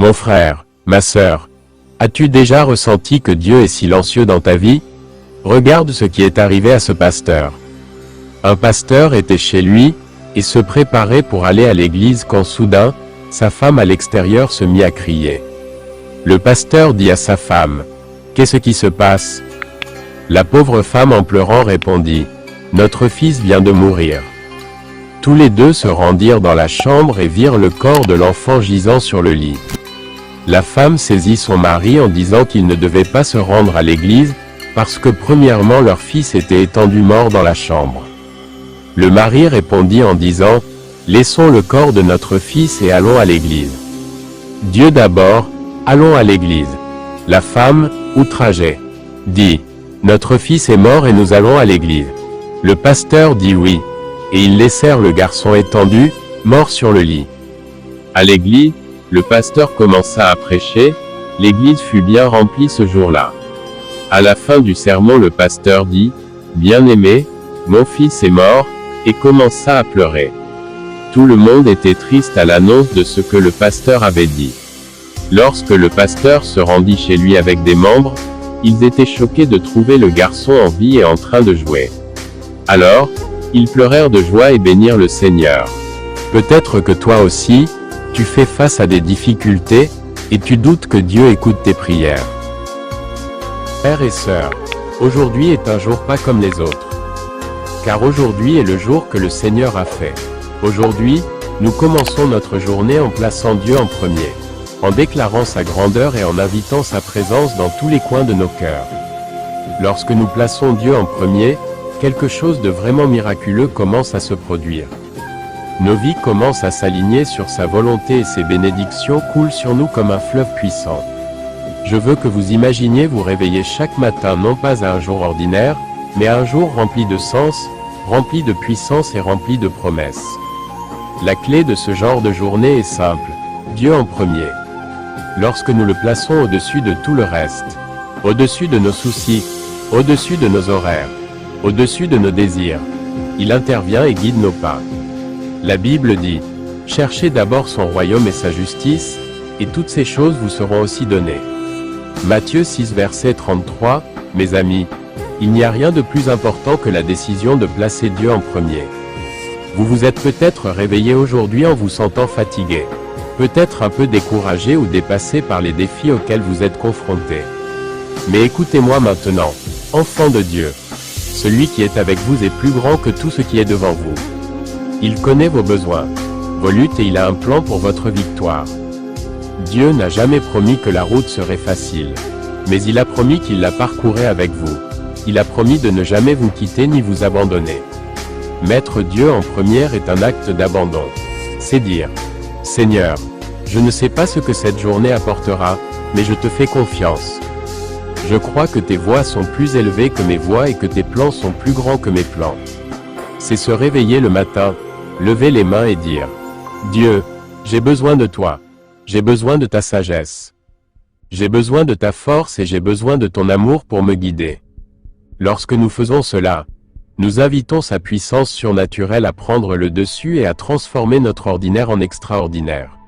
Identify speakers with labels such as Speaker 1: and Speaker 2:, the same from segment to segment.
Speaker 1: Mon frère, ma sœur, as-tu déjà ressenti que Dieu est silencieux dans ta vie? Regarde ce qui est arrivé à ce pasteur. Un pasteur était chez lui, et se préparait pour aller à l'église quand soudain, sa femme à l'extérieur se mit à crier. Le pasteur dit à sa femme, « Qu'est-ce qui se passe ?» La pauvre femme en pleurant répondit, « Notre fils vient de mourir. » Tous les deux se rendirent dans la chambre et virent le corps de l'enfant gisant sur le lit. La femme saisit son mari en disant qu'il ne devait pas se rendre à l'église, parce que premièrement leur fils était étendu mort dans la chambre. Le mari répondit en disant, « Laissons le corps de notre fils et allons à l'église. » Dieu d'abord, allons à l'église. La femme, outragée, dit, « Notre fils est mort et nous allons à l'église. » Le pasteur dit oui, et ils laissèrent le garçon étendu, mort sur le lit. À l'église, le pasteur commença à prêcher, l'église fut bien remplie ce jour-là. À la fin du sermon le pasteur dit, « Bien-aimé, mon fils est mort, » et commença à pleurer. Tout le monde était triste à l'annonce de ce que le pasteur avait dit. Lorsque le pasteur se rendit chez lui avec des membres, ils étaient choqués de trouver le garçon en vie et en train de jouer. Alors, ils pleurèrent de joie et bénirent le Seigneur. Peut-être que toi aussi, tu fais face à des difficultés, et tu doutes que Dieu écoute tes prières. Frères et sœurs, aujourd'hui est un jour pas comme les autres. Car aujourd'hui est le jour que le Seigneur a fait. Aujourd'hui, nous commençons notre journée en plaçant Dieu en premier, en déclarant sa grandeur et en invitant sa présence dans tous les coins de nos cœurs. Lorsque nous plaçons Dieu en premier, quelque chose de vraiment miraculeux commence à se produire. Nos vies commencent à s'aligner sur sa volonté et ses bénédictions coulent sur nous comme un fleuve puissant. Je veux que vous imaginiez vous réveiller chaque matin non pas à un jour ordinaire, mais à un jour rempli de sens, rempli de puissance et rempli de promesses. La clé de ce genre de journée est simple, Dieu en premier. Lorsque nous le plaçons au-dessus de tout le reste, au-dessus de nos soucis, au-dessus de nos horaires, au-dessus de nos désirs, il intervient et guide nos pas. La Bible dit, « Cherchez d'abord son royaume et sa justice, et toutes ces choses vous seront aussi données. » Matthieu 6 verset 33, « Mes amis, il n'y a rien de plus important que la décision de placer Dieu en premier. » Vous vous êtes peut-être réveillé aujourd'hui en vous sentant fatigué, peut-être un peu découragé ou dépassé par les défis auxquels vous êtes confrontés. Mais écoutez-moi maintenant, enfant de Dieu. Celui qui est avec vous est plus grand que tout ce qui est devant vous. Il connaît vos besoins, vos luttes et il a un plan pour votre victoire. Dieu n'a jamais promis que la route serait facile, mais il a promis qu'il la parcourrait avec vous. Il a promis de ne jamais vous quitter ni vous abandonner. Mettre Dieu en première est un acte d'abandon. C'est dire, « Seigneur, je ne sais pas ce que cette journée apportera, mais je te fais confiance. Je crois que tes voies sont plus élevées que mes voies et que tes plans sont plus grands que mes plans. » C'est se réveiller le matin, lever les mains et dire, « Dieu, j'ai besoin de toi. J'ai besoin de ta sagesse. J'ai besoin de ta force et j'ai besoin de ton amour pour me guider. » Lorsque nous faisons cela, nous invitons sa puissance surnaturelle à prendre le dessus et à transformer notre ordinaire en extraordinaire.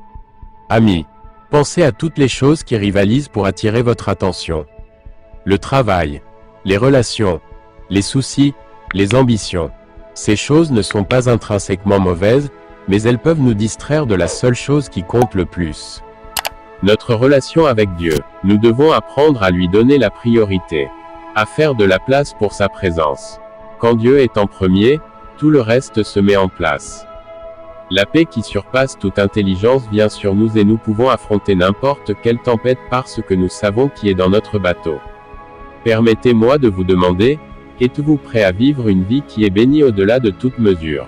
Speaker 1: Amis, pensez à toutes les choses qui rivalisent pour attirer votre attention. Le travail, les relations, les soucis, les ambitions. Ces choses ne sont pas intrinsèquement mauvaises, mais elles peuvent nous distraire de la seule chose qui compte le plus. Notre relation avec Dieu, nous devons apprendre à lui donner la priorité, à faire de la place pour sa présence. Quand Dieu est en premier, tout le reste se met en place. La paix qui surpasse toute intelligence vient sur nous et nous pouvons affronter n'importe quelle tempête parce que nous savons qui est dans notre bateau. Permettez-moi de vous demander, êtes-vous prêt à vivre une vie qui est bénie au-delà de toute mesure?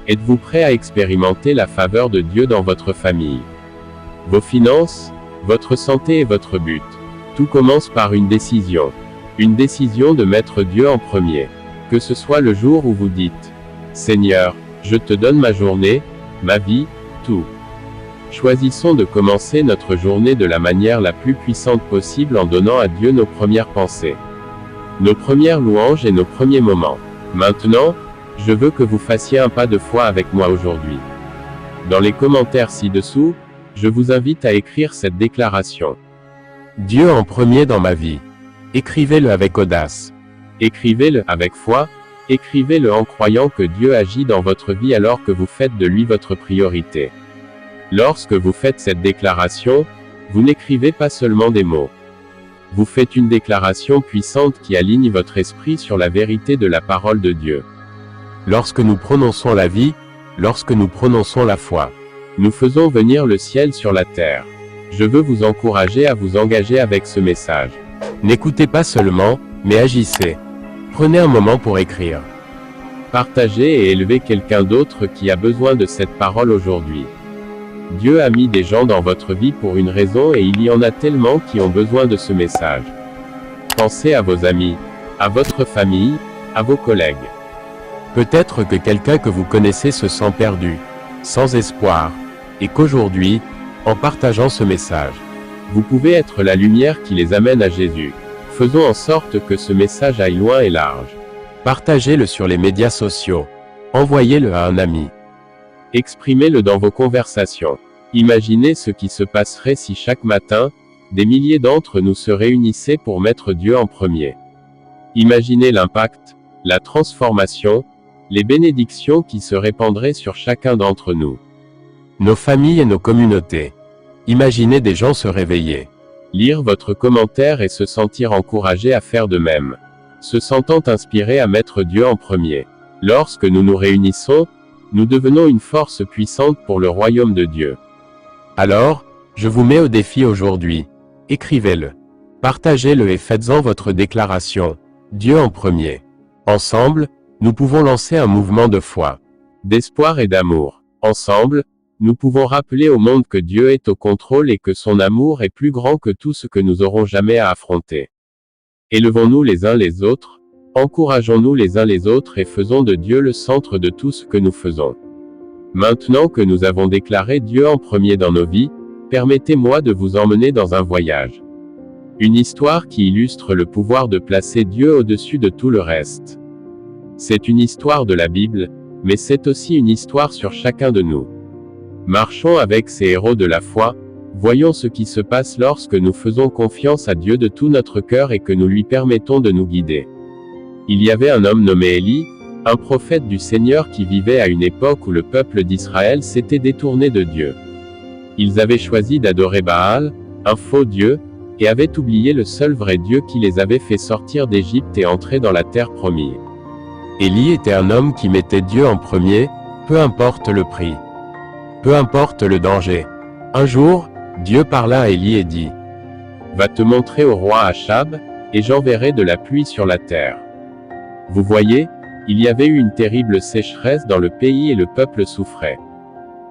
Speaker 1: Êtes-vous prêt à expérimenter la faveur de Dieu dans votre famille? Vos finances, votre santé et votre but. Tout commence par une décision. Une décision de mettre Dieu en premier. Que ce soit le jour où vous dites, « Seigneur, je te donne ma journée, ma vie, tout. » Choisissons de commencer notre journée de la manière la plus puissante possible en donnant à Dieu nos premières pensées, nos premières louanges et nos premiers moments. Maintenant, je veux que vous fassiez un pas de foi avec moi aujourd'hui. Dans les commentaires ci-dessous,
Speaker 2: Je vous invite à écrire cette déclaration.
Speaker 1: Dieu en premier dans ma vie. Écrivez-le avec audace.
Speaker 2: Écrivez-le avec foi, écrivez-le en croyant que Dieu agit dans votre vie alors que vous faites de lui votre priorité. Lorsque vous faites cette déclaration, vous n'écrivez pas seulement des mots. Vous faites une déclaration puissante qui aligne votre esprit sur la vérité de la parole de Dieu.
Speaker 1: Lorsque nous prononçons la vie, lorsque nous prononçons la foi,
Speaker 2: nous faisons venir le ciel sur la terre. Je veux vous encourager à vous engager avec ce message.
Speaker 1: N'écoutez pas seulement, mais agissez. Prenez un moment pour écrire.
Speaker 2: Partagez et élevez quelqu'un d'autre qui a besoin de cette parole aujourd'hui. Dieu a mis des gens dans votre vie pour une raison et il y en a tellement qui ont besoin de ce message. Pensez à vos amis, à votre famille, à vos collègues.
Speaker 1: Peut-être que quelqu'un que vous connaissez se sent perdu, sans espoir, et qu'aujourd'hui, en partageant ce message,
Speaker 2: vous pouvez être la lumière qui les amène à Jésus. Faisons en sorte que ce message aille loin et large.
Speaker 1: Partagez-le sur les médias sociaux. Envoyez-le à un ami.
Speaker 2: Exprimez-le dans vos conversations. Imaginez ce qui se passerait si chaque matin, des milliers d'entre nous se réunissaient pour mettre Dieu en premier. Imaginez l'impact, la transformation, les bénédictions qui se répandraient sur chacun d'entre nous.
Speaker 1: Nos familles et nos communautés. Imaginez des gens se réveiller.
Speaker 2: Lire votre commentaire et se sentir encouragé à faire de même. Se sentant inspiré à mettre Dieu en premier. Lorsque nous nous réunissons, nous devenons une force puissante pour le royaume de Dieu.
Speaker 1: Alors, je vous mets au défi aujourd'hui. Écrivez-le. Partagez-le et faites-en votre déclaration. Dieu en premier. Ensemble, nous pouvons lancer un mouvement de foi,
Speaker 2: d'espoir et d'amour. Ensemble, nous pouvons rappeler au monde que Dieu est au contrôle et que son amour est plus grand que tout ce que nous aurons jamais à affronter. Élevons-nous les uns les autres, encourageons-nous les uns les autres et faisons de Dieu le centre de tout ce que nous faisons. Maintenant que nous avons déclaré Dieu en premier dans nos vies, permettez-moi de vous emmener dans un voyage. Une histoire qui illustre le pouvoir de placer Dieu au-dessus de tout le reste. C'est une histoire de la Bible, mais c'est aussi une histoire sur chacun de nous. Marchons avec ces héros de la foi, voyons ce qui se passe lorsque nous faisons confiance à Dieu de tout notre cœur et que nous lui permettons de nous guider. Il y avait un homme nommé Élie, un prophète du Seigneur qui vivait à une époque où le peuple d'Israël s'était détourné de Dieu. Ils avaient choisi d'adorer Baal, un faux Dieu, et avaient oublié le seul vrai Dieu qui les avait fait sortir d'Égypte et entrer dans la terre promise.
Speaker 1: Élie était un homme qui mettait Dieu en premier, peu importe le prix. Peu importe le danger. Un jour, Dieu parla à Élie et dit : «
Speaker 2: Va te montrer au roi Achab, et j'enverrai de la pluie sur la terre. » Vous voyez, il y avait eu une terrible sécheresse dans le pays et le peuple souffrait.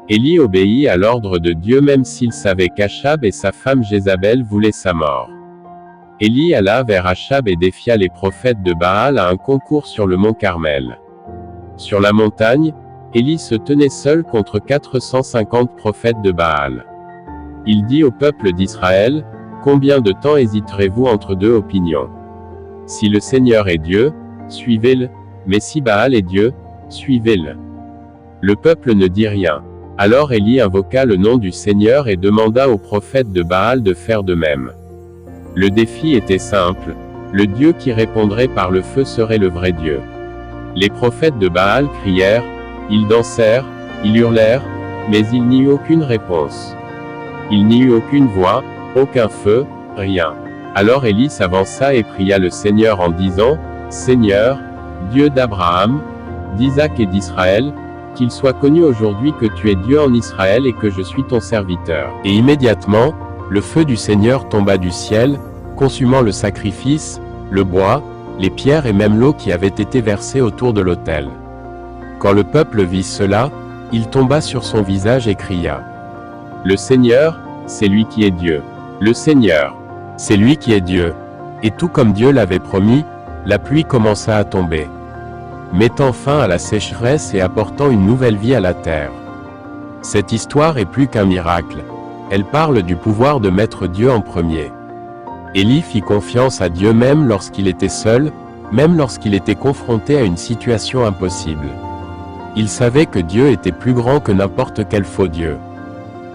Speaker 2: Élie obéit à l'ordre de Dieu même s'il savait qu'Achab et sa femme Jézabel voulaient sa mort. Élie alla vers Achab et défia les prophètes de Baal à un concours sur le mont Carmel. Sur la montagne, Élie se tenait seul contre 450 prophètes de Baal. Il dit au peuple d'Israël : « Combien de temps hésiterez-vous entre deux opinions ? Si le Seigneur est Dieu, suivez-le, mais si Baal est Dieu, suivez-le. » Le peuple ne dit rien. Alors Élie invoqua le nom du Seigneur et demanda aux prophètes de Baal de faire de même. Le défi était simple, le Dieu qui répondrait par le feu serait le vrai Dieu. Les prophètes de Baal crièrent, ils dansèrent, ils hurlèrent, mais il n'y eut aucune réponse. Il n'y eut aucune voix, aucun feu, rien. Alors Élie s'avança et pria le Seigneur en disant : « Seigneur, Dieu d'Abraham, d'Isaac et d'Israël, qu'il soit connu aujourd'hui que tu es Dieu en Israël et que je suis ton serviteur. »
Speaker 1: Et immédiatement, le feu du Seigneur tomba du ciel, consumant le sacrifice, le bois, les pierres et même l'eau qui avait été versée autour de l'autel. Quand le peuple vit cela, il tomba sur son visage et cria : «
Speaker 2: Le Seigneur, c'est lui qui est Dieu. Le Seigneur,
Speaker 1: c'est lui qui est Dieu. » Et tout comme Dieu l'avait promis, la pluie commença à tomber, mettant fin à la sécheresse et apportant une nouvelle vie à la terre. Cette histoire est plus qu'un miracle. Elle parle du pouvoir de mettre Dieu en premier. Élie fit confiance à Dieu même lorsqu'il était seul, même lorsqu'il était confronté à une situation impossible. Il savait que Dieu était plus grand que n'importe quel faux Dieu.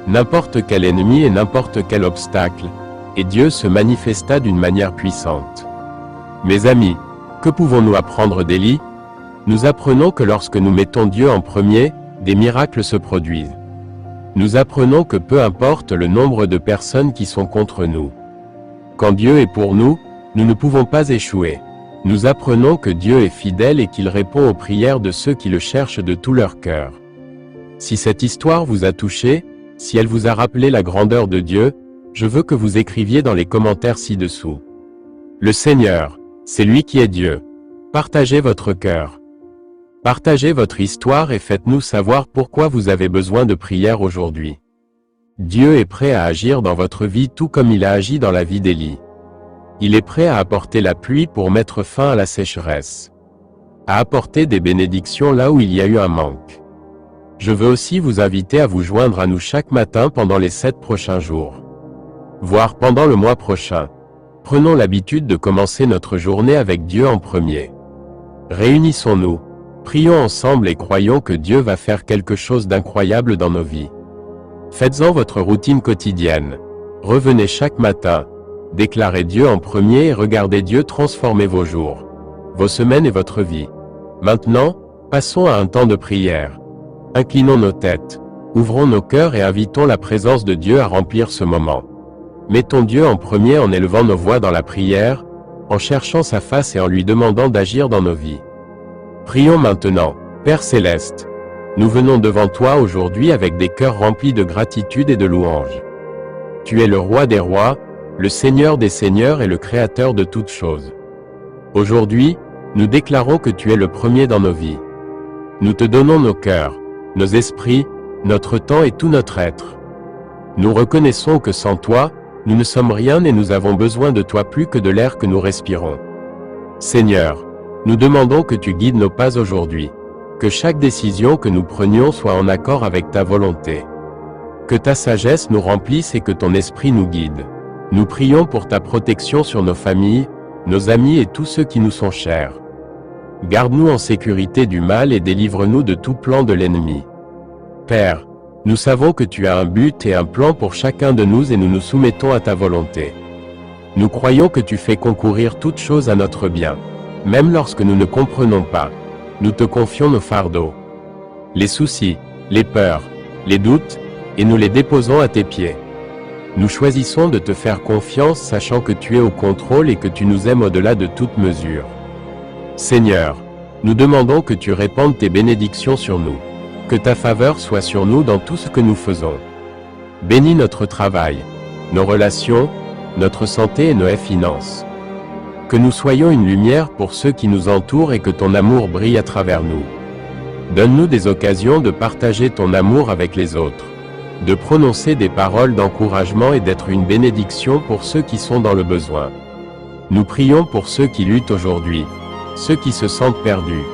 Speaker 1: n'importe quel ennemi et n'importe quel obstacle, et Dieu se manifesta d'une manière puissante. Mes amis, que pouvons-nous apprendre d'Élie? Nous apprenons que lorsque nous mettons Dieu en premier, des miracles se produisent. Nous apprenons que peu importe le nombre de personnes qui sont contre nous, quand Dieu est pour nous, nous ne pouvons pas échouer. Nous apprenons que Dieu est fidèle et qu'il répond aux prières de ceux qui le cherchent de tout leur cœur. Si cette histoire vous a touché, si elle vous a rappelé la grandeur de Dieu, je veux que vous écriviez dans les commentaires ci-dessous. Le Seigneur, c'est lui qui est Dieu. Partagez votre cœur. Partagez votre histoire et faites-nous savoir pourquoi vous avez besoin de prière aujourd'hui. Dieu est prêt à agir dans votre vie tout comme il a agi dans la vie d'Élie. Il est prêt à apporter la pluie pour mettre fin à la sécheresse, à apporter des bénédictions là où il y a eu un manque. Je veux aussi vous inviter à vous joindre à nous chaque matin pendant les 7 prochains jours, voire pendant le mois prochain. Prenons l'habitude de commencer notre journée avec Dieu en premier. Réunissons-nous, prions ensemble et croyons que Dieu va faire quelque chose d'incroyable dans nos vies. Faites-en votre routine quotidienne. Revenez chaque matin, déclarez Dieu en premier et regardez Dieu transformer vos jours, vos semaines et votre vie. Maintenant, passons à un temps de prière. Inclinons nos têtes, ouvrons nos cœurs et invitons la présence de Dieu à remplir ce moment. Mettons Dieu en premier en élevant nos voix dans la prière, en cherchant sa face et en lui demandant d'agir dans nos vies. Prions maintenant. Père Céleste, nous venons devant toi aujourd'hui avec des cœurs remplis de gratitude et de louange. Tu es le roi des rois, le Seigneur des seigneurs et le Créateur de toutes choses. Aujourd'hui, nous déclarons que tu es le premier dans nos vies. Nous te donnons nos cœurs, nos esprits, notre temps et tout notre être. Nous reconnaissons que sans toi, nous ne sommes rien et nous avons besoin de toi plus que de l'air que nous respirons. Seigneur, nous demandons que tu guides nos pas aujourd'hui, que chaque décision que nous prenions soit en accord avec ta volonté. Que ta sagesse nous remplisse et que ton esprit nous guide. Nous prions pour ta protection sur nos familles, nos amis et tous ceux qui nous sont chers. Garde-nous en sécurité du mal et délivre-nous de tout plan de l'ennemi. Père, nous savons que tu as un but et un plan pour chacun de nous et nous nous soumettons à ta volonté. Nous croyons que tu fais concourir toutes choses à notre bien, même lorsque nous ne comprenons pas. Nous te confions nos fardeaux, les soucis, les peurs, les doutes, et nous les déposons à tes pieds. Nous choisissons de te faire confiance sachant que tu es au contrôle et que tu nous aimes au-delà de toute mesure. Seigneur, nous demandons que tu répandes tes bénédictions sur nous, que ta faveur soit sur nous dans tout ce que nous faisons. Bénis notre travail, nos relations, notre santé et nos finances. Que nous soyons une lumière pour ceux qui nous entourent et que ton amour brille à travers nous. Donne-nous des occasions de partager ton amour avec les autres, de prononcer des paroles d'encouragement et d'être une bénédiction pour ceux qui sont dans le besoin. Nous prions pour ceux qui luttent aujourd'hui, ceux qui se sentent perdus,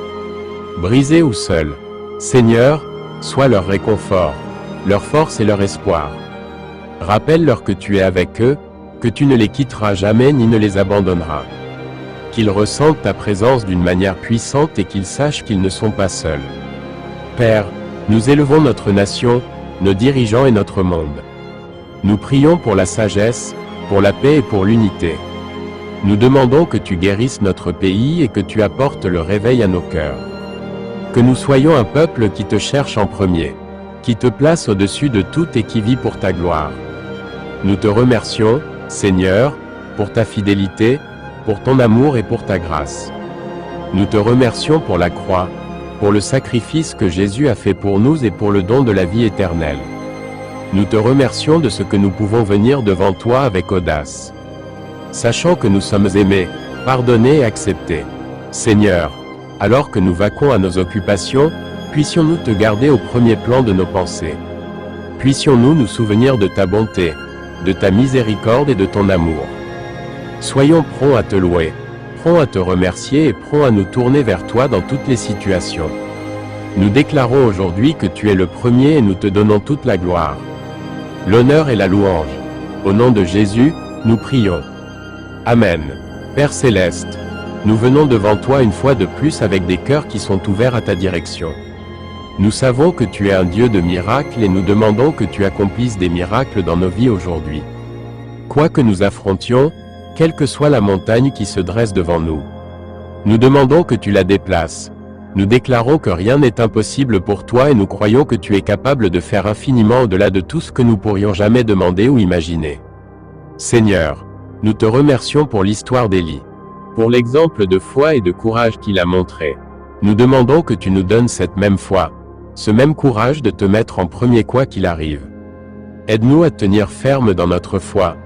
Speaker 1: brisés ou seuls. Seigneur, sois leur réconfort, leur force et leur espoir. Rappelle-leur que tu es avec eux, que tu ne les quitteras jamais ni ne les abandonneras. Qu'ils ressentent ta présence d'une manière puissante et qu'ils sachent qu'ils ne sont pas seuls. Père, nous élevons notre nation, nos dirigeants et notre monde. Nous prions pour la sagesse, pour la paix et pour l'unité. Nous demandons que tu guérisses notre pays et que tu apportes le réveil à nos cœurs. Que nous soyons un peuple qui te cherche en premier, qui te place au-dessus de tout et qui vit pour ta gloire. Nous te remercions, Seigneur, pour ta fidélité, pour ton amour et pour ta grâce. Nous te remercions pour la croix, pour le sacrifice que Jésus a fait pour nous et pour le don de la vie éternelle. Nous te remercions de ce que nous pouvons venir devant toi avec audace, sachant que nous sommes aimés, pardonnés et acceptés. Seigneur, alors que nous vaquons à nos occupations, puissions-nous te garder au premier plan de nos pensées. Puissions-nous nous souvenir de ta bonté, de ta miséricorde et de ton amour. Soyons prompts à te louer, prompts à te remercier et prompts à nous tourner vers toi dans toutes les situations. Nous déclarons aujourd'hui que tu es le premier et nous te donnons toute la gloire, l'honneur et la louange. Au nom de Jésus, nous prions. Amen. Père Céleste, nous venons devant toi une fois de plus avec des cœurs qui sont ouverts à ta direction. Nous savons que tu es un Dieu de miracles et nous demandons que tu accomplisses des miracles dans nos vies aujourd'hui. Quoi que nous affrontions, quelle que soit la montagne qui se dresse devant nous, nous demandons que tu la déplaces. Nous déclarons que rien n'est impossible pour toi et nous croyons que tu es capable de faire infiniment au-delà de tout ce que nous pourrions jamais demander ou imaginer. Seigneur, nous te remercions pour l'histoire d'Élie,
Speaker 2: pour l'exemple de foi et de courage qu'il a montré.
Speaker 1: Nous demandons que tu nous donnes cette même foi, ce même courage de te mettre en premier quoi qu'il arrive. Aide-nous à tenir ferme dans notre foi,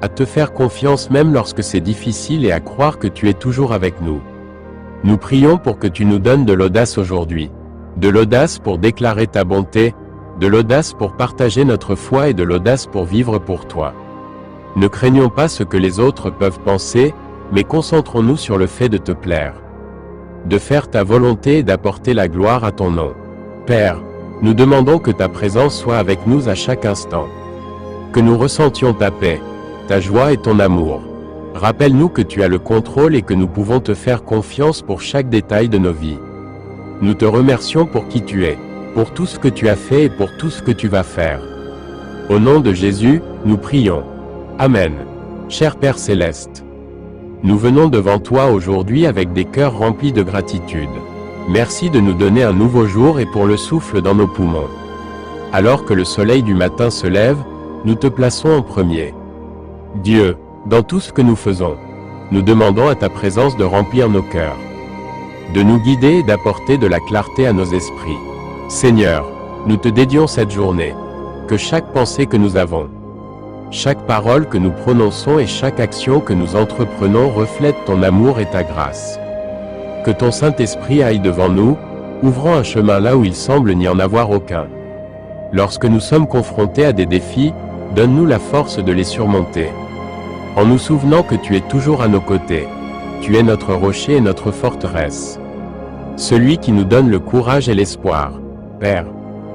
Speaker 1: à te faire confiance même lorsque c'est difficile et à croire que tu es toujours avec nous. Nous prions pour que tu nous donnes de l'audace aujourd'hui, de l'audace pour déclarer ta bonté, de l'audace pour partager notre foi et de l'audace pour vivre pour toi. Ne craignons pas ce que les autres peuvent penser, mais concentrons-nous sur le fait de te plaire, de faire ta volonté et d'apporter la gloire à ton nom. Père, nous demandons que ta présence soit avec nous à chaque instant, que nous ressentions ta paix, ta joie et ton amour. Rappelle-nous que tu as le contrôle et que nous pouvons te faire confiance pour chaque détail de nos vies. Nous te remercions pour qui tu es, pour tout ce que tu as fait et pour tout ce que tu vas faire. Au nom de Jésus, nous prions. Amen. Cher Père Céleste, nous venons devant toi aujourd'hui avec des cœurs remplis de gratitude. Merci de nous donner un nouveau jour et pour le souffle dans nos poumons. Alors que le soleil du matin se lève, nous te plaçons en premier. Dieu, dans tout ce que nous faisons, nous demandons à ta présence de remplir nos cœurs, de nous guider et d'apporter de la clarté à nos esprits. Seigneur, nous te dédions cette journée, que chaque pensée que nous avons, chaque parole que nous prononçons et chaque action que nous entreprenons reflète ton amour et ta grâce. Que ton Saint-Esprit aille devant nous, ouvrant un chemin là où il semble n'y en avoir aucun. Lorsque nous sommes confrontés à des défis, donne-nous la force de les surmonter. En nous souvenant que tu es toujours à nos côtés, tu es notre rocher et notre forteresse. Celui qui nous donne le courage et l'espoir. Père,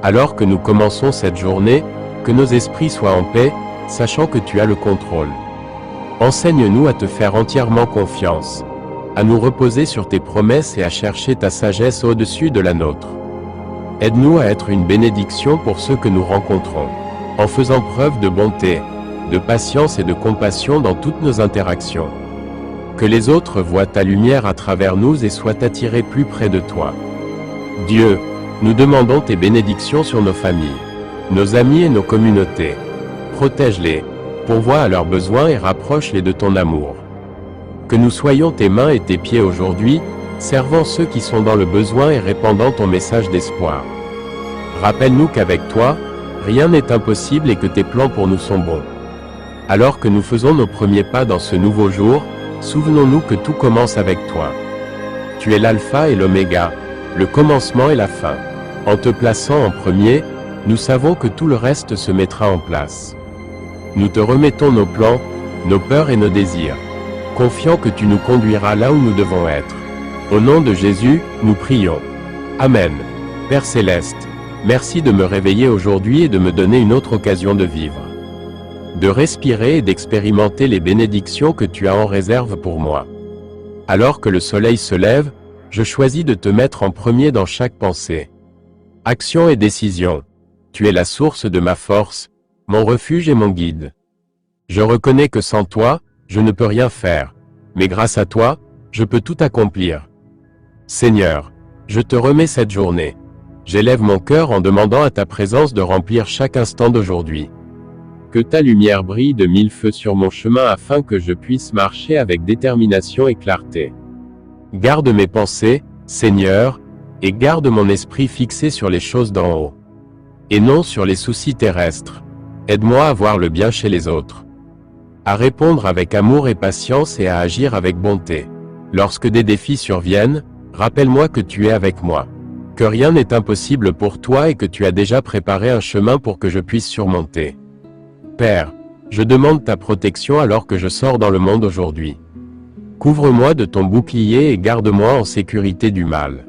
Speaker 1: alors que nous commençons cette journée, que nos esprits soient en paix, sachant que tu as le contrôle. Enseigne-nous à te faire entièrement confiance, à nous reposer sur tes promesses et à chercher ta sagesse au-dessus de la nôtre. Aide-nous à être une bénédiction pour ceux que nous rencontrons, en faisant preuve de bonté, de patience et de compassion dans toutes nos interactions. Que les autres voient ta lumière à travers nous et soient attirés plus près de toi. Dieu, nous demandons tes bénédictions sur nos familles, nos amis et nos communautés. Protège-les, pourvois à leurs besoins et rapproche-les de ton amour. Que nous soyons tes mains et tes pieds aujourd'hui, servant ceux qui sont dans le besoin et répandant ton message d'espoir. Rappelle-nous qu'avec toi, rien n'est impossible et que tes plans pour nous sont bons. Alors que nous faisons nos premiers pas dans ce nouveau jour, souvenons-nous que tout commence avec toi. Tu es l'alpha et l'oméga, le commencement et la fin. En te plaçant en premier, nous savons que tout le reste se mettra en place. Nous te remettons nos plans, nos peurs et nos désirs, confiants que tu nous conduiras là où nous devons être. Au nom de Jésus, nous prions. Amen. Père Céleste, merci de me réveiller aujourd'hui et de me donner une autre occasion de vivre, de respirer et d'expérimenter les bénédictions que tu as en réserve pour moi. Alors que le soleil se lève, je choisis de te mettre en premier dans chaque pensée, action et décision. Tu es la source de ma force, mon refuge et mon guide. Je reconnais que sans toi, je ne peux rien faire, mais grâce à toi, je peux tout accomplir. Seigneur, je te remets cette journée. J'élève mon cœur en demandant à ta présence de remplir chaque instant d'aujourd'hui.
Speaker 2: Que ta lumière brille de mille feux sur mon chemin afin que je puisse marcher avec détermination et clarté.
Speaker 1: Garde mes pensées, Seigneur, et garde mon esprit fixé sur les choses d'en haut, et non sur les soucis terrestres. Aide-moi à voir le bien chez les autres, à répondre avec amour et patience et à agir avec bonté. Lorsque des défis surviennent, rappelle-moi que tu es avec moi, que rien n'est impossible pour toi et que tu as déjà préparé un chemin pour que je puisse surmonter. Père, je demande ta protection alors que je sors dans le monde aujourd'hui. Couvre-moi de ton bouclier et garde-moi en sécurité du mal.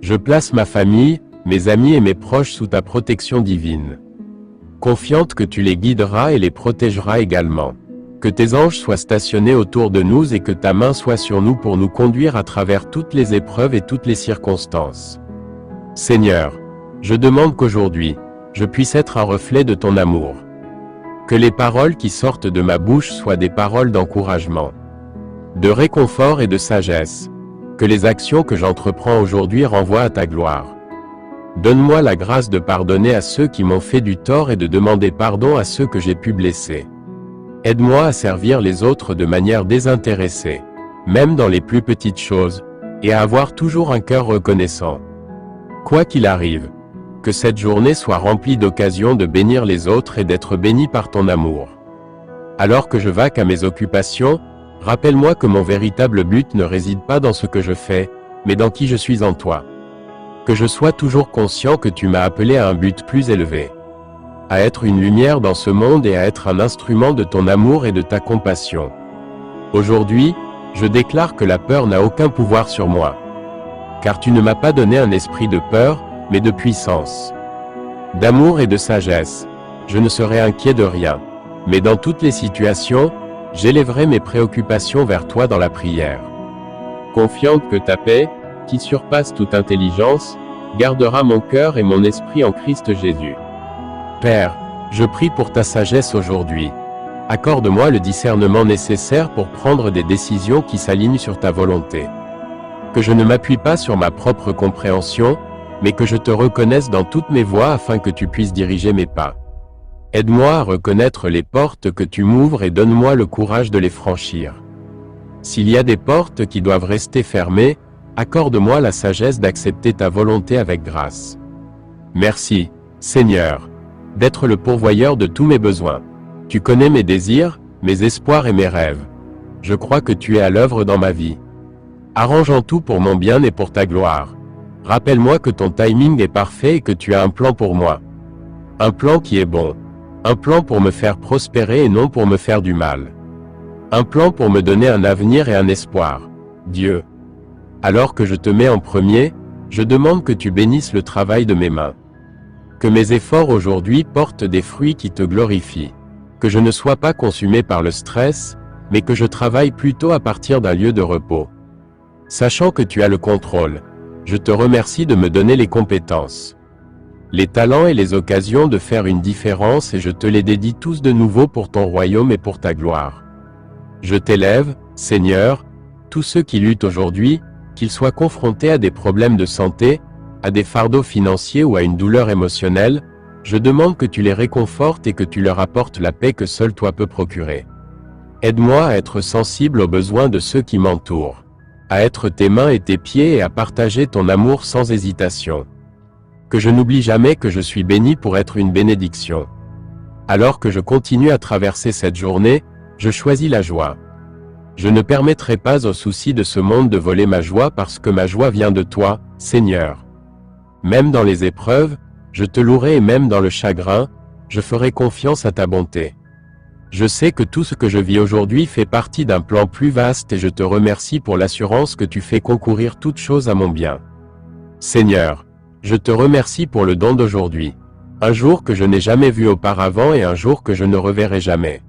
Speaker 1: Je place ma famille, mes amis et mes proches sous ta protection divine, confiante que tu les guideras et les protégeras également. Que tes anges soient stationnés autour de nous et que ta main soit sur nous pour nous conduire à travers toutes les épreuves et toutes les circonstances. Seigneur, Je demande qu'aujourd'hui, je puisse être un reflet de ton amour. Que les paroles qui sortent de ma bouche soient des paroles d'encouragement, de réconfort et de sagesse. Que les actions que j'entreprends aujourd'hui renvoient à ta gloire. Donne-moi la grâce de pardonner à ceux qui m'ont fait du tort et de demander pardon à ceux que j'ai pu blesser. Aide-moi à servir les autres de manière désintéressée, même dans les plus petites choses, et à avoir toujours un cœur reconnaissant. Quoi qu'il arrive, que cette journée soit remplie d'occasions de bénir les autres et d'être béni par ton amour. Alors que je vaque à mes occupations, rappelle-moi que mon véritable but ne réside pas dans ce que je fais, mais dans qui je suis en toi. Que je sois toujours conscient que tu m'as appelé à un but plus élevé. À être une lumière dans ce monde et à être un instrument de ton amour et de ta compassion. Aujourd'hui, je déclare que la peur n'a aucun pouvoir sur moi. Car tu ne m'as pas donné un esprit de peur, mais de puissance, d'amour et de sagesse. Je ne serai inquiet de rien. Mais dans toutes les situations, j'élèverai mes préoccupations vers toi dans la prière.
Speaker 2: Confiante que ta paix, qui surpasse toute intelligence, gardera mon cœur et mon esprit en Christ Jésus.
Speaker 1: Père, je prie pour ta sagesse aujourd'hui. Accorde-moi le discernement nécessaire pour prendre des décisions qui s'alignent sur ta volonté. Que je ne m'appuie pas sur ma propre compréhension, mais que je te reconnaisse dans toutes mes voies afin que tu puisses diriger mes pas. Aide-moi à reconnaître les portes que tu m'ouvres et donne-moi le courage de les franchir. S'il y a des portes qui doivent rester fermées, accorde-moi la sagesse d'accepter ta volonté avec grâce. Merci, Seigneur, d'être le pourvoyeur de tous mes besoins. Tu connais mes désirs, mes espoirs et mes rêves. Je crois que tu es à l'œuvre dans ma vie. Arrange en tout pour mon bien et pour ta gloire. Rappelle-moi que ton timing est parfait et que tu as un plan pour moi. Un plan qui est bon. Un plan pour me faire prospérer et non pour me faire du mal. Un plan pour me donner un avenir et un espoir. Dieu. Alors que je te mets en premier, je demande que tu bénisses le travail de mes mains. Que mes efforts aujourd'hui portent des fruits qui te glorifient. Que je ne sois pas consumé par le stress, mais que je travaille plutôt à partir d'un lieu de repos. Sachant que tu as le contrôle, je te remercie de me donner les compétences, les talents et les occasions de faire une différence et je te les dédie tous de nouveau pour ton royaume et pour ta gloire. Je t'élève, Seigneur, tous ceux qui luttent aujourd'hui, qu'ils soient confrontés à des problèmes de santé, à des fardeaux financiers ou à une douleur émotionnelle, je demande que tu les réconfortes et que tu leur apportes la paix que seul toi peux procurer. Aide-moi à être sensible aux besoins de ceux qui m'entourent, à être tes mains et tes pieds et à partager ton amour sans hésitation. Que je n'oublie jamais que je suis béni pour être une bénédiction. Alors que je continue à traverser cette journée, je choisis la joie. Je ne permettrai pas aux soucis de ce monde de voler ma joie parce que ma joie vient de toi, Seigneur. Même dans les épreuves, je te louerai et même dans le chagrin, je ferai confiance à ta bonté. Je sais que tout ce que je vis aujourd'hui fait partie d'un plan plus vaste et je te remercie pour l'assurance que tu fais concourir toutes choses à mon bien. Seigneur, je te remercie pour le don d'aujourd'hui. Un jour que je n'ai jamais vu auparavant et un jour que je ne reverrai jamais.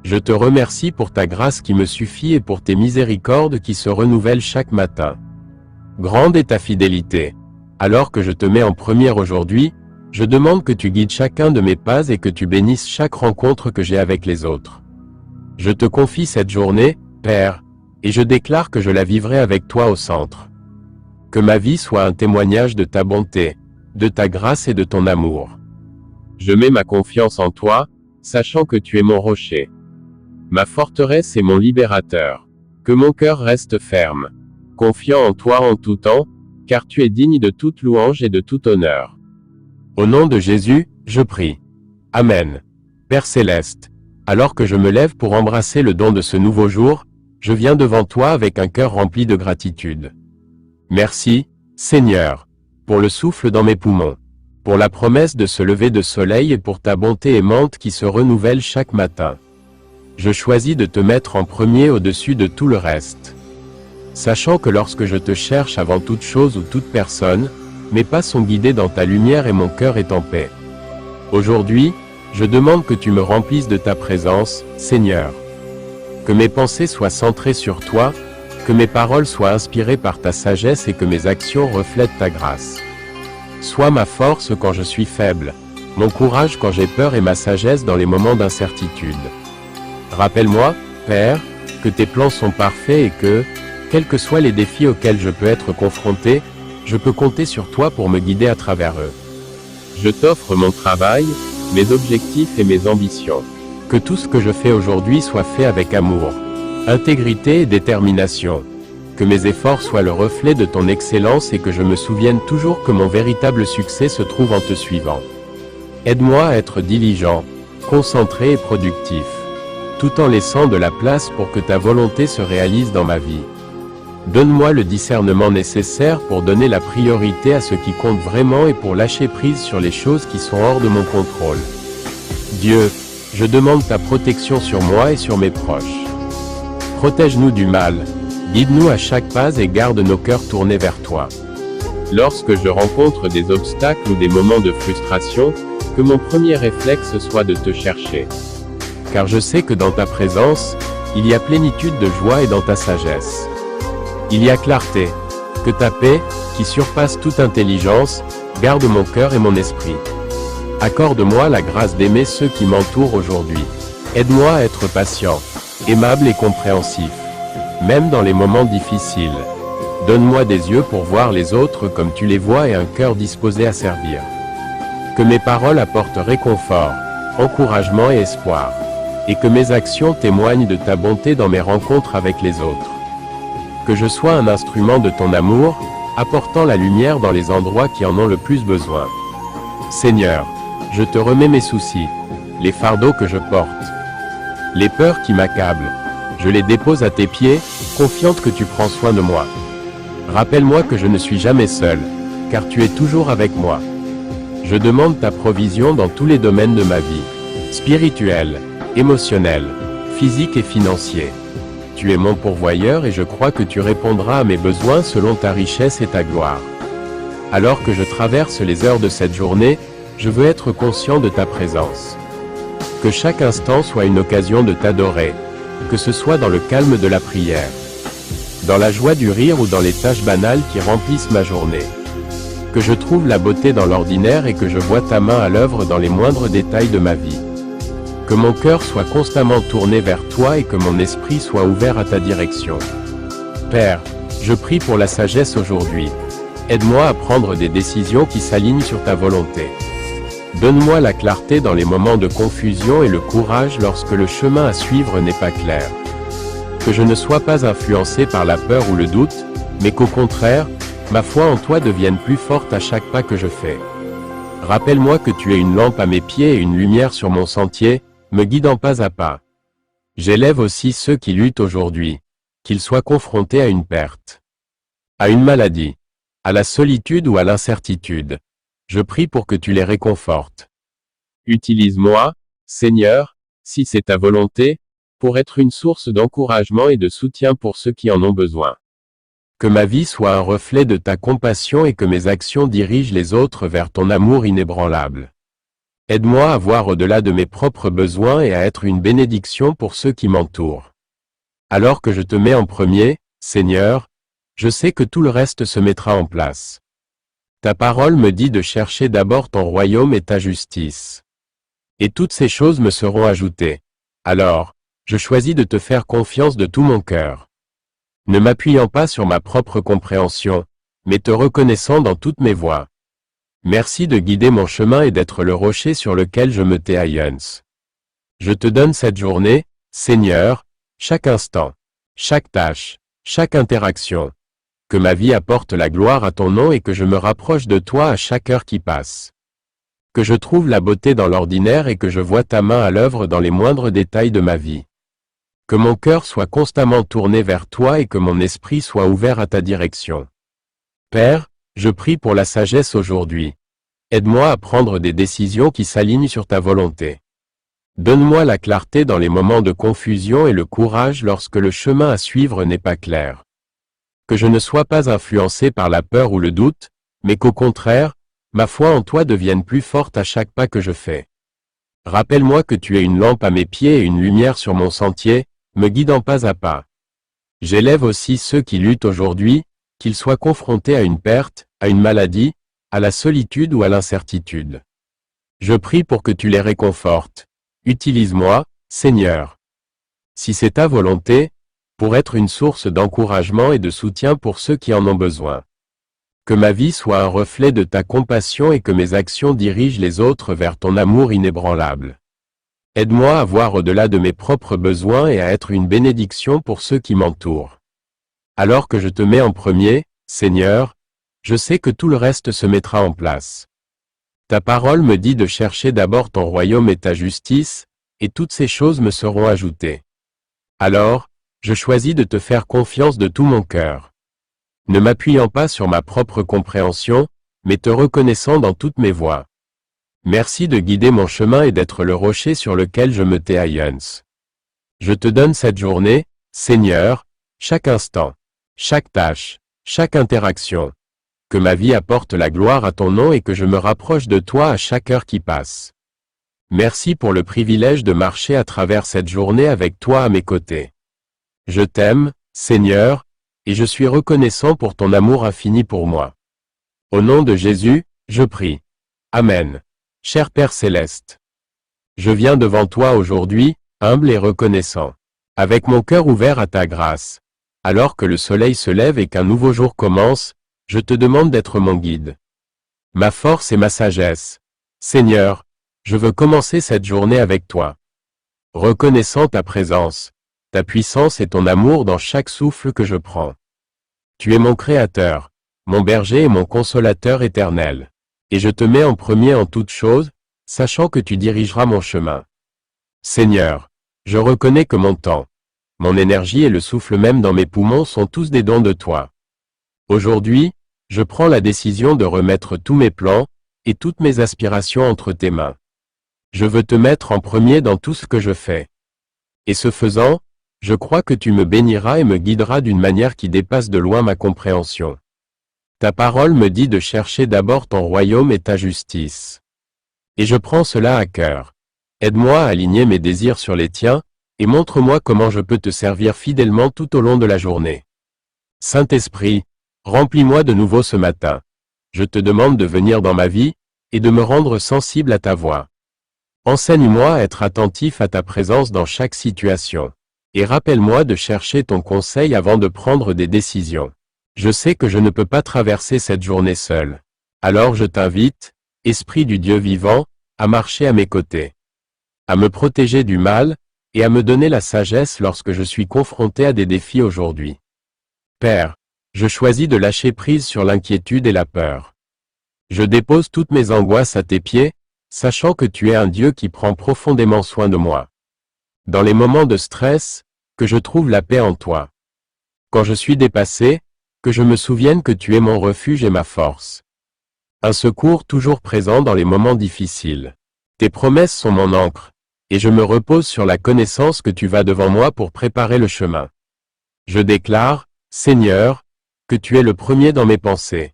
Speaker 1: Je te remercie pour ta grâce qui me suffit et pour tes miséricordes qui se renouvellent chaque matin. Grande est ta fidélité. Alors que je te mets en première aujourd'hui, je demande que tu guides chacun de mes pas et que tu bénisses chaque rencontre que j'ai avec les autres. Je te confie cette journée, Père, et je déclare que je la vivrai avec toi au centre. Que ma vie soit un témoignage de ta bonté, de ta grâce et de ton amour.
Speaker 2: Je mets ma confiance en toi, sachant que tu es mon rocher. Ma forteresse et mon libérateur. Que mon cœur reste ferme, confiant en toi en tout temps, car tu es digne de toute louange et de tout honneur.
Speaker 1: Au nom de Jésus, je prie. Amen. Père Céleste, alors que je me lève pour embrasser le don de ce nouveau jour, je viens devant toi avec un cœur rempli de gratitude. Merci, Seigneur, pour le souffle dans mes poumons, pour la promesse de ce lever de soleil et pour ta bonté aimante qui se renouvelle chaque matin. Je choisis de te mettre en premier au-dessus de tout le reste. Sachant que lorsque je te cherche avant toute chose ou toute personne, mes pas sont guidés dans ta lumière et mon cœur est en paix. Aujourd'hui, je demande que tu me remplisses de ta présence, Seigneur. Que mes pensées soient centrées sur toi, que mes paroles soient inspirées par ta sagesse et que mes actions reflètent ta grâce. Sois ma force quand je suis faible, mon courage quand j'ai peur et ma sagesse dans les moments d'incertitude. Rappelle-moi, Père, que tes plans sont parfaits et que, quels que soient les défis auxquels je peux être confronté, je peux compter sur toi pour me guider à travers eux.
Speaker 2: Je t'offre mon travail, mes objectifs et mes ambitions.
Speaker 1: Que tout ce que je fais aujourd'hui soit fait avec amour, intégrité et détermination. Que mes efforts soient le reflet de ton excellence et que je me souvienne toujours que mon véritable succès se trouve en te suivant. Aide-moi à être diligent, concentré et productif, tout en laissant de la place pour que ta volonté se réalise dans ma vie. Donne-moi le discernement nécessaire pour donner la priorité à ce qui compte vraiment et pour lâcher prise sur les choses qui sont hors de mon contrôle. Dieu, je demande ta protection sur moi et sur mes proches. Protège-nous du mal, guide-nous à chaque pas et garde nos cœurs tournés vers toi.
Speaker 2: Lorsque je rencontre des obstacles ou des moments de frustration, que mon premier réflexe soit de te chercher.
Speaker 1: Car je sais que dans ta présence, il y a plénitude de joie et dans ta sagesse. Il y a clarté. Que ta paix, qui surpasse toute intelligence, garde mon cœur et mon esprit. Accorde-moi la grâce d'aimer ceux qui m'entourent aujourd'hui. Aide-moi à être patient, aimable et compréhensif, même dans les moments difficiles. Donne-moi des yeux pour voir les autres comme tu les vois et un cœur disposé à servir. Que mes paroles apportent réconfort, encouragement et espoir. Et que mes actions témoignent de ta bonté dans mes rencontres avec les autres. Que je sois un instrument de ton amour, apportant la lumière dans les endroits qui en ont le plus besoin. Seigneur, je te remets mes soucis, les fardeaux que je porte, les peurs qui m'accablent. Je les dépose à tes pieds, confiante que tu prends soin de moi. Rappelle-moi que je ne suis jamais seul, car tu es toujours avec moi. Je demande ta provision dans tous les domaines de ma vie, spirituel, émotionnel, physique et financier. Tu es mon pourvoyeur et je crois que tu répondras à mes besoins selon ta richesse et ta gloire. Alors que je traverse les heures de cette journée, je veux être conscient de ta présence. Que chaque instant soit une occasion de t'adorer, que ce soit dans le calme de la prière, dans la joie du rire ou dans les tâches banales qui remplissent ma journée. Que je trouve la beauté dans l'ordinaire et que je vois ta main à l'œuvre dans les moindres détails de ma vie. Que mon cœur soit constamment tourné vers toi et que mon esprit soit ouvert à ta direction. Père, je prie pour la sagesse aujourd'hui. Aide-moi à prendre des décisions qui s'alignent sur ta volonté. Donne-moi la clarté dans les moments de confusion et le courage lorsque le chemin à suivre n'est pas clair. Que je ne sois pas influencé par la peur ou le doute, mais qu'au contraire, ma foi en toi devienne plus forte à chaque pas que je fais. Rappelle-moi que tu es une lampe à mes pieds et une lumière sur mon sentier, me guidant pas à pas. J'élève aussi ceux qui luttent aujourd'hui, qu'ils soient confrontés à une perte, à une maladie, à la solitude ou à l'incertitude. Je prie pour que tu les réconfortes.
Speaker 2: Utilise-moi, Seigneur, si c'est ta volonté, pour être une source d'encouragement et de soutien pour ceux qui en ont besoin.
Speaker 1: Que ma vie soit un reflet de ta compassion et que mes actions dirigent les autres vers ton amour inébranlable. Aide-moi à voir au-delà de mes propres besoins et à être une bénédiction pour ceux qui m'entourent. Alors que je te mets en premier, Seigneur, je sais que tout le reste se mettra en place. Ta parole me dit de chercher d'abord ton royaume et ta justice. Et toutes ces choses me seront ajoutées. Alors, je choisis de te faire confiance de tout mon cœur. Ne m'appuyant pas sur ma propre compréhension, mais te reconnaissant dans toutes mes voies. Merci de guider mon chemin et d'être le rocher sur lequel je me tais à Yuns. Je te donne cette journée, Seigneur, chaque instant, chaque tâche, chaque interaction. Que ma vie apporte la gloire à ton nom et que je me rapproche de toi à chaque heure qui passe. Que je trouve la beauté dans l'ordinaire et que je vois ta main à l'œuvre dans les moindres détails de ma vie. Que mon cœur soit constamment tourné vers toi et que mon esprit soit ouvert à ta direction. Père, je prie pour la sagesse aujourd'hui. Aide-moi à prendre des décisions qui s'alignent sur ta volonté. Donne-moi la clarté dans les moments de confusion et le courage lorsque le chemin à suivre n'est pas clair. Que je ne sois pas influencé par la peur ou le doute, mais qu'au contraire, ma foi en toi devienne plus forte à chaque pas que je fais. Rappelle-moi que tu es une lampe à mes pieds et une lumière sur mon sentier, me guidant pas à pas. J'élève aussi ceux qui luttent aujourd'hui, qu'ils soient confrontés à une perte, à une maladie, à la solitude ou à l'incertitude. Je prie pour que tu les réconfortes. Utilise-moi, Seigneur. Si c'est ta volonté, pour être une source d'encouragement et de soutien pour ceux qui en ont besoin. Que ma vie soit un reflet de ta compassion et que mes actions dirigent les autres vers ton amour inébranlable. Aide-moi à voir au-delà de mes propres besoins et à être une bénédiction pour ceux qui m'entourent. Alors que je te mets en premier, Seigneur, je sais que tout le reste se mettra en place. Ta parole me dit de chercher d'abord ton royaume et ta justice, et toutes ces choses me seront ajoutées. Alors, je choisis de te faire confiance de tout mon cœur. Ne m'appuyant pas sur ma propre compréhension, mais te reconnaissant dans toutes mes voies. Merci de guider mon chemin et d'être le rocher sur lequel je me tais. Je te donne cette journée, Seigneur, chaque instant, chaque tâche, chaque interaction. Que ma vie apporte la gloire à ton nom et que je me rapproche de toi à chaque heure qui passe. Merci pour le privilège de marcher à travers cette journée avec toi à mes côtés. Je t'aime, Seigneur, et je suis reconnaissant pour ton amour infini pour moi. Au nom de Jésus, je prie. Amen. Cher Père Céleste. Je viens devant toi aujourd'hui, humble et reconnaissant. Avec mon cœur ouvert à ta grâce. Alors que le soleil se lève et qu'un nouveau jour commence, je te demande d'être mon guide. Ma force et ma sagesse. Seigneur, je veux commencer cette journée avec toi. Reconnaissant ta présence, ta puissance et ton amour dans chaque souffle que je prends. Tu es mon Créateur, mon berger et mon consolateur éternel. Et je te mets en premier en toutes choses, sachant que tu dirigeras mon chemin. Seigneur, je reconnais que mon temps, mon énergie et le souffle même dans mes poumons sont tous des dons de toi. Aujourd'hui, je prends la décision de remettre tous mes plans et toutes mes aspirations entre tes mains. Je veux te mettre en premier dans tout ce que je fais. Et ce faisant, je crois que tu me béniras et me guideras d'une manière qui dépasse de loin ma compréhension. Ta parole me dit de chercher d'abord ton royaume et ta justice. Et je prends cela à cœur. Aide-moi à aligner mes désirs sur les tiens, et montre-moi comment je peux te servir fidèlement tout au long de la journée. Saint-Esprit, remplis-moi de nouveau ce matin. Je te demande de venir dans ma vie, et de me rendre sensible à ta voix. Enseigne-moi à être attentif à ta présence dans chaque situation. Et rappelle-moi de chercher ton conseil avant de prendre des décisions. Je sais que je ne peux pas traverser cette journée seul. Alors je t'invite, Esprit du Dieu vivant, à marcher à mes côtés. À me protéger du mal, et à me donner la sagesse lorsque je suis confronté à des défis aujourd'hui. Père, je choisis de lâcher prise sur l'inquiétude et la peur. Je dépose toutes mes angoisses à tes pieds, sachant que tu es un Dieu qui prend profondément soin de moi. Dans les moments de stress, que je trouve la paix en toi. Quand je suis dépassé, que je me souvienne que tu es mon refuge et ma force. Un secours toujours présent dans les moments difficiles. Tes promesses sont mon encre, et je me repose sur la connaissance que tu vas devant moi pour préparer le chemin. Je déclare, Seigneur, que tu es le premier dans mes pensées.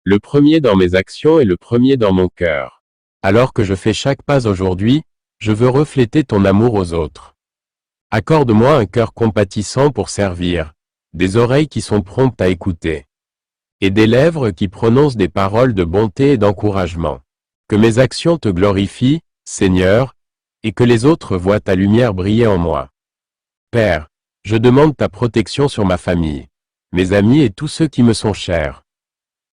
Speaker 1: Le premier dans mes actions et le premier dans mon cœur. Alors que je fais chaque pas aujourd'hui, je veux refléter ton amour aux autres. Accorde-moi un cœur compatissant pour servir, des oreilles qui sont promptes à écouter, et des lèvres qui prononcent des paroles de bonté et d'encouragement. Que mes actions te glorifient, Seigneur, et que les autres voient ta lumière briller en moi. Père, je demande ta protection sur ma famille, mes amis et tous ceux qui me sont chers.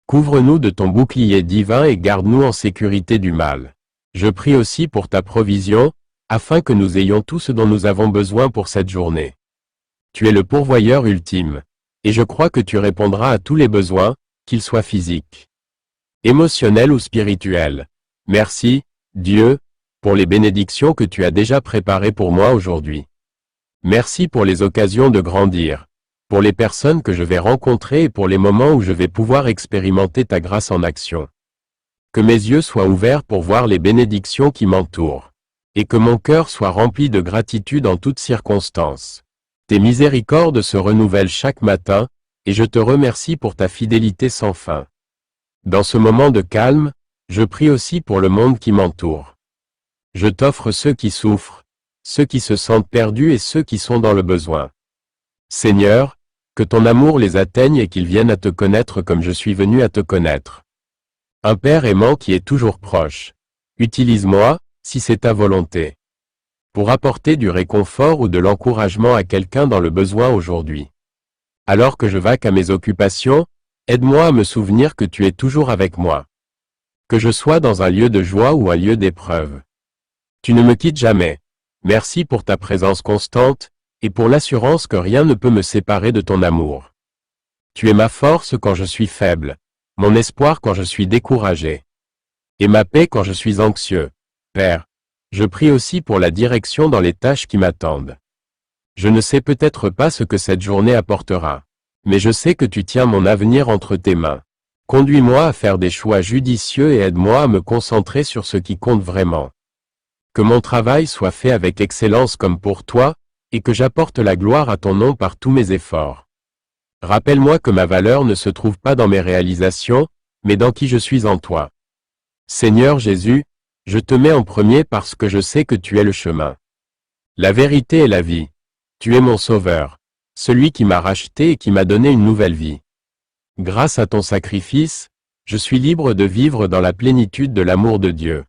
Speaker 1: Couvre-nous de ton bouclier divin et garde-nous en sécurité du mal. Je prie aussi pour ta provision, afin que nous ayons tout ce dont nous avons besoin pour cette journée. Tu es le pourvoyeur ultime, et je crois que tu répondras à tous les besoins, qu'ils soient physiques, émotionnels ou spirituels. Merci, Dieu, pour les bénédictions que tu as déjà préparées pour moi aujourd'hui. Merci pour les occasions de grandir, pour les personnes que je vais rencontrer et pour les moments où je vais pouvoir expérimenter ta grâce en action. Que mes yeux soient ouverts pour voir les bénédictions qui m'entourent, et que mon cœur soit rempli de gratitude en toutes circonstances. Tes miséricordes se renouvellent chaque matin, et je te remercie pour ta fidélité sans fin. Dans ce moment de calme, je prie aussi pour le monde qui m'entoure. Je t'offre ceux qui souffrent, ceux qui se sentent perdus et ceux qui sont dans le besoin. Seigneur, que ton amour les atteigne et qu'ils viennent à te connaître comme je suis venu à te connaître. Un Père aimant qui est toujours proche. Utilise-moi, si c'est ta volonté, pour apporter du réconfort ou de l'encouragement à quelqu'un dans le besoin aujourd'hui. Alors que je vaque à mes occupations, aide-moi à me souvenir que tu es toujours avec moi. Que je sois dans un lieu de joie ou un lieu d'épreuve. Tu ne me quittes jamais. Merci pour ta présence constante, et pour l'assurance que rien ne peut me séparer de ton amour. Tu es ma force quand je suis faible, mon espoir quand je suis découragé, et ma paix quand je suis anxieux. Père, je prie aussi pour la direction dans les tâches qui m'attendent. Je ne sais peut-être pas ce que cette journée apportera, mais je sais que tu tiens mon avenir entre tes mains. Conduis-moi à faire des choix judicieux et aide-moi à me concentrer sur ce qui compte vraiment. Que mon travail soit fait avec excellence comme pour toi, et que j'apporte la gloire à ton nom par tous mes efforts. Rappelle-moi que ma valeur ne se trouve pas dans mes réalisations, mais dans qui je suis en toi. Seigneur Jésus, je te mets en premier parce que je sais que tu es le chemin. La vérité et la vie. Tu es mon sauveur, celui qui m'a racheté et qui m'a donné une nouvelle vie. Grâce à ton sacrifice, je suis libre de vivre dans la plénitude de l'amour de Dieu.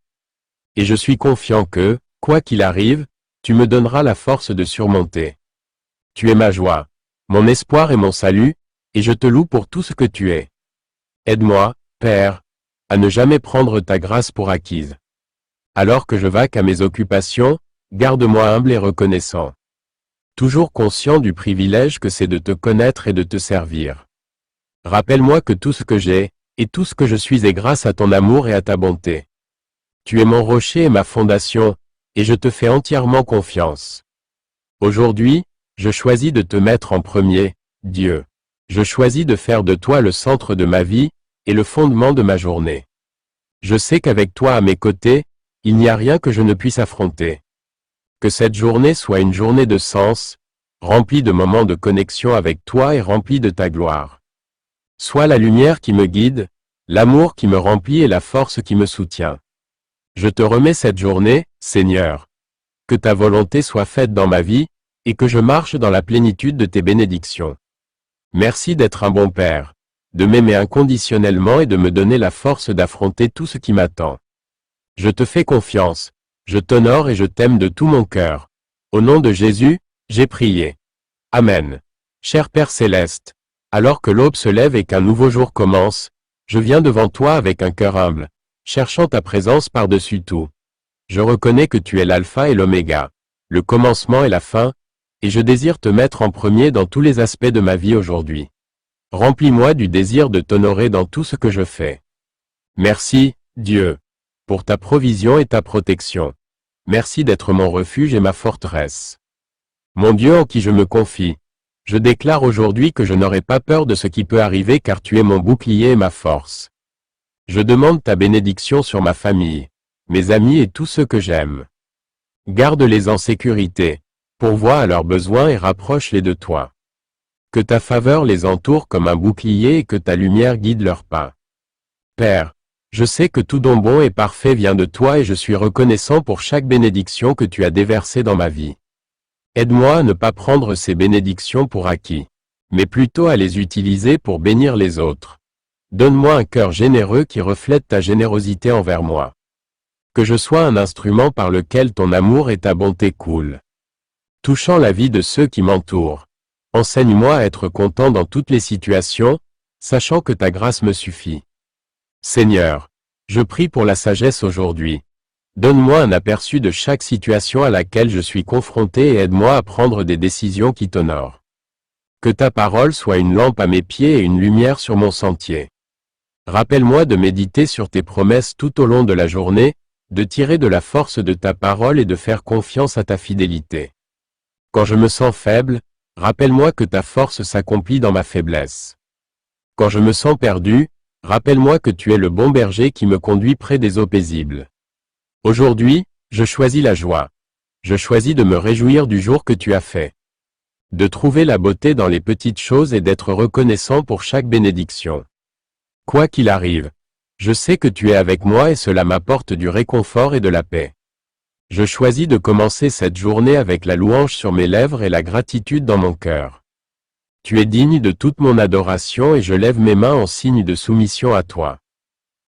Speaker 1: Et je suis confiant que, quoi qu'il arrive, tu me donneras la force de surmonter. Tu es ma joie, mon espoir et mon salut, et je te loue pour tout ce que tu es. Aide-moi, Père, à ne jamais prendre ta grâce pour acquise. Alors que je vaque à mes occupations, garde-moi humble et reconnaissant. Toujours conscient du privilège que c'est de te connaître et de te servir. Rappelle-moi que tout ce que j'ai, et tout ce que je suis est grâce à ton amour et à ta bonté. Tu es mon rocher et ma fondation, et je te fais entièrement confiance. Aujourd'hui, je choisis de te mettre en premier, Dieu. Je choisis de faire de toi le centre de ma vie, et le fondement de ma journée. Je sais qu'avec toi à mes côtés, il n'y a rien que je ne puisse affronter. Que cette journée soit une journée de sens, remplie de moments de connexion avec toi et remplie de ta gloire. Sois la lumière qui me guide, l'amour qui me remplit et la force qui me soutient. Je te remets cette journée, Seigneur. Que ta volonté soit faite dans ma vie, et que je marche dans la plénitude de tes bénédictions. Merci d'être un bon Père, de m'aimer inconditionnellement et de me donner la force d'affronter tout ce qui m'attend. Je te fais confiance, je t'honore et je t'aime de tout mon cœur. Au nom de Jésus, j'ai prié. Amen. Cher Père Céleste, alors que l'aube se lève et qu'un nouveau jour commence, je viens devant toi avec un cœur humble, cherchant ta présence par-dessus tout. Je reconnais que tu es l'alpha et l'oméga, le commencement et la fin, et je désire te mettre en premier dans tous les aspects de ma vie aujourd'hui. Remplis-moi du désir de t'honorer dans tout ce que je fais. Merci, Dieu, pour ta provision et ta protection. Merci d'être mon refuge et ma forteresse. Mon Dieu en qui je me confie, je déclare aujourd'hui que je n'aurai pas peur de ce qui peut arriver car tu es mon bouclier et ma force. Je demande ta bénédiction sur ma famille, mes amis et tous ceux que j'aime. Garde-les en sécurité, pourvois à leurs besoins et rapproche-les de toi. Que ta faveur les entoure comme un bouclier et que ta lumière guide leurs pas. Père, je sais que tout don bon et parfait vient de toi et je suis reconnaissant pour chaque bénédiction que tu as déversée dans ma vie. Aide-moi à ne pas prendre ces bénédictions pour acquis, mais plutôt à les utiliser pour bénir les autres. Donne-moi un cœur généreux qui reflète ta générosité envers moi. Que je sois un instrument par lequel ton amour et ta bonté coulent. Touchant la vie de ceux qui m'entourent. Enseigne-moi à être content dans toutes les situations, sachant que ta grâce me suffit. Seigneur, je prie pour la sagesse aujourd'hui. Donne-moi un aperçu de chaque situation à laquelle je suis confronté et aide-moi à prendre des décisions qui t'honorent. Que ta parole soit une lampe à mes pieds et une lumière sur mon sentier. Rappelle-moi de méditer sur tes promesses tout au long de la journée, de tirer de la force de ta parole et de faire confiance à ta fidélité. Quand je me sens faible, rappelle-moi que ta force s'accomplit dans ma faiblesse. Quand je me sens perdu, rappelle-moi que tu es le bon berger qui me conduit près des eaux paisibles. Aujourd'hui, je choisis la joie. Je choisis de me réjouir du jour que tu as fait. De trouver la beauté dans les petites choses et d'être reconnaissant pour chaque bénédiction. Quoi qu'il arrive, je sais que tu es avec moi et cela m'apporte du réconfort et de la paix. Je choisis de commencer cette journée avec la louange sur mes lèvres et la gratitude dans mon cœur. Tu es digne de toute mon adoration et je lève mes mains en signe de soumission à toi.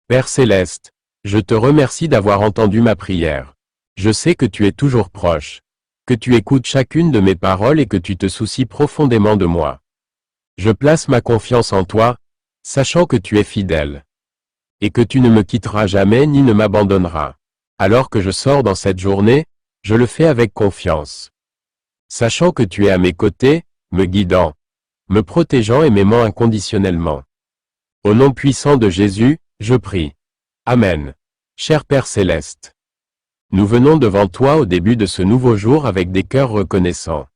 Speaker 1: Père céleste, je te remercie d'avoir entendu ma prière. Je sais que tu es toujours proche, que tu écoutes chacune de mes paroles et que tu te soucies profondément de moi. Je place ma confiance en toi, sachant que tu es fidèle, et que tu ne me quitteras jamais ni ne m'abandonneras. Alors que je sors dans cette journée, je le fais avec confiance, sachant que tu es à mes côtés, me guidant, me protégeant et m'aimant inconditionnellement. Au nom puissant de Jésus, je prie. Amen. Cher Père céleste, nous venons devant toi au début de ce nouveau jour avec des cœurs reconnaissants.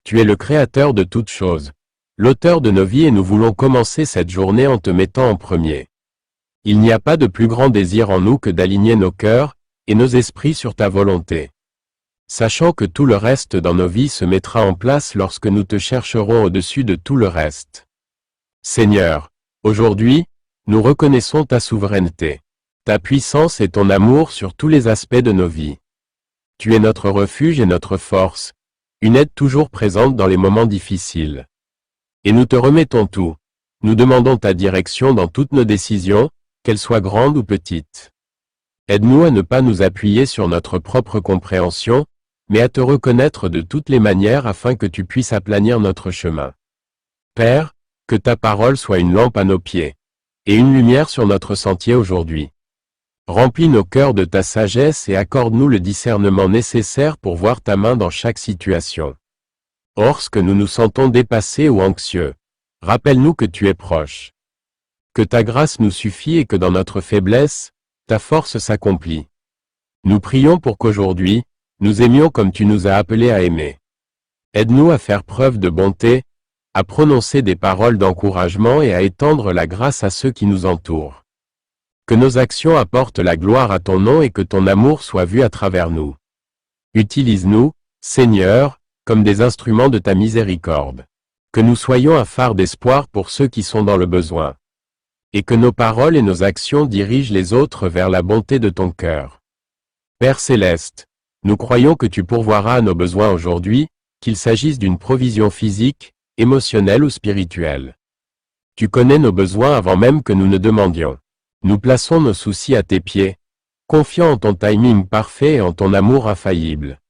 Speaker 1: Tu es le Créateur de toutes choses, l'auteur de nos vies et nous voulons commencer cette journée en te mettant en premier. Il n'y a pas de plus grand désir en nous que d'aligner nos cœurs et nos esprits sur ta volonté. Sachant que tout le reste dans nos vies se mettra en place lorsque nous te chercherons au-dessus de tout le reste. Seigneur, aujourd'hui, nous reconnaissons ta souveraineté, ta puissance et ton amour sur tous les aspects de nos vies. Tu es notre refuge et notre force, une aide toujours présente dans les moments difficiles. Et nous te remettons tout. Nous demandons ta direction dans toutes nos décisions, qu'elles soient grandes ou petites. Aide-nous à ne pas nous appuyer sur notre propre compréhension, mais à te reconnaître de toutes les manières afin que tu puisses aplanir notre chemin. Père, que ta parole soit une lampe à nos pieds, et une lumière sur notre sentier aujourd'hui. Remplis nos cœurs de ta sagesse et accorde-nous le discernement nécessaire pour voir ta main dans chaque situation. Lorsque nous nous sentons dépassés ou anxieux, rappelle-nous que tu es proche. Que ta grâce nous suffit et que dans notre faiblesse, ta force s'accomplit. Nous prions pour qu'aujourd'hui, nous aimions comme tu nous as appelés à aimer. Aide-nous à faire preuve de bonté, à prononcer des paroles d'encouragement et à étendre la grâce à ceux qui nous entourent. Que nos actions apportent la gloire à ton nom et que ton amour soit vu à travers nous. Utilise-nous, Seigneur, comme des instruments de ta miséricorde. Que nous soyons un phare d'espoir pour ceux qui sont dans le besoin. Et que nos paroles et nos actions dirigent les autres vers la bonté de ton cœur. Père céleste, nous croyons que tu pourvoiras à nos besoins aujourd'hui, qu'il s'agisse d'une provision physique, émotionnelle ou spirituelle. Tu connais nos besoins avant même que nous ne demandions. Nous plaçons nos soucis à tes pieds, confiants en ton timing parfait et en ton amour infaillible.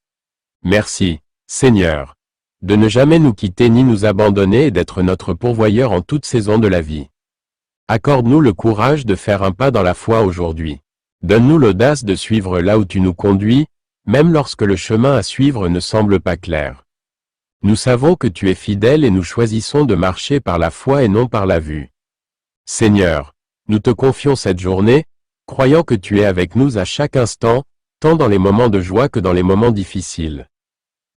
Speaker 1: Merci, Seigneur, de ne jamais nous quitter ni nous abandonner et d'être notre pourvoyeur en toute saison de la vie. Accorde-nous le courage de faire un pas dans la foi aujourd'hui. Donne-nous l'audace de suivre là où tu nous conduis, même lorsque le chemin à suivre ne semble pas clair. Nous savons que tu es fidèle et nous choisissons de marcher par la foi et non par la vue. Seigneur, nous te confions cette journée, croyant que tu es avec nous à chaque instant, tant dans les moments de joie que dans les moments difficiles.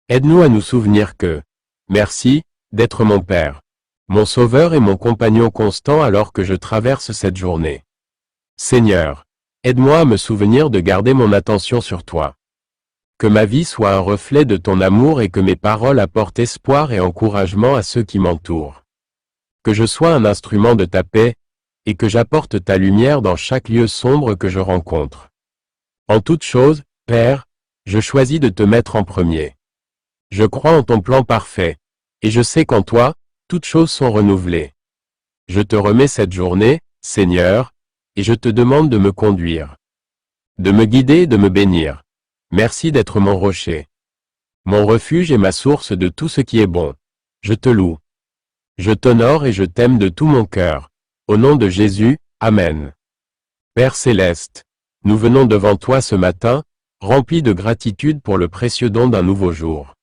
Speaker 1: Aide-nous à nous souvenir que, merci, d'être mon Père, mon Sauveur et mon compagnon constant alors que je traverse cette journée. Seigneur, aide-moi à me souvenir de garder mon attention sur toi. Que ma vie soit un reflet de ton amour et que mes paroles apportent espoir et encouragement à ceux qui m'entourent. Que je sois un instrument de ta paix, et que j'apporte ta lumière dans chaque lieu sombre que je rencontre. En toute chose, Père, je choisis de te mettre en premier. Je crois en ton plan parfait, et je sais qu'en toi, toutes choses sont renouvelées. Je te remets cette journée, Seigneur, et je te demande de me conduire, de me guider et de me bénir. Merci d'être mon rocher, mon refuge et ma source de tout ce qui est bon. Je te loue. Je t'honore et je t'aime de tout mon cœur. Au nom de Jésus, Amen. Père céleste, nous venons devant toi ce matin, remplis de gratitude pour le précieux don d'un nouveau jour.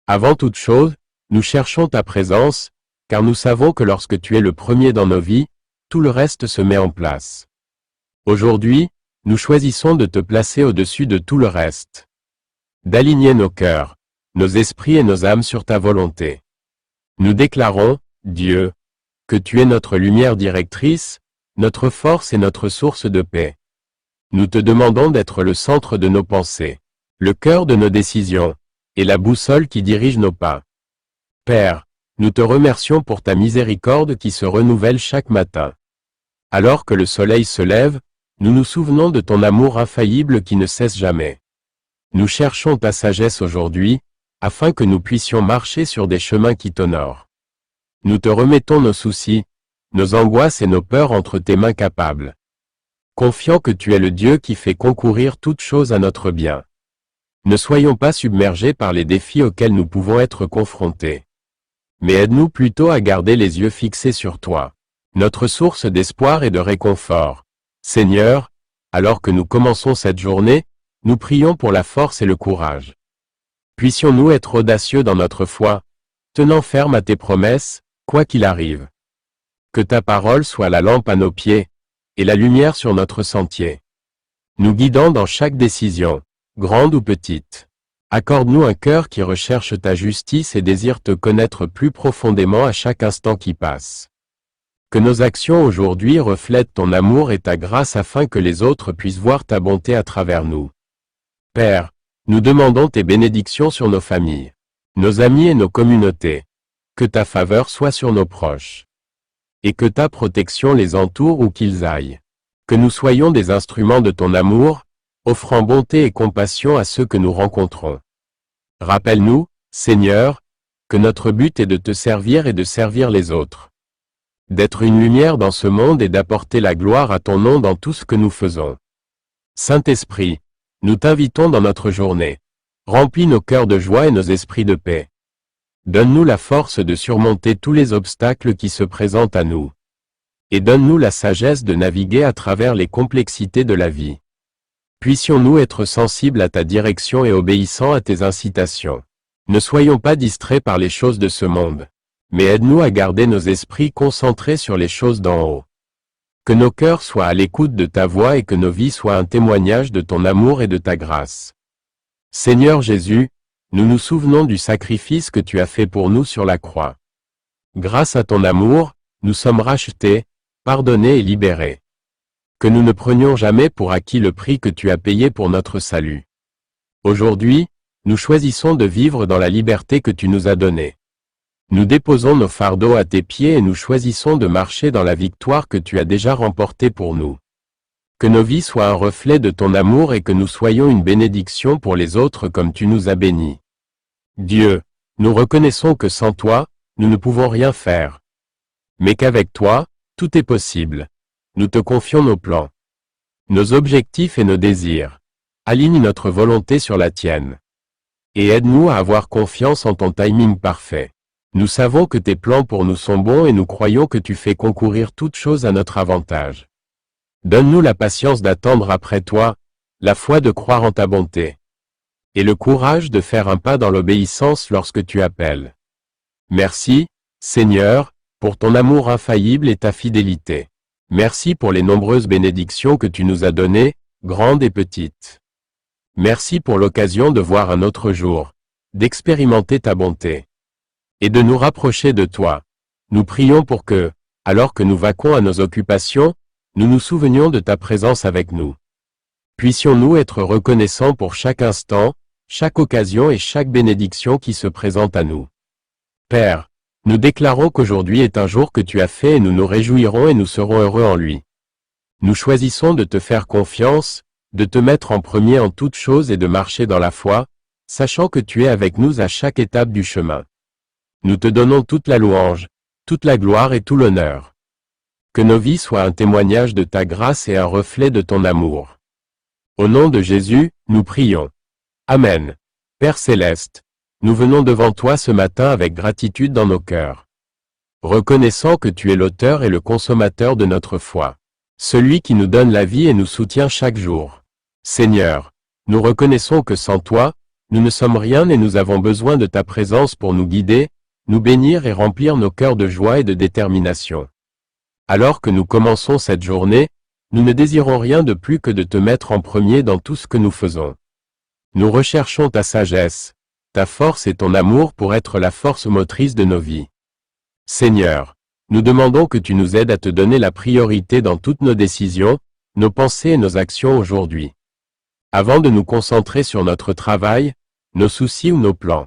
Speaker 1: Avant toute chose, nous cherchons ta présence, car nous savons que lorsque tu es le premier dans nos vies, tout le reste se met en place. Aujourd'hui, nous choisissons de te placer au-dessus de tout le reste. D'aligner nos cœurs, nos esprits et nos âmes sur ta volonté. Nous déclarons, Dieu, que tu es notre lumière directrice, notre force et notre source de paix. Nous te demandons d'être le centre de nos pensées, le cœur de nos décisions, et la boussole qui dirige nos pas. Père, nous te remercions pour ta miséricorde qui se renouvelle chaque matin. Alors que le soleil se lève, nous nous souvenons de ton amour infaillible qui ne cesse jamais. Nous cherchons ta sagesse aujourd'hui, afin que nous puissions marcher sur des chemins qui t'honorent. Nous te remettons nos soucis, nos angoisses et nos peurs entre tes mains capables. confiant que tu es le Dieu qui fait concourir toutes choses à notre bien. Ne soyons pas submergés par les défis auxquels nous pouvons être confrontés. Mais aide-nous plutôt à garder les yeux fixés sur toi, notre source d'espoir et de réconfort. Seigneur, alors que nous commençons cette journée, nous prions pour la force et le courage. Puissions-nous être audacieux dans notre foi, tenant ferme à tes promesses, quoi qu'il arrive. Que ta parole soit la lampe à nos pieds, et la lumière sur notre sentier. Nous guidant dans chaque décision, grande ou petite. Accorde-nous un cœur qui recherche ta justice et désire te connaître plus profondément à chaque instant qui passe. Que nos actions aujourd'hui reflètent ton amour et ta grâce afin que les autres puissent voir ta bonté à travers nous. Père, nous demandons tes bénédictions sur nos familles, nos amis et nos communautés. Que ta faveur soit sur nos proches. Et que ta protection les entoure où qu'ils aillent. Que nous soyons des instruments de ton amour, offrant bonté et compassion à ceux que nous rencontrons. Rappelle-nous, Seigneur, que notre but est de te servir et de servir les autres. D'être une lumière dans ce monde et d'apporter la gloire à ton nom dans tout ce que nous faisons. Saint-Esprit, nous t'invitons dans notre journée. Remplis nos cœurs de joie et nos esprits de paix. Donne-nous la force de surmonter tous les obstacles qui se présentent à nous. Et donne-nous la sagesse de naviguer à travers les complexités de la vie. Puissions-nous être sensibles à ta direction et obéissants à tes incitations. Ne soyons pas distraits par les choses de ce monde. Mais aide-nous à garder nos esprits concentrés sur les choses d'en haut. Que nos cœurs soient à l'écoute de ta voix et que nos vies soient un témoignage de ton amour et de ta grâce. Seigneur Jésus, nous nous souvenons du sacrifice que tu as fait pour nous sur la croix. Grâce à ton amour, nous sommes rachetés, pardonnés et libérés. Que nous ne prenions jamais pour acquis le prix que tu as payé pour notre salut. Aujourd'hui, nous choisissons de vivre dans la liberté que tu nous as donnée. Nous déposons nos fardeaux à tes pieds et nous choisissons de marcher dans la victoire que tu as déjà remportée pour nous. Que nos vies soient un reflet de ton amour et que nous soyons une bénédiction pour les autres comme tu nous as bénis. Dieu, nous reconnaissons que sans toi, nous ne pouvons rien faire. Mais qu'avec toi, tout est possible. Nous te confions nos plans, nos objectifs et nos désirs. Aligne notre volonté sur la tienne. Et aide-nous à avoir confiance en ton timing parfait. Nous savons que tes plans pour nous sont bons et nous croyons que tu fais concourir toutes choses à notre avantage. Donne-nous la patience d'attendre après toi, la foi de croire en ta bonté. Et le courage de faire un pas dans l'obéissance lorsque tu appelles. Merci, Seigneur, pour ton amour infaillible et ta fidélité. Merci pour les nombreuses bénédictions que tu nous as données, grandes et petites. Merci pour l'occasion de voir un autre jour, d'expérimenter ta bonté. Et de nous rapprocher de toi. Nous prions pour que, alors que nous vaquons à nos occupations, nous nous souvenions de ta présence avec nous. Puissions-nous être reconnaissants pour chaque instant, chaque occasion et chaque bénédiction qui se présente à nous. Père, nous déclarons qu'aujourd'hui est un jour que tu as fait et nous nous réjouirons et nous serons heureux en lui. Nous choisissons de te faire confiance, de te mettre en premier en toutes choses et de marcher dans la foi, sachant que tu es avec nous à chaque étape du chemin. Nous te donnons toute la louange, toute la gloire et tout l'honneur. Que nos vies soient un témoignage de ta grâce et un reflet de ton amour. Au nom de Jésus, nous prions. Amen. Père céleste, nous venons devant toi ce matin avec gratitude dans nos cœurs. Reconnaissant que tu es l'auteur et le consommateur de notre foi. Celui qui nous donne la vie et nous soutient chaque jour. Seigneur, nous reconnaissons que sans toi, nous ne sommes rien et nous avons besoin de ta présence pour nous guider, nous bénir et remplir nos cœurs de joie et de détermination. Alors que nous commençons cette journée, nous ne désirons rien de plus que de te mettre en premier dans tout ce que nous faisons. Nous recherchons ta sagesse, ta force et ton amour pour être la force motrice de nos vies. Seigneur, nous demandons que tu nous aides à te donner la priorité dans toutes nos décisions, nos pensées et nos actions aujourd'hui. Avant de nous concentrer sur notre travail, nos soucis ou nos plans.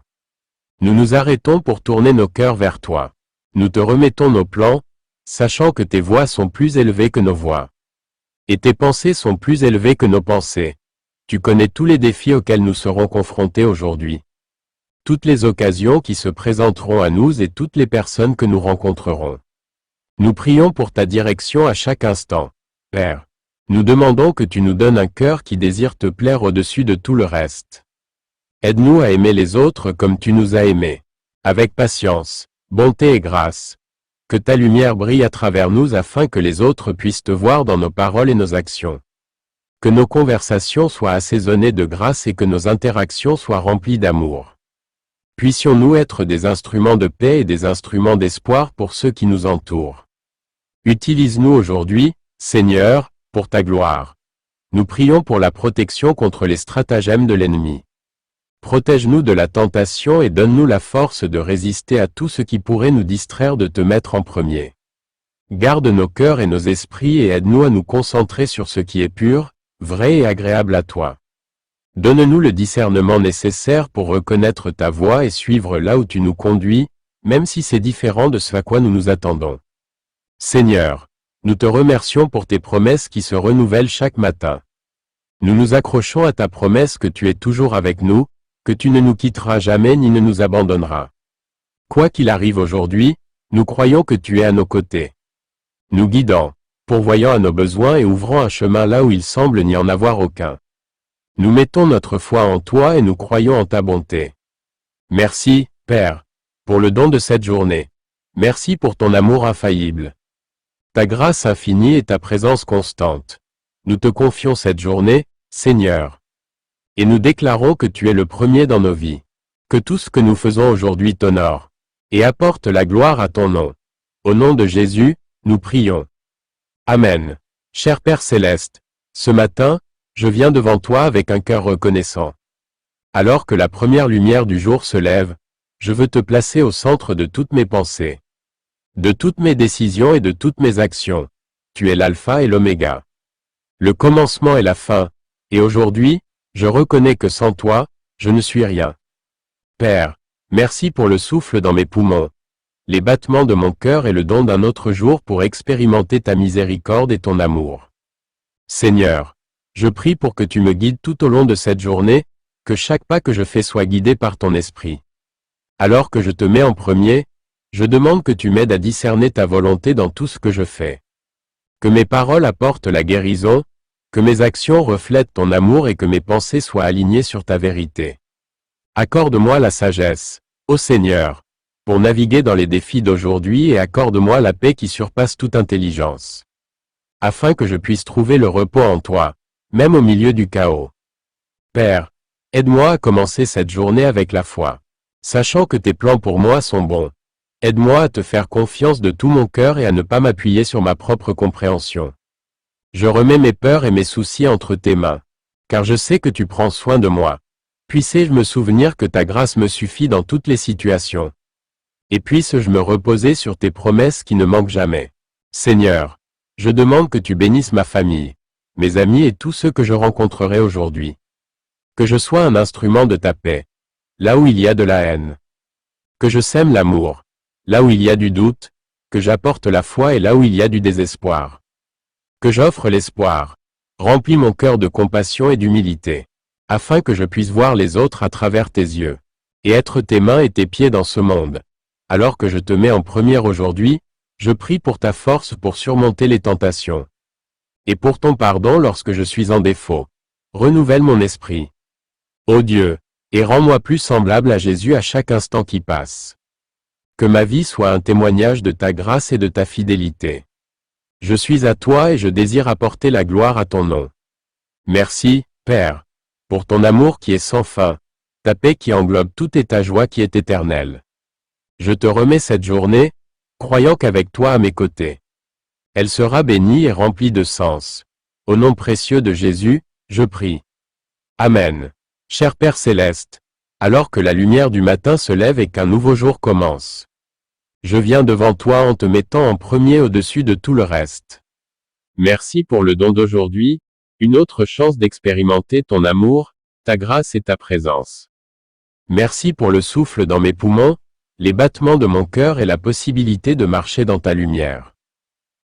Speaker 1: Nous nous arrêtons pour tourner nos cœurs vers toi. Nous te remettons nos plans, sachant que tes voies sont plus élevées que nos voies. Et tes pensées sont plus élevées que nos pensées. Tu connais tous les défis auxquels nous serons confrontés aujourd'hui. Toutes les occasions qui se présenteront à nous et toutes les personnes que nous rencontrerons. Nous prions pour ta direction à chaque instant. Père, Nous demandons que tu nous donnes un cœur qui désire te plaire au-dessus de tout le reste. Aide-nous à aimer les autres comme tu nous as aimés, avec patience, bonté et grâce. Que ta lumière brille à travers nous afin que les autres puissent te voir dans nos paroles et nos actions. Que nos conversations soient assaisonnées de grâce et que nos interactions soient remplies d'amour. Puissions-nous être des instruments de paix et des instruments d'espoir pour ceux qui nous entourent. Utilise-nous aujourd'hui, Seigneur, pour ta gloire. Nous prions pour la protection contre les stratagèmes de l'ennemi. Protège-nous de la tentation et donne-nous la force de résister à tout ce qui pourrait nous distraire de te mettre en premier. Garde nos cœurs et nos esprits et aide-nous à nous concentrer sur ce qui est pur, vrai et agréable à toi. Donne-nous le discernement nécessaire pour reconnaître ta voix et suivre là où tu nous conduis, même si c'est différent de ce à quoi nous nous attendons. Seigneur, nous te remercions pour tes promesses qui se renouvellent chaque matin. Nous nous accrochons à ta promesse que tu es toujours avec nous, que tu ne nous quitteras jamais ni ne nous abandonneras. Quoi qu'il arrive aujourd'hui, nous croyons que tu es à nos côtés. Nous guidant, pourvoyant à nos besoins et ouvrant un chemin là où il semble n'y en avoir aucun. Nous mettons notre foi en toi et nous croyons en ta bonté. Merci, Père, pour le don de cette journée. Merci pour ton amour infaillible. Ta grâce infinie et ta présence constante. Nous te confions cette journée, Seigneur. Et nous déclarons que tu es le premier dans nos vies. Que tout ce que nous faisons aujourd'hui t'honore. Et apporte la gloire à ton nom. Au nom de Jésus, nous prions. Amen. Cher Père Céleste, ce matin, je viens devant toi avec un cœur reconnaissant. Alors que la première lumière du jour se lève, je veux te placer au centre de toutes mes pensées. De toutes mes décisions et de toutes mes actions. Tu es l'alpha et l'oméga. Le commencement et la fin, et aujourd'hui, je reconnais que sans toi, je ne suis rien. Père, merci pour le souffle dans mes poumons, les battements de mon cœur et le don d'un autre jour pour expérimenter ta miséricorde et ton amour. Seigneur, je prie pour que tu me guides tout au long de cette journée, que chaque pas que je fais soit guidé par ton esprit. Alors que je te mets en premier, je demande que tu m'aides à discerner ta volonté dans tout ce que je fais. Que mes paroles apportent la guérison, que mes actions reflètent ton amour et que mes pensées soient alignées sur ta vérité. Accorde-moi la sagesse, ô Seigneur, pour naviguer dans les défis d'aujourd'hui et accorde-moi la paix qui surpasse toute intelligence. Afin que je puisse trouver le repos en toi, même au milieu du chaos. Père, aide-moi à commencer cette journée avec la foi. Sachant que tes plans pour moi sont bons. Aide-moi à te faire confiance de tout mon cœur et à ne pas m'appuyer sur ma propre compréhension. Je remets mes peurs et mes soucis entre tes mains, car je sais que tu prends soin de moi. Puisse-je me souvenir que ta grâce me suffit dans toutes les situations. Et puisse-je me reposer sur tes promesses qui ne manquent jamais. Seigneur, je demande que tu bénisses ma famille, mes amis et tous ceux que je rencontrerai aujourd'hui. Que je sois un instrument de ta paix, là où il y a de la haine. Que je sème l'amour, là où il y a du doute, que j'apporte la foi et là où il y a du désespoir. Que j'offre l'espoir, remplis mon cœur de compassion et d'humilité, afin que je puisse voir les autres à travers tes yeux, et être tes mains et tes pieds dans ce monde. Alors que je te mets en première aujourd'hui, je prie pour ta force pour surmonter les tentations. Et pour ton pardon lorsque je suis en défaut. Renouvelle mon esprit. Ô Dieu, et rends-moi plus semblable à Jésus à chaque instant qui passe. Que ma vie soit un témoignage de ta grâce et de ta fidélité. Je suis à toi et je désire apporter la gloire à ton nom. Merci, Père, pour ton amour qui est sans fin, ta paix qui englobe tout et ta joie qui est éternelle. Je te remets cette journée, croyant qu'avec toi à mes côtés, elle sera bénie et remplie de sens. Au nom précieux de Jésus, je prie. Amen. Cher Père Céleste, alors que la lumière du matin se lève et qu'un nouveau jour commence, je viens devant toi en te mettant en premier au-dessus de tout le reste. Merci pour le don d'aujourd'hui, une autre chance d'expérimenter ton amour, ta grâce et ta présence. Merci pour le souffle dans mes poumons, les battements de mon cœur et la possibilité de marcher dans ta lumière.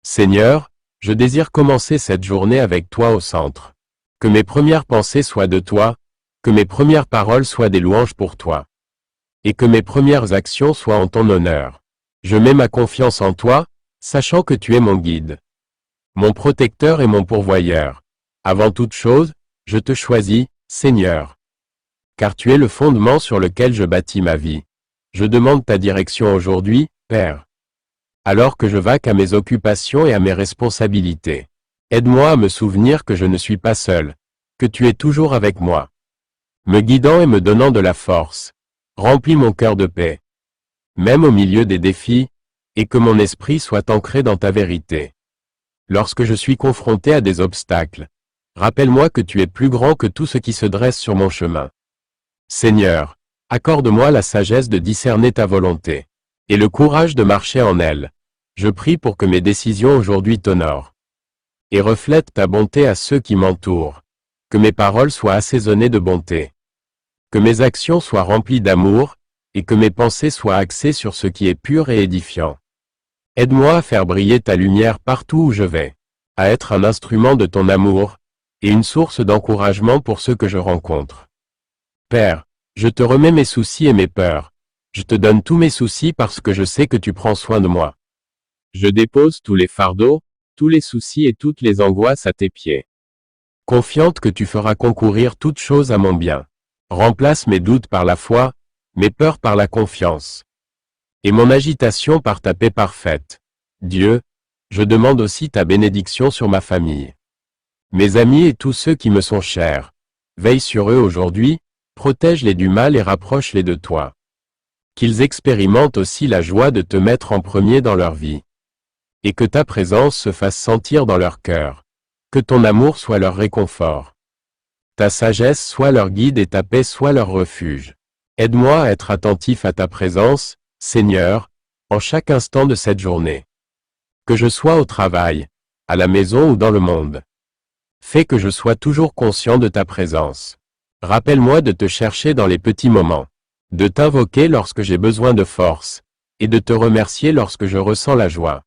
Speaker 1: Seigneur, je désire commencer cette journée avec toi au centre. Que mes premières pensées soient de toi, que mes premières paroles soient des louanges pour toi. Et que mes premières actions soient en ton honneur. Je mets ma confiance en toi, sachant que tu es mon guide. mon protecteur et mon pourvoyeur. Avant toute chose, je te choisis, Seigneur. Car tu es le fondement sur lequel je bâtis ma vie. Je demande ta direction aujourd'hui, Père. Alors que je vaque à mes occupations et à mes responsabilités. Aide-moi à me souvenir que je ne suis pas seul, que tu es toujours avec moi. Me guidant et me donnant de la force. Remplis mon cœur de paix. Même au milieu des défis, et que mon esprit soit ancré dans ta vérité. Lorsque je suis confronté à des obstacles, rappelle-moi que tu es plus grand que tout ce qui se dresse sur mon chemin. Seigneur, accorde-moi la sagesse de discerner ta volonté, et le courage de marcher en elle. Je prie pour que mes décisions aujourd'hui t'honorent, et reflètent ta bonté à ceux qui m'entourent, que mes paroles soient assaisonnées de bonté, que mes actions soient remplies d'amour, et que mes pensées soient axées sur ce qui est pur et édifiant. Aide-moi à faire briller ta lumière partout où je vais, à être un instrument de ton amour, et une source d'encouragement pour ceux que je rencontre. Père, je te remets mes soucis et mes peurs. Je te donne tous mes soucis parce que je sais que tu prends soin de moi.
Speaker 2: Je dépose tous les fardeaux, tous les soucis et toutes les angoisses à tes pieds.
Speaker 1: Confiante que tu feras concourir toutes choses à mon bien. Remplace mes doutes par la foi, mes peurs par la confiance, et mon agitation par ta paix parfaite. Dieu, je demande aussi ta bénédiction sur ma famille. Mes amis et tous ceux qui me sont chers. Veille sur eux aujourd'hui, protège-les du mal et rapproche-les de toi. Qu'ils expérimentent aussi la joie de te mettre en premier dans leur vie. Et que ta présence se fasse sentir dans leur cœur. Que ton amour soit leur réconfort. Ta sagesse soit leur guide et ta paix soit leur refuge. Aide-moi à être attentif à ta présence, Seigneur, en chaque instant de cette journée. Que je sois au travail, à la maison ou dans le monde. Fais que je sois toujours conscient de ta présence. Rappelle-moi de te chercher dans les petits moments, de t'invoquer lorsque j'ai besoin de force, et de te remercier lorsque je ressens la joie.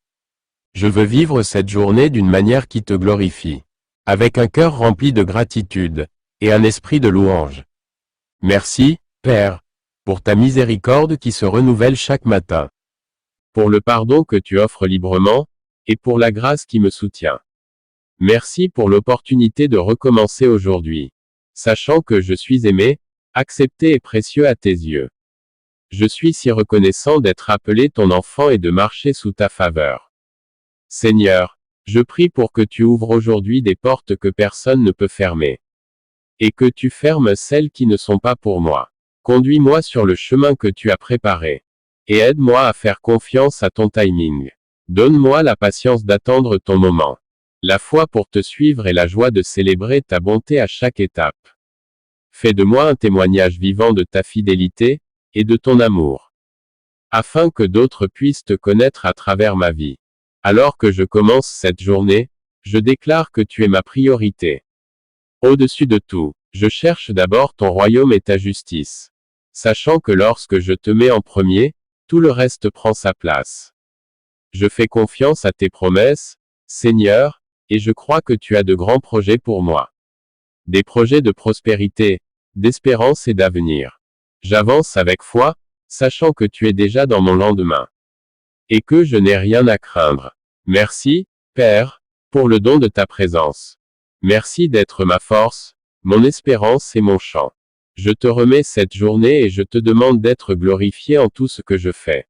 Speaker 1: Je veux vivre cette journée d'une manière qui te glorifie, avec un cœur rempli de gratitude, et un esprit de louange. Merci, Père, pour ta miséricorde qui se renouvelle chaque matin.
Speaker 2: Pour le pardon que tu offres librement, et pour la grâce qui me soutient. Merci pour l'opportunité de recommencer aujourd'hui, sachant que je suis aimé, accepté et précieux à tes yeux. Je suis si reconnaissant d'être appelé ton enfant et de marcher sous ta faveur. Seigneur, je prie pour que tu ouvres aujourd'hui des portes que personne ne peut fermer. Et que tu fermes celles qui ne sont pas pour moi. Conduis-moi sur le chemin que tu as préparé. Et aide-moi à faire confiance à ton timing. Donne-moi la patience d'attendre ton moment. La foi pour te suivre et la joie de célébrer ta bonté à chaque étape. Fais de moi un témoignage vivant de ta fidélité, et de ton amour. Afin que d'autres puissent te connaître à travers ma vie. Alors que je commence cette journée, je déclare que tu es ma priorité. Au-dessus de tout, je cherche d'abord ton royaume et ta justice. Sachant que lorsque je te mets en premier, tout le reste prend sa place. Je fais confiance à tes promesses, Seigneur, et je crois que tu as de grands projets pour moi. Des projets de prospérité, d'espérance et d'avenir. J'avance avec foi, sachant que tu es déjà dans mon lendemain. Et que je n'ai rien à craindre. Merci, Père, pour le don de ta présence. Merci d'être ma force, mon espérance et mon chant. Je te remets cette journée et je te demande d'être glorifié en tout ce que je fais.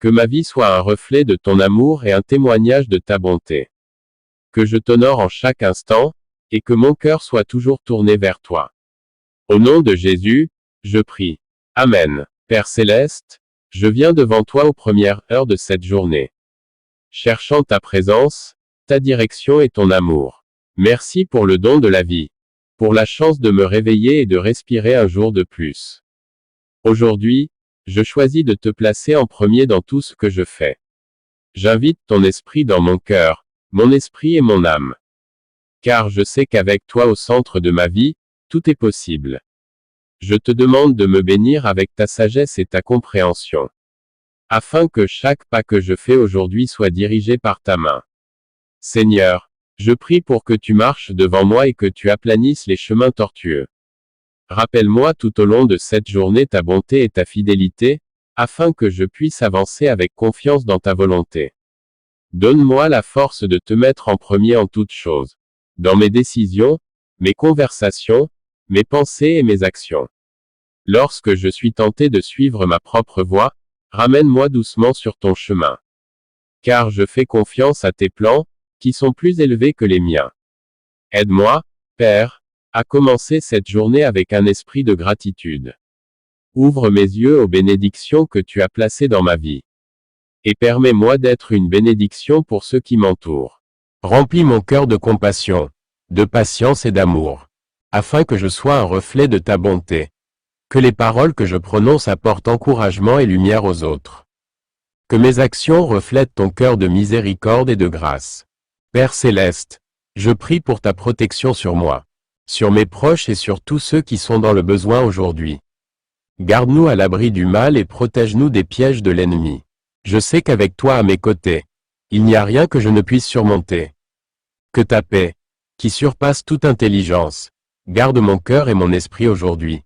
Speaker 2: Que ma vie soit un reflet de ton amour et un témoignage de ta bonté. Que je t'honore en chaque instant, et que mon cœur soit toujours tourné vers toi. Au nom de Jésus, je prie. Amen. Père céleste, je viens devant toi aux premières heures de cette journée. Cherchant ta présence, ta direction et ton amour. Merci pour le don de la vie. Pour la chance de me réveiller et de respirer un jour de plus. Aujourd'hui, je choisis de te placer en premier dans tout ce que je fais. J'invite ton esprit dans mon cœur, mon esprit et mon âme. Car je sais qu'avec toi au centre de ma vie, tout est possible. Je te demande de me bénir avec ta sagesse et ta compréhension. Afin que chaque pas que je fais aujourd'hui soit dirigé par ta main. Seigneur, je prie pour que tu marches devant moi et que tu aplanisses les chemins tortueux. Rappelle-moi tout au long de cette journée ta bonté et ta fidélité, afin que je puisse avancer avec confiance dans ta volonté. Donne-moi la force de te mettre en premier en toutes choses. Dans mes décisions, mes conversations, mes pensées et mes actions. Lorsque je suis tenté de suivre ma propre voie, ramène-moi doucement sur ton chemin. Car je fais confiance à tes plans, qui sont plus élevés que les miens. Aide-moi, Père, à commencer cette journée avec un esprit de gratitude. Ouvre mes yeux aux bénédictions que tu as placées dans ma vie. Et permets-moi d'être une bénédiction pour ceux qui m'entourent.
Speaker 1: Remplis mon cœur de compassion, de patience et d'amour, afin que je sois un reflet de ta bonté. Que les paroles que je prononce apportent encouragement et lumière aux autres. Que mes actions reflètent ton cœur de miséricorde et de grâce. Père céleste, je prie pour ta protection sur moi, sur mes proches et sur tous ceux qui sont dans le besoin aujourd'hui. Garde-nous à l'abri du mal et protège-nous des pièges de l'ennemi. Je sais qu'avec toi à mes côtés, il n'y a rien que je ne puisse surmonter. Que ta paix, qui surpasse toute intelligence, garde mon cœur et mon esprit aujourd'hui,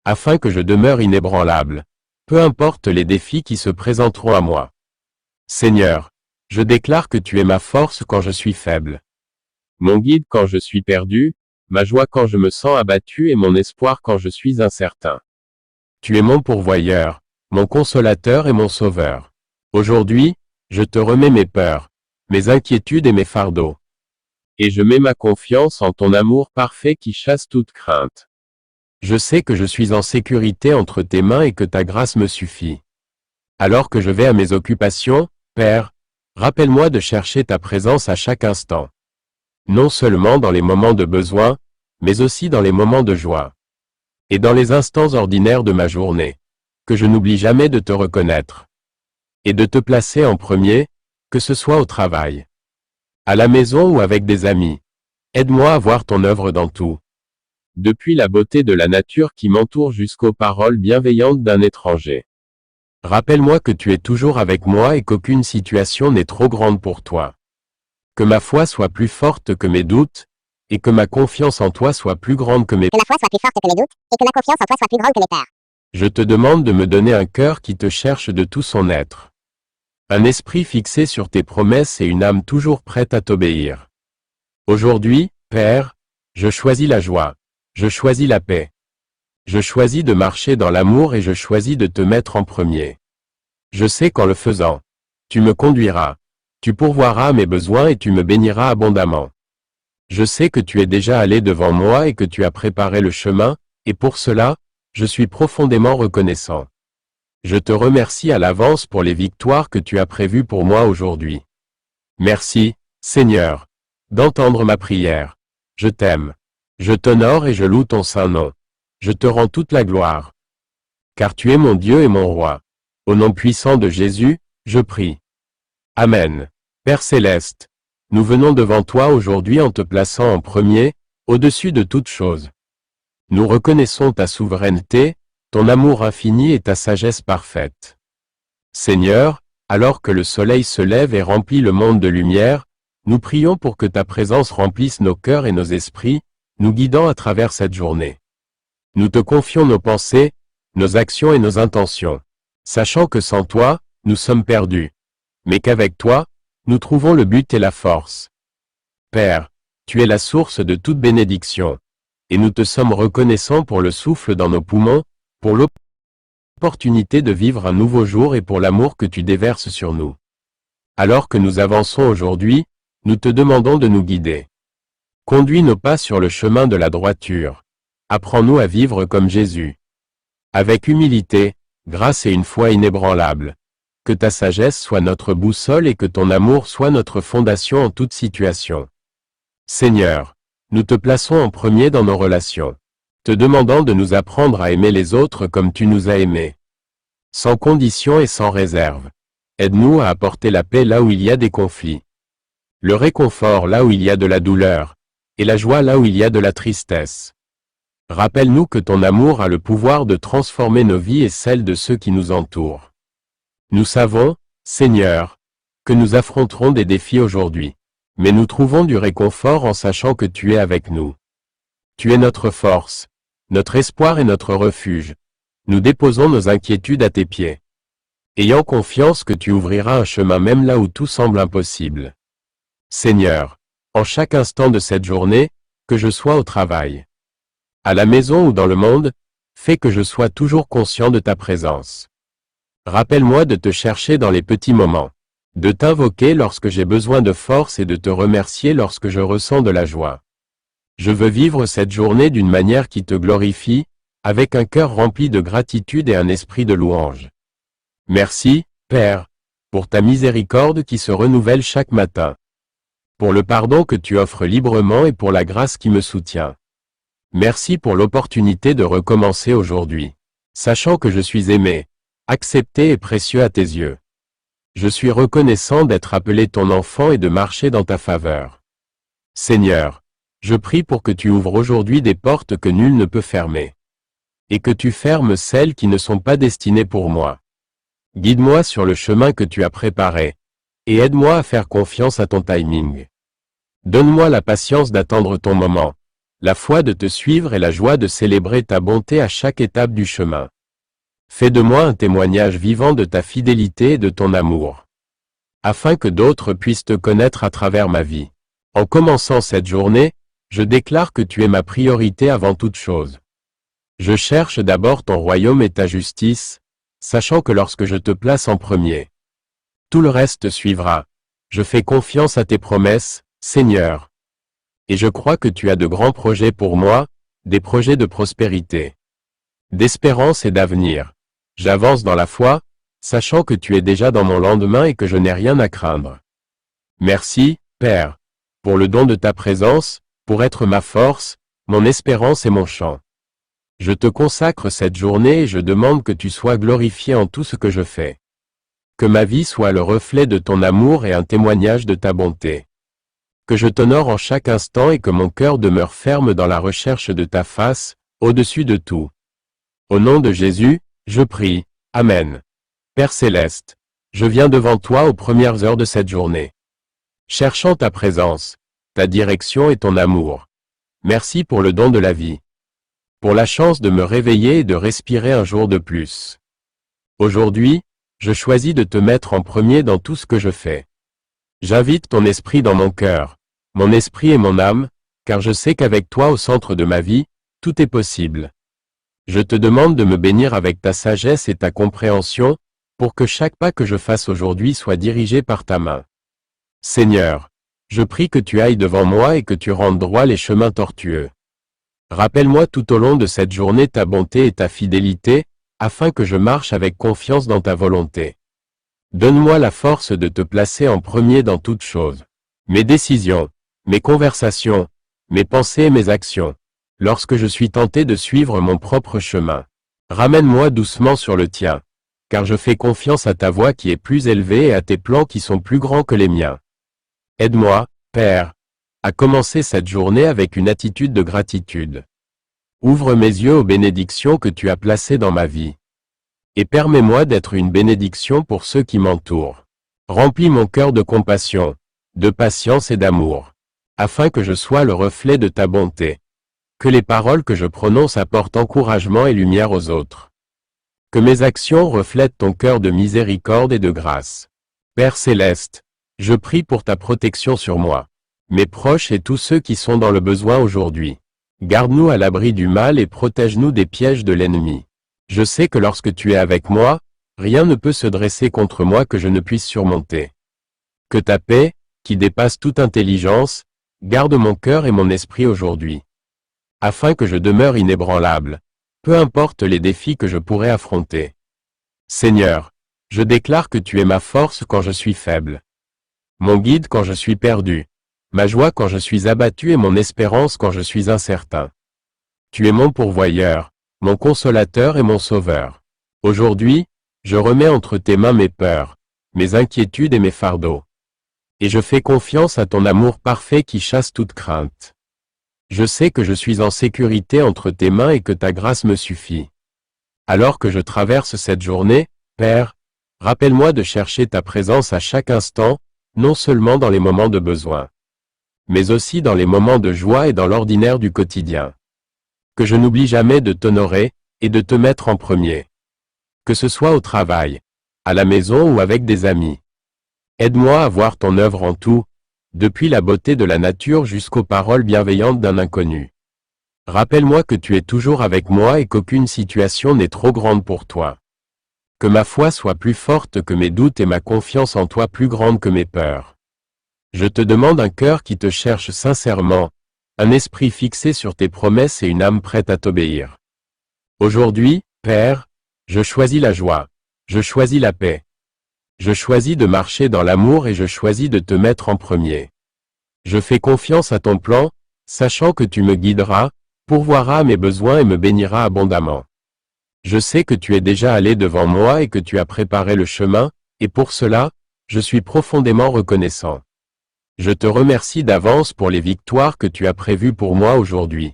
Speaker 1: afin que je demeure inébranlable, peu importe les défis qui se présenteront à moi. Seigneur, je déclare que tu es ma force quand je suis faible.
Speaker 2: Mon guide quand je suis perdu, ma joie quand je me sens abattu et mon espoir quand je suis incertain.
Speaker 1: Tu es mon pourvoyeur, mon consolateur et mon sauveur. Aujourd'hui, je te remets mes peurs, mes inquiétudes et mes fardeaux.
Speaker 2: Et je mets ma confiance en ton amour parfait qui chasse toute crainte.
Speaker 1: Je sais que je suis en sécurité entre tes mains et que ta grâce me suffit. Alors que je vais à mes occupations, Père, rappelle-moi de chercher ta présence à chaque instant. Non seulement dans les moments de besoin, mais aussi dans les moments de joie. Et dans les instants ordinaires de ma journée, que je n'oublie jamais de te reconnaître. Et de te placer en premier, que ce soit au travail, à la maison ou avec des amis. Aide-moi à voir ton œuvre dans tout.
Speaker 2: Depuis la beauté de la nature qui m'entoure jusqu'aux paroles bienveillantes d'un étranger.
Speaker 1: Rappelle-moi que tu es toujours avec moi et qu'aucune situation n'est trop grande pour toi. Que ma foi soit plus forte que mes doutes, et que ma confiance en toi soit plus grande que mes...
Speaker 3: Que ma foi soit plus forte que mes doutes, et que ma confiance en toi soit plus grande que mes peurs.
Speaker 1: Je te demande de me donner un cœur qui te cherche de tout son être. Un esprit fixé sur tes promesses et une âme toujours prête à t'obéir. Aujourd'hui, Père, je choisis la joie, je choisis la paix. Je choisis de marcher dans l'amour et je choisis de te mettre en premier. Je sais qu'en le faisant, tu me conduiras, tu pourvoiras à mes besoins et tu me béniras abondamment. Je sais que tu es déjà allé devant moi et que tu as préparé le chemin, et pour cela, je suis profondément reconnaissant. Je te remercie à l'avance pour les victoires que tu as prévues pour moi aujourd'hui. Merci, Seigneur, d'entendre ma prière. Je t'aime. Je t'honore et je loue ton saint nom. Je te rends toute la gloire. Car tu es mon Dieu et mon roi. Au nom puissant de Jésus, je prie. Amen. Père céleste, nous venons devant toi aujourd'hui en te plaçant en premier, au-dessus de toute chose. Nous reconnaissons ta souveraineté, ton amour infini et ta sagesse parfaite. Seigneur, alors que le soleil se lève et remplit le monde de lumière, nous prions pour que ta présence remplisse nos cœurs et nos esprits, nous guidant à travers cette journée. Nous te confions nos pensées, nos actions et nos intentions, sachant que sans toi, nous sommes perdus, mais qu'avec toi, nous trouvons le but et la force. Père, tu es la source de toute bénédiction, et nous te sommes reconnaissants pour le souffle dans nos poumons, pour l'opportunité de vivre un nouveau jour et pour l'amour que tu déverses sur nous. Alors que nous avançons aujourd'hui, nous te demandons de nous guider. Conduis nos pas sur le chemin de la droiture. Apprends-nous à vivre comme Jésus. Avec humilité, grâce et une foi inébranlable. Que ta sagesse soit notre boussole et que ton amour soit notre fondation en toute situation. Seigneur, nous te plaçons en premier dans nos relations, te demandant de nous apprendre à aimer les autres comme tu nous as aimés. Sans condition et sans réserve. Aide-nous à apporter la paix là où il y a des conflits. Le réconfort là où il y a de la douleur, et la joie là où il y a de la tristesse. Rappelle-nous que ton amour a le pouvoir de transformer nos vies et celles de ceux qui nous entourent. Nous savons, Seigneur, que nous affronterons des défis aujourd'hui, mais nous trouvons du réconfort en sachant que tu es avec nous. Tu es notre force, notre espoir et notre refuge. Nous déposons nos inquiétudes à tes pieds. ayant confiance que tu ouvriras un chemin même là où tout semble impossible. Seigneur, en chaque instant de cette journée, que je sois au travail, à la maison ou dans le monde, fais que je sois toujours conscient de ta présence. Rappelle-moi de te chercher dans les petits moments, de t'invoquer lorsque j'ai besoin de force et de te remercier lorsque je ressens de la joie. Je veux vivre cette journée d'une manière qui te glorifie, avec un cœur rempli de gratitude et un esprit de louange. Merci, Père, pour ta miséricorde qui se renouvelle chaque matin, pour le pardon que tu offres librement et pour la grâce qui me soutient. Merci pour l'opportunité de recommencer aujourd'hui, sachant que je suis aimé, accepté et précieux à tes yeux. Je suis reconnaissant d'être appelé ton enfant et de marcher dans ta faveur. Seigneur, je prie pour que tu ouvres aujourd'hui des portes que nul ne peut fermer, et que tu fermes celles qui ne sont pas destinées pour moi. Guide-moi sur le chemin que tu as préparé, et aide-moi à faire confiance à ton timing. Donne-moi la patience d'attendre ton moment, la foi de te suivre et la joie de célébrer ta bonté à chaque étape du chemin. Fais de moi un témoignage vivant de ta fidélité et de ton amour, afin que d'autres puissent te connaître à travers ma vie. En commençant cette journée, je déclare que tu es ma priorité avant toute chose. Je cherche d'abord ton royaume et ta justice, sachant que lorsque je te place en premier, tout le reste suivra. Je fais confiance à tes promesses, Seigneur. Et je crois que tu as de grands projets pour moi, des projets de prospérité, d'espérance et d'avenir. J'avance dans la foi, sachant que tu es déjà dans mon lendemain et que je n'ai rien à craindre. Merci, Père, pour le don de ta présence, pour être ma force, mon espérance et mon chant. Je te consacre cette journée et je demande que tu sois glorifié en tout ce que je fais. Que ma vie soit le reflet de ton amour et un témoignage de ta bonté. Que je t'honore en chaque instant et que mon cœur demeure ferme dans la recherche de ta face, au-dessus de tout. Au nom de Jésus, je prie. Amen. Père céleste, je viens devant toi aux premières heures de cette journée, cherchant ta présence, ta direction et ton amour. Merci pour le don de la vie, pour la chance de me réveiller et de respirer un jour de plus. Aujourd'hui, je choisis de te mettre en premier dans tout ce que je fais. J'invite ton esprit dans mon cœur, mon esprit et mon âme, car je sais qu'avec toi au centre de ma vie, tout est possible. Je te demande de me bénir avec ta sagesse et ta compréhension, pour que chaque pas que je fasse aujourd'hui soit dirigé par ta main. Seigneur, je prie que tu ailles devant moi et que tu rendes droit les chemins tortueux. Rappelle-moi tout au long de cette journée ta bonté et ta fidélité, afin que je marche avec confiance dans ta volonté. Donne-moi la force de te placer en premier dans toutes choses. Mes décisions, mes conversations, mes pensées et mes actions. Lorsque je suis tenté de suivre mon propre chemin, ramène-moi doucement sur le tien, car je fais confiance à ta voix qui est plus élevée et à tes plans qui sont plus grands que les miens. Aide-moi, Père, à commencer cette journée avec une attitude de gratitude. Ouvre mes yeux aux bénédictions que tu as placées dans ma vie. Et permets-moi d'être une bénédiction pour ceux qui m'entourent. Remplis mon cœur de compassion, de patience et d'amour, afin que je sois le reflet de ta bonté. Que les paroles que je prononce apportent encouragement et lumière aux autres. Que mes actions reflètent ton cœur de miséricorde et de grâce. Père céleste, je prie pour ta protection sur moi, mes proches et tous ceux qui sont dans le besoin aujourd'hui. Garde-nous à l'abri du mal et protège-nous des pièges de l'ennemi. Je sais que lorsque tu es avec moi, rien ne peut se dresser contre moi que je ne puisse surmonter. Que ta paix, qui dépasse toute intelligence, garde mon cœur et mon esprit aujourd'hui, afin que je demeure inébranlable, peu importe les défis que je pourrais affronter. Seigneur, je déclare que tu es ma force quand je suis faible, mon guide quand je suis perdu, ma joie quand je suis abattu et mon espérance quand je suis incertain. Tu es mon pourvoyeur, mon consolateur et mon sauveur. Aujourd'hui, je remets entre tes mains mes peurs, mes inquiétudes et mes fardeaux. Et je fais confiance à ton amour parfait qui chasse toute crainte. Je sais que je suis en sécurité entre tes mains et que ta grâce me suffit. Alors que je traverse cette journée, Père, rappelle-moi de chercher ta présence à chaque instant, non seulement dans les moments de besoin, mais aussi dans les moments de joie et dans l'ordinaire du quotidien. Que je n'oublie jamais de t'honorer, et de te mettre en premier. Que ce soit au travail, à la maison ou avec des amis. Aide-moi à voir ton œuvre en tout, depuis la beauté de la nature jusqu'aux paroles bienveillantes d'un inconnu. Rappelle-moi que tu es toujours avec moi et qu'aucune situation n'est trop grande pour toi. Que ma foi soit plus forte que mes doutes et ma confiance en toi plus grande que mes peurs. Je te demande un cœur qui te cherche sincèrement, un esprit fixé sur tes promesses et une âme prête à t'obéir. Aujourd'hui, Père, je choisis la joie, je choisis la paix. Je choisis de marcher dans l'amour et je choisis de te mettre en premier. Je fais confiance à ton plan, sachant que tu me guideras, pourvoiras à mes besoins et me béniras abondamment. Je sais que tu es déjà allé devant moi et que tu as préparé le chemin, et pour cela, je suis profondément reconnaissant. Je te remercie d'avance pour les victoires que tu as prévues pour moi aujourd'hui.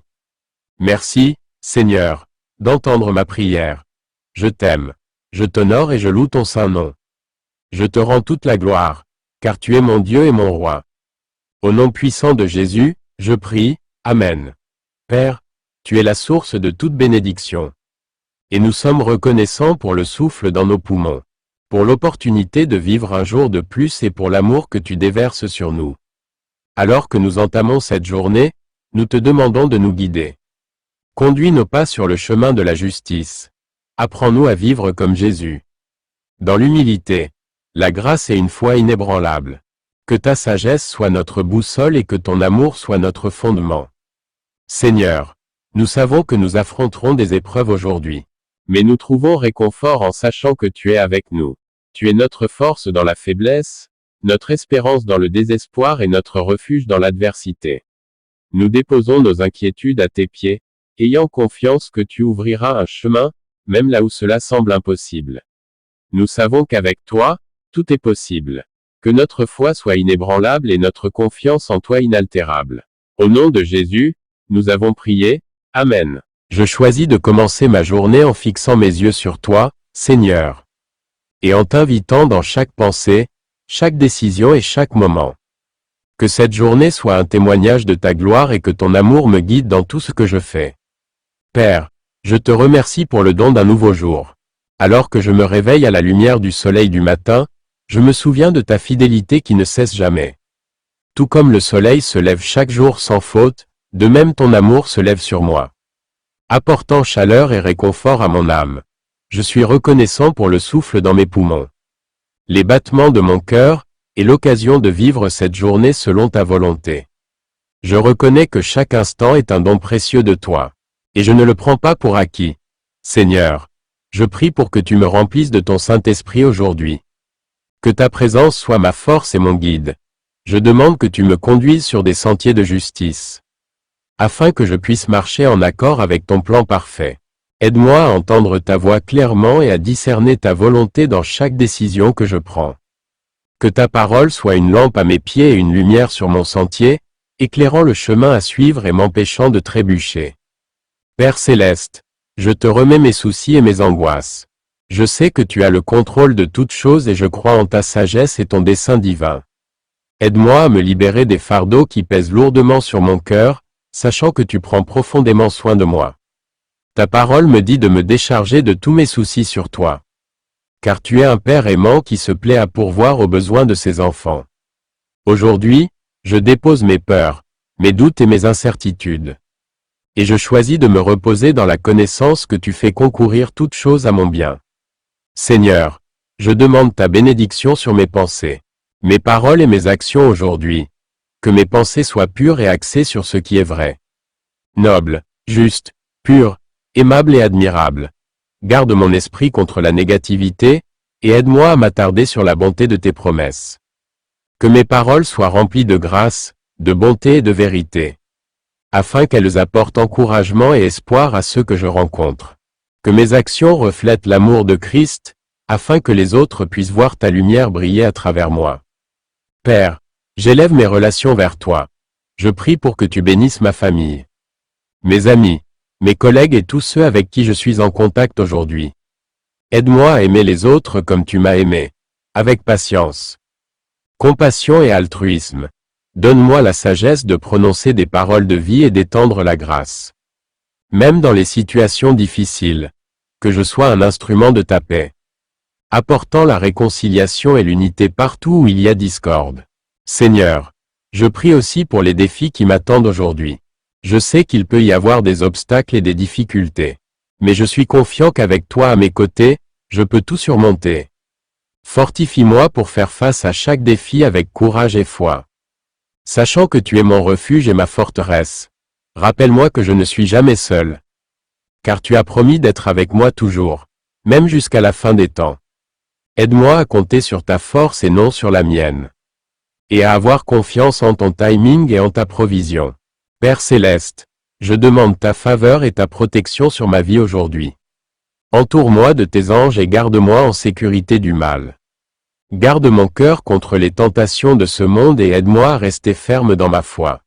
Speaker 1: Merci, Seigneur, d'entendre ma prière. Je t'aime, je t'honore et je loue ton saint nom. Je te rends toute la gloire, car tu es mon Dieu et mon roi. Au nom puissant de Jésus, je prie, Amen. Père, tu es la source de toute bénédiction. Et nous sommes reconnaissants pour le souffle dans nos poumons, pour l'opportunité de vivre un jour de plus et pour l'amour que tu déverses sur nous. Alors que nous entamons cette journée, nous te demandons de nous guider. Conduis nos pas sur le chemin de la justice. Apprends-nous à vivre comme Jésus. Dans l'humilité, la grâce et une foi inébranlable. Que ta sagesse soit notre boussole et que ton amour soit notre fondement. Seigneur, nous savons que nous affronterons des épreuves aujourd'hui.
Speaker 2: Mais nous trouvons réconfort en sachant que tu es avec nous. Tu es notre force dans la faiblesse, notre espérance dans le désespoir et notre refuge dans l'adversité. Nous déposons nos inquiétudes à tes pieds, ayant confiance que tu ouvriras un chemin, même là où cela semble impossible. Nous savons qu'avec toi, tout est possible. Que notre foi soit inébranlable et notre confiance en toi inaltérable. Au nom de Jésus, nous avons prié. Amen.
Speaker 1: Je choisis de commencer ma journée en fixant mes yeux sur toi, Seigneur. Et en t'invitant dans chaque pensée, chaque décision et chaque moment. Que cette journée soit un témoignage de ta gloire et que ton amour me guide dans tout ce que je fais. Père, je te remercie pour le don d'un nouveau jour. Alors que je me réveille à la lumière du soleil du matin, je me souviens de ta fidélité qui ne cesse jamais. Tout comme le soleil se lève chaque jour sans faute, de même ton amour se lève sur moi. Apportant chaleur et réconfort à mon âme. Je suis reconnaissant pour le souffle dans mes poumons. Les battements de mon cœur, et l'occasion de vivre cette journée selon ta volonté. Je reconnais que chaque instant est un don précieux de toi. Et je ne le prends pas pour acquis. Seigneur, je prie pour que tu me remplisses de ton Saint-Esprit aujourd'hui. Que ta présence soit ma force et mon guide. Je demande que tu me conduises sur des sentiers de justice. Afin que je puisse marcher en accord avec ton plan parfait. Aide-moi à entendre ta voix clairement et à discerner ta volonté dans chaque décision que je prends. Que ta parole soit une lampe à mes pieds et une lumière sur mon sentier, éclairant le chemin à suivre et m'empêchant de trébucher. Père céleste, je te remets mes soucis et mes angoisses. Je sais que tu as le contrôle de toutes choses et je crois en ta sagesse et ton dessein divin. Aide-moi à me libérer des fardeaux qui pèsent lourdement sur mon cœur, sachant que tu prends profondément soin de moi. Ta parole me dit de me décharger de tous mes soucis sur toi. Car tu es un Père aimant qui se plaît à pourvoir aux besoins de ses enfants. Aujourd'hui, je dépose mes peurs, mes doutes et mes incertitudes. Et je choisis de me reposer dans la connaissance que tu fais concourir toutes choses à mon bien. Seigneur, je demande ta bénédiction sur mes pensées, mes paroles et mes actions aujourd'hui. Que mes pensées soient pures et axées sur ce qui est vrai. Noble, juste, pur, aimable et admirable. Garde mon esprit contre la négativité, et aide-moi à m'attarder sur la bonté de tes promesses. Que mes paroles soient remplies de grâce, de bonté et de vérité. Afin qu'elles apportent encouragement et espoir à ceux que je rencontre. Que mes actions reflètent l'amour de Christ, afin que les autres puissent voir ta lumière briller à travers moi. Père, j'élève mes relations vers toi. Je prie pour que tu bénisses ma famille. Mes amis, mes collègues et tous ceux avec qui je suis en contact aujourd'hui. Aide-moi à aimer les autres comme tu m'as aimé, avec patience, compassion et altruisme. Donne-moi la sagesse de prononcer des paroles de vie et d'étendre la grâce. Même dans les situations difficiles, que je sois un instrument de ta paix. apportant la réconciliation et l'unité partout où il y a discorde. Seigneur, je prie aussi pour les défis qui m'attendent aujourd'hui. Je sais qu'il peut y avoir des obstacles et des difficultés. Mais je suis confiant qu'avec toi à mes côtés, je peux tout surmonter. Fortifie-moi pour faire face à chaque défi avec courage et foi. Sachant que tu es mon refuge et ma forteresse, rappelle-moi que je ne suis jamais seul. Car tu as promis d'être avec moi toujours, même jusqu'à la fin des temps. Aide-moi à compter sur ta force et non sur la mienne. Et à avoir confiance en ton timing et en ta provision. Père Céleste, je demande ta faveur et ta protection sur ma vie aujourd'hui. Entoure-moi de tes anges et garde-moi en sécurité du mal. Garde mon cœur contre les tentations de ce monde et aide-moi à rester ferme dans ma foi.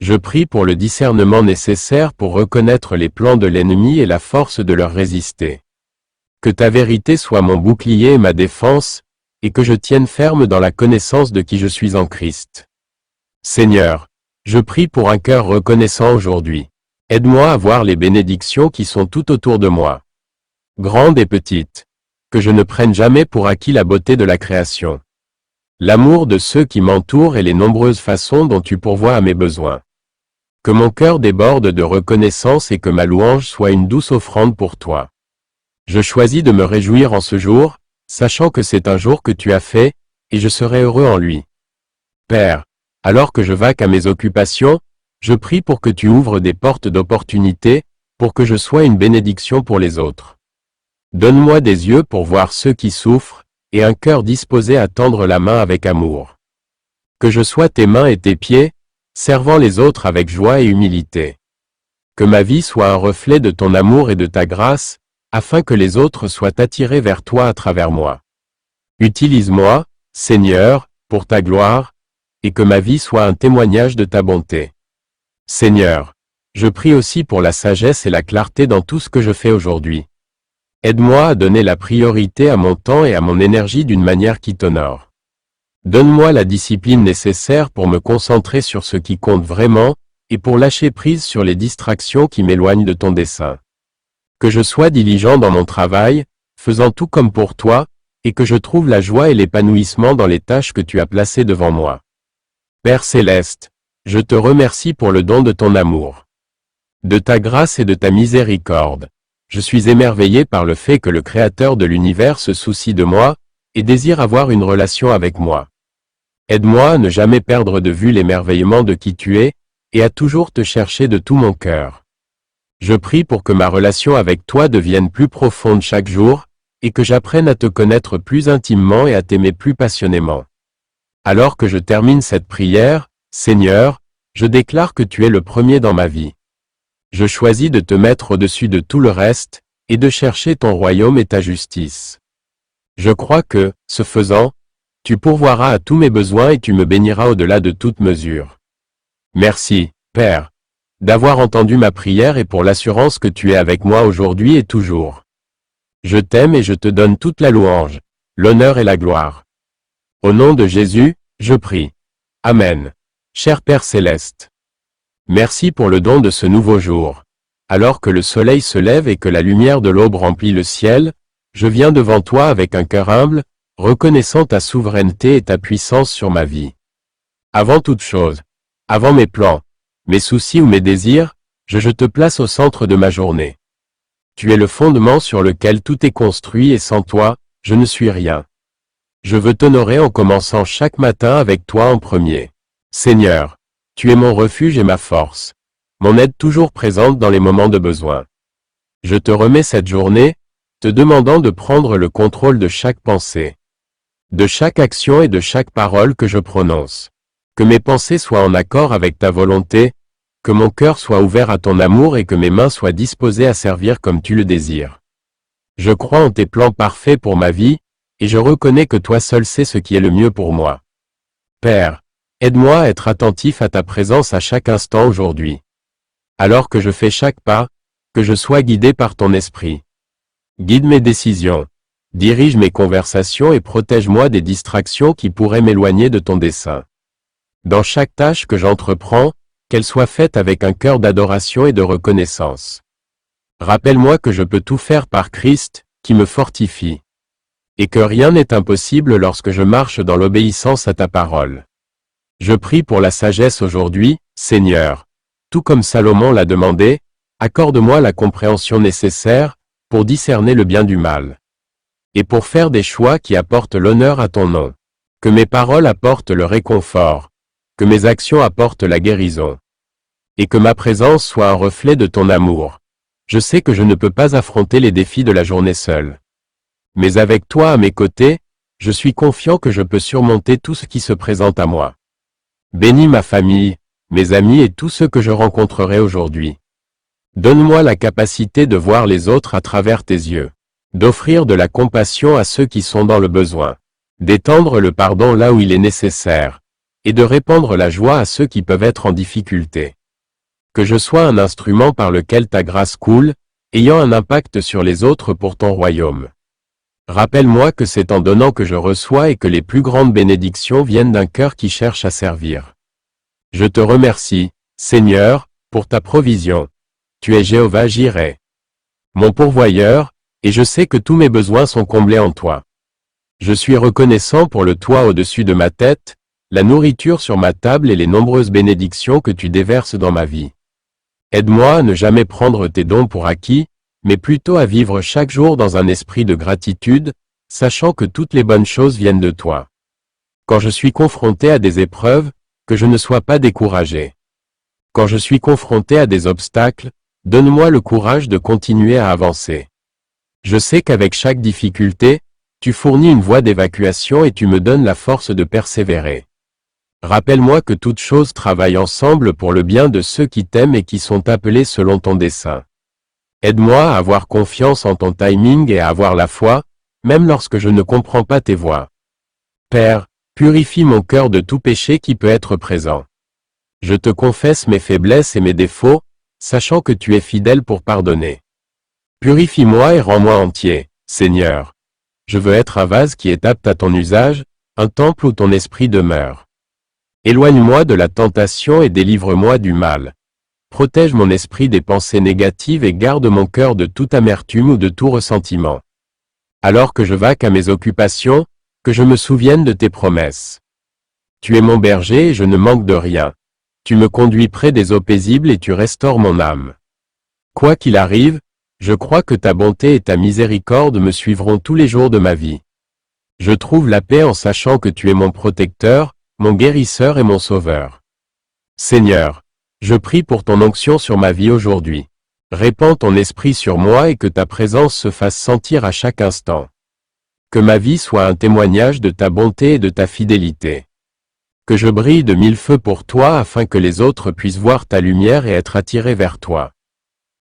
Speaker 1: Je prie pour le discernement nécessaire pour reconnaître les plans de l'ennemi et la force de leur résister. Que ta vérité soit mon bouclier et ma défense, et que je tienne ferme dans la connaissance de qui je suis en Christ. Seigneur, je prie pour un cœur reconnaissant aujourd'hui. Aide-moi à voir les bénédictions qui sont tout autour de moi. Grandes et petites. Que je ne prenne jamais pour acquis la beauté de la création. L'amour de ceux qui m'entourent et les nombreuses façons dont tu pourvois à mes besoins. Que mon cœur déborde de reconnaissance et que ma louange soit une douce offrande pour toi. Je choisis de me réjouir en ce jour, sachant que c'est un jour que tu as fait, et je serai heureux en lui. Père, alors que je vaque à mes occupations, je prie pour que tu ouvres des portes d'opportunité, pour que je sois une bénédiction pour les autres. Donne-moi des yeux pour voir ceux qui souffrent, et un cœur disposé à tendre la main avec amour. Que je sois tes mains et tes pieds, servant les autres avec joie et humilité. Que ma vie soit un reflet de ton amour et de ta grâce, afin que les autres soient attirés vers toi à travers moi. Utilise-moi, Seigneur, pour ta gloire, et que ma vie soit un témoignage de ta bonté. Seigneur, je prie aussi pour la sagesse et la clarté dans tout ce que je fais aujourd'hui. Aide-moi à donner la priorité à mon temps et à mon énergie d'une manière qui t'honore. Donne-moi la discipline nécessaire pour me concentrer sur ce qui compte vraiment, et pour lâcher prise sur les distractions qui m'éloignent de ton dessein. Que je sois diligent dans mon travail, faisant tout comme pour toi, et que je trouve la joie et l'épanouissement dans les tâches que tu as placées devant moi. Père Céleste, je te remercie pour le don de ton amour, de ta grâce et de ta miséricorde. Je suis émerveillé par le fait que le Créateur de l'univers se soucie de moi, et désire avoir une relation avec moi. Aide-moi à ne jamais perdre de vue l'émerveillement de qui tu es, et à toujours te chercher de tout mon cœur. Je prie pour que ma relation avec toi devienne plus profonde chaque jour, et que j'apprenne à te connaître plus intimement et à t'aimer plus passionnément. Alors que je termine cette prière, Seigneur, je déclare que tu es le premier dans ma vie. Je choisis de te mettre au-dessus de tout le reste, et de chercher ton royaume et ta justice. Je crois que, ce faisant, tu pourvoiras à tous mes besoins et tu me béniras au-delà de toute mesure. Merci, Père, d'avoir entendu ma prière et pour l'assurance que tu es avec moi aujourd'hui et toujours. Je t'aime et je te donne toute la louange, l'honneur et la gloire. Au nom de Jésus, je prie. Amen. Cher Père Céleste. Merci pour le don de ce nouveau jour. Alors que le soleil se lève et que la lumière de l'aube remplit le ciel, je viens devant toi avec un cœur humble, reconnaissant ta souveraineté et ta puissance sur ma vie. Avant toute chose, avant mes plans, mes soucis ou mes désirs, je te place au centre de ma journée. Tu es le fondement sur lequel tout est construit et sans toi, je ne suis rien. Je veux t'honorer en commençant chaque matin avec toi en premier. Seigneur, tu es mon refuge et ma force, mon aide toujours présente dans les moments de besoin. Je te remets cette journée, te demandant de prendre le contrôle de chaque pensée, de chaque action et de chaque parole que je prononce. Que mes pensées soient en accord avec ta volonté, que mon cœur soit ouvert à ton amour et que mes mains soient disposées à servir comme tu le désires. Je crois en tes plans parfaits pour ma vie, et je reconnais que toi seul sais ce qui est le mieux pour moi. Père, aide-moi à être attentif à ta présence à chaque instant aujourd'hui. Alors que je fais chaque pas, que je sois guidé par ton esprit. Guide mes décisions, dirige mes conversations et protège-moi des distractions qui pourraient m'éloigner de ton dessein. Dans chaque tâche que j'entreprends, qu'elle soit faite avec un cœur d'adoration et de reconnaissance. Rappelle-moi que je peux tout faire par Christ, qui me fortifie. et que rien n'est impossible lorsque je marche dans l'obéissance à ta parole. Je prie pour la sagesse aujourd'hui, Seigneur. Tout comme Salomon l'a demandé, accorde-moi la compréhension nécessaire pour discerner le bien du mal. Et pour faire des choix qui apportent l'honneur à ton nom. Que mes paroles apportent le réconfort. Que mes actions apportent la guérison. Et que ma présence soit un reflet de ton amour. Je sais que je ne peux pas affronter les défis de la journée seul. Mais avec toi à mes côtés, je suis confiant que je peux surmonter tout ce qui se présente à moi. Bénis ma famille, mes amis et tous ceux que je rencontrerai aujourd'hui. Donne-moi la capacité de voir les autres à travers tes yeux. D'offrir de la compassion à ceux qui sont dans le besoin. D'étendre le pardon là où il est nécessaire. Et de répandre la joie à ceux qui peuvent être en difficulté. Que je sois un instrument par lequel ta grâce coule, ayant un impact sur les autres pour ton royaume. Rappelle-moi que c'est en donnant que je reçois et que les plus grandes bénédictions viennent d'un cœur qui cherche à servir. Je te remercie, Seigneur, pour ta provision. Tu es Jéhovah Jireh, mon pourvoyeur, et je sais que tous mes besoins sont comblés en toi. Je suis reconnaissant pour le toit au-dessus de ma tête, la nourriture sur ma table et les nombreuses bénédictions que tu déverses dans ma vie. Aide-moi à ne jamais prendre tes dons pour acquis, mais plutôt à vivre chaque jour dans un esprit de gratitude, sachant que toutes les bonnes choses viennent de toi. Quand je suis confronté à des épreuves, que je ne sois pas découragé. Quand je suis confronté à des obstacles, donne-moi le courage de continuer à avancer. Je sais qu'avec chaque difficulté, tu fournis une voie d'évacuation et tu me donnes la force de persévérer. Rappelle-moi que toutes choses travaillent ensemble pour le bien de ceux qui t'aiment et qui sont appelés selon ton dessein. Aide-moi à avoir confiance en ton timing et à avoir la foi, même lorsque je ne comprends pas tes voies. Père, purifie mon cœur de tout péché qui peut être présent. Je te confesse mes faiblesses et mes défauts, sachant que tu es fidèle pour pardonner. Purifie-moi et rends-moi entier, Seigneur. Je veux être un vase qui est apte à ton usage, un temple où ton esprit demeure. Éloigne-moi de la tentation et délivre-moi du mal. Protège mon esprit des pensées négatives et garde mon cœur de toute amertume ou de tout ressentiment. Alors que je vaque à mes occupations, que je me souvienne de tes promesses. Tu es mon berger et je ne manque de rien. Tu me conduis près des eaux paisibles et tu restaures mon âme. Quoi qu'il arrive, je crois que ta bonté et ta miséricorde me suivront tous les jours de ma vie. Je trouve la paix en sachant que tu es mon protecteur, mon guérisseur et mon sauveur. Seigneur, je prie pour ton onction sur ma vie aujourd'hui. Répands ton esprit sur moi et que ta présence se fasse sentir à chaque instant. Que ma vie soit un témoignage de ta bonté et de ta fidélité. Que je brille de mille feux pour toi afin que les autres puissent voir ta lumière et être attirés vers toi.